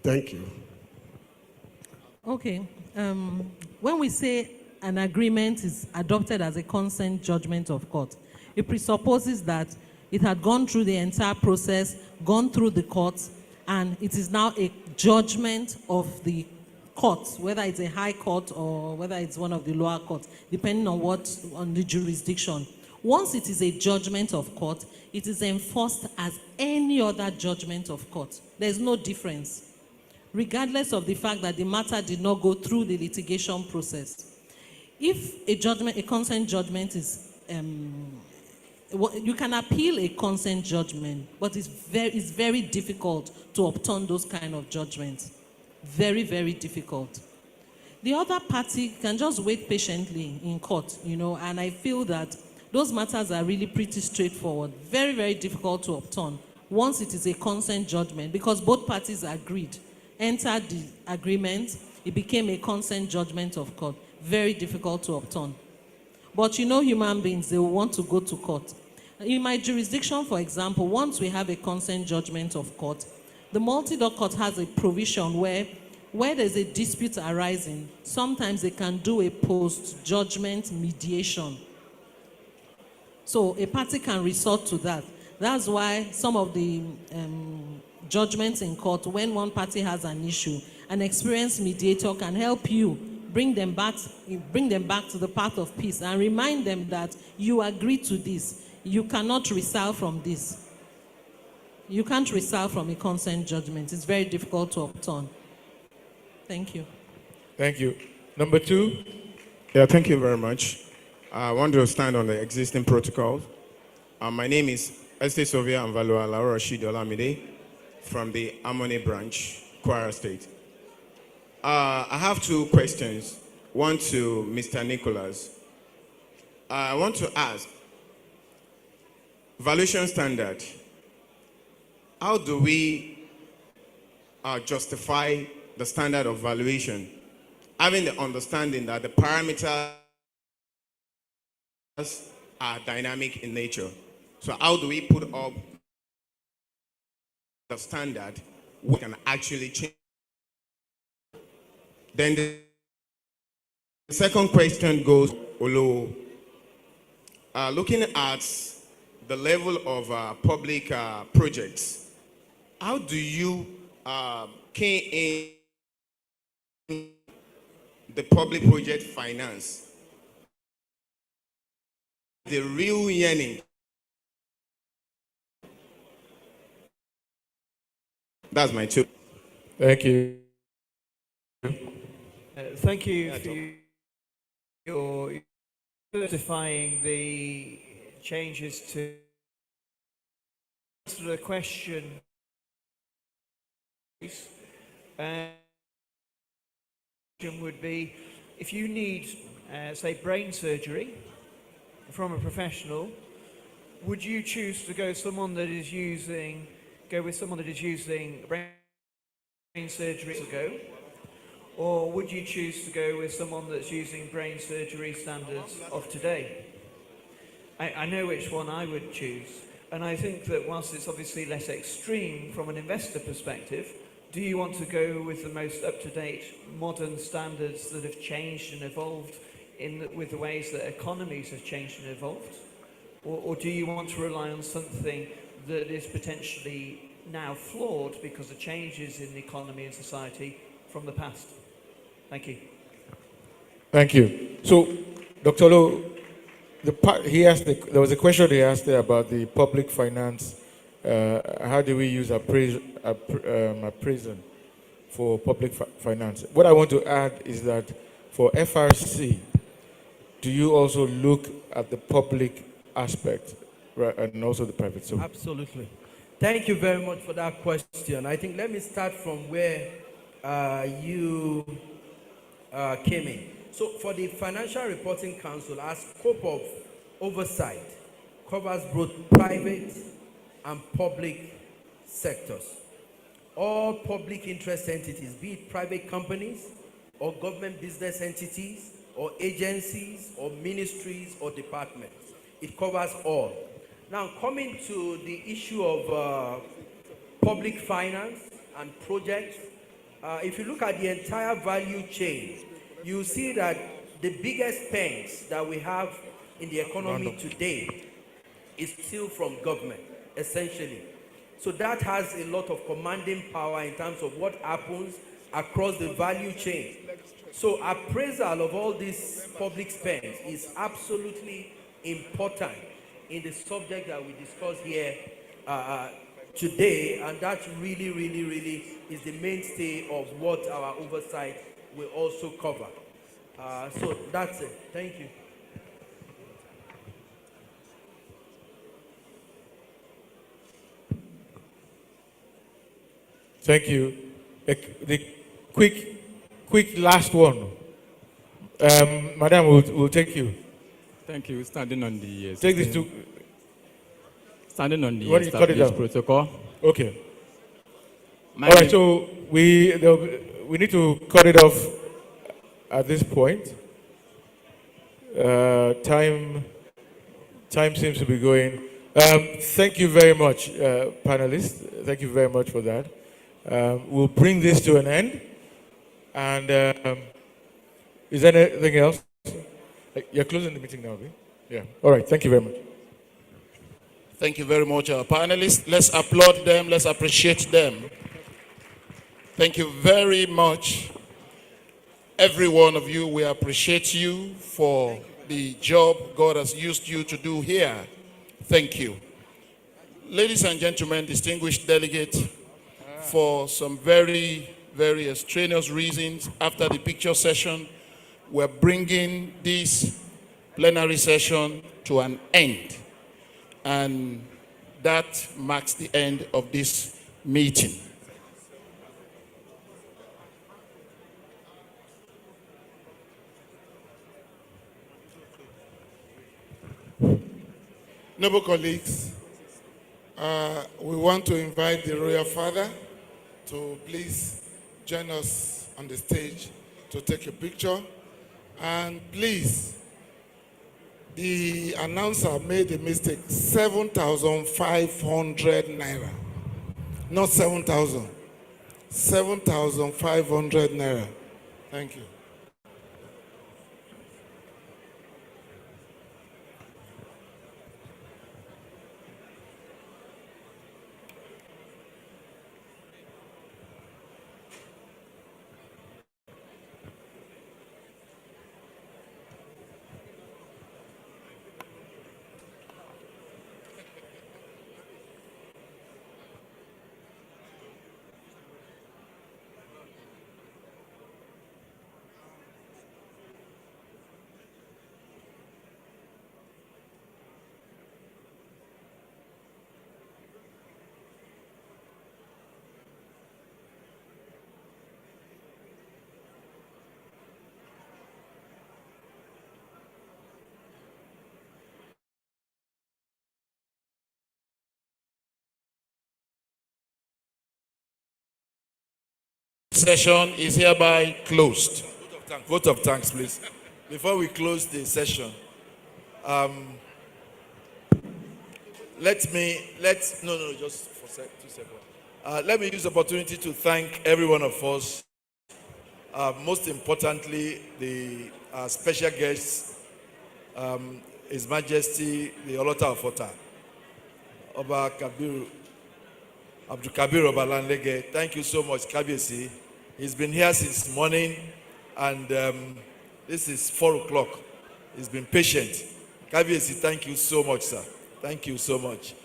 Thank you. Okay. When we say an agreement is adopted as a consent judgment of court, it presupposes that it had gone through the entire process, gone through the courts, and it is now a judgment of the court, whether it's a high court or whether it's one of the lower courts, depending on the jurisdiction. Once it is a judgment of court, it is enforced as any other judgment of court. There's no difference, regardless of the fact that the matter did not go through the litigation process. If a consent judgment is, you can appeal a consent judgment, but it's very difficult to obtain those kind of judgments. Very, very difficult. The other party can just wait patiently in court, and I feel that those matters are really pretty straightforward, very, very difficult to obtain once it is a consent judgment, because both parties agreed, entered the agreement, it became a consent judgment of court. Very difficult to obtain. But human beings, they will want to go to court. In my jurisdiction, for example, once we have a consent judgment of court, the multi-doc court has a provision where there's a dispute arising, sometimes they can do a post-judgment mediation. So a party can resort to that. That's why some of the judgments in court, when one party has an issue, an experienced mediator can help you bring them back to the path of peace and remind them that you agreed to this. You cannot resile from this. You can't resile from a consent judgment. It's very difficult to obtain. Thank you. Thank you. Number two. Yeah, thank you very much. I want to stand on the existing protocol. My name is Estate Sovia Amvalua Laura Rashid Olamide from the Harmony branch, Kwara State. I have two questions. One to Mr. Nicholas. I want to ask, valuation standard, how do we justify the standard of valuation, having the understanding that the parameters are dynamic in nature? So how do we put up the standard we can actually change? Then the second question goes, Olo, looking at the level of public projects, how do you key in the public project finance? The real yearning. That's my two. Thank you. Thank you for your certifying the changes to the question. Would be, if you need, say, brain surgery, from a professional, would you choose to go with someone that is using brain surgery ago, or would you choose to go with someone that's using brain surgery standards of today? I know which one I would choose, and I think that whilst it's obviously less extreme from an investor perspective, do you want to go with the most up-to-date modern standards that have changed and evolved with the ways that economies have changed and evolved? Or do you want to rely on something that is potentially now flawed because of changes in the economy and society from the past? Thank you. Thank you. So, Dr. Lo, there was a question he asked there about the public finance. How do we use appraisal for public finance? What I want to add is that for FRC, do you also look at the public aspect and also the private? So, absolutely. Thank you very much for that question. I think let me start from where you came in. So for the Financial Reporting Council, our scope of oversight covers both private and public sectors. All public interest entities, be it private companies or government business entities or agencies or ministries or departments, it covers all. Now, coming to the issue of public finance and projects, if you look at the entire value chain, you see that the biggest pains that we have in the economy today is still from government, essentially. So that has a lot of commanding power in terms of what happens across the value chain. So appraisal of all these public spends is absolutely important in the subject that we discuss here today, and that really, really, really is the mainstay of what our oversight will also cover. So that's it. Thank you. thank you. The quick last one. Madam, we'll take you. Thank you. Standing on the Take this to. standing on the Why don't you cut it established down? protocol. Okay. My All right. name- So we need to cut it off at this point. Time seems to be going. Thank you very much, panelists. Thank you very much for that. We'll bring this to an end. And is there anything else? You're closing the meeting now, okay? Yeah. All right. Thank you very much. Thank you very much, our panelists. Let's applaud them. Let's appreciate them. Thank you very much, every one of you. We appreciate you for the job God has used you to do here. Thank you. Ladies and gentlemen, distinguished delegates, for some very, very extraneous reasons, after the picture session, we're bringing this plenary session to an end. And that marks the end of this meeting. Noble colleagues, we want to invite the Royal Father to please join us on the stage to take a picture. And please, the announcer made a mistake, 7,500 naira, not 7,000, 7,500 naira. Thank you. Session is hereby closed. Vote of thanks, please. Before we close the session, just for 2 seconds. Let me use the opportunity to thank every one of us. Most importantly, the special guests, His Majesty, the Olota of Ota, Oba Kabiru, Abdul Kabir Obalanlege. Thank you so much, Kabiyesi. He's been here since morning, and this is 4 o'clock. He's been patient. Kabiyesi, thank you so much, sir. Thank you so much.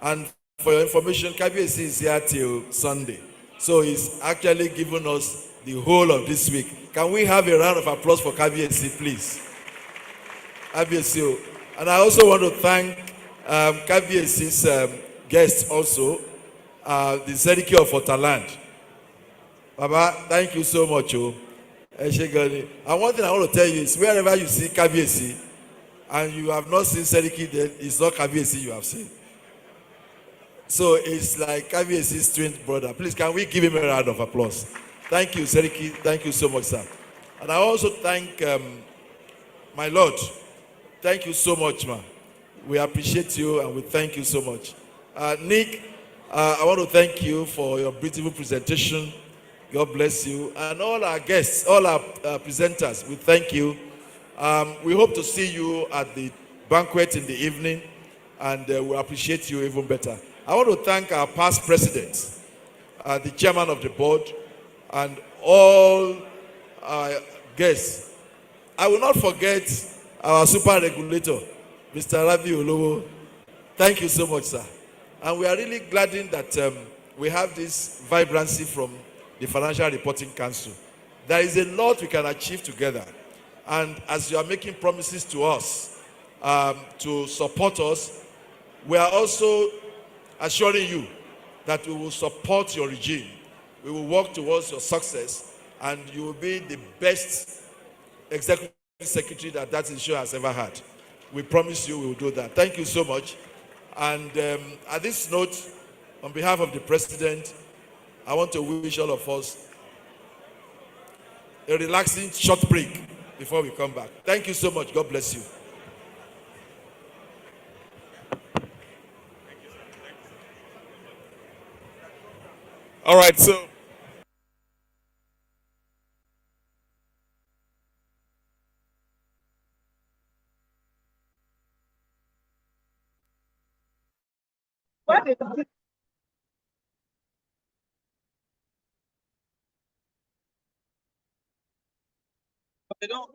And for your information, Kabiyesi is here till Sunday. So he's actually given us the whole of this week. Can we have a round of applause for Kabiyesi, please? Kabiyesi. And I also want to thank Kabiyesi's guests also, the Seriki of Otaland. Baba, thank you so much. And one thing I want to tell you is wherever you see Kabiyesi and you have not seen Seriki, then it's not Kabiyesi you have seen. So it's like Kabiyesi's twin brother. Please, can we give him a round of applause? Thank you, Seriki. Thank you so much, sir. And I also thank my Lord. Thank you so much, man. We appreciate you and we thank you so much. Nick, I want to thank you for your beautiful presentation. God bless you. And all our guests, all our presenters, we thank you. We hope to see you at the banquet in the evening, and we appreciate you even better. I want to thank our past presidents, the chairman of the board, and all our guests. I will not forget our super regulator, Mr. Rabi Olowo. Thank you so much, sir. And we are really gladdened that we have this vibrancy from the Financial Reporting Council. There is a lot we can achieve together. And as you are making promises to us to support us, we are also assuring you that we will support your regime. We will work towards your success, and you will be the best executive secretary that institution has ever had. We promise you we will do that. Thank you so much. And at this note, on behalf of the president, I want to wish all of us a relaxing short break before we come back. Thank you so much. God bless you. All right, so. They don't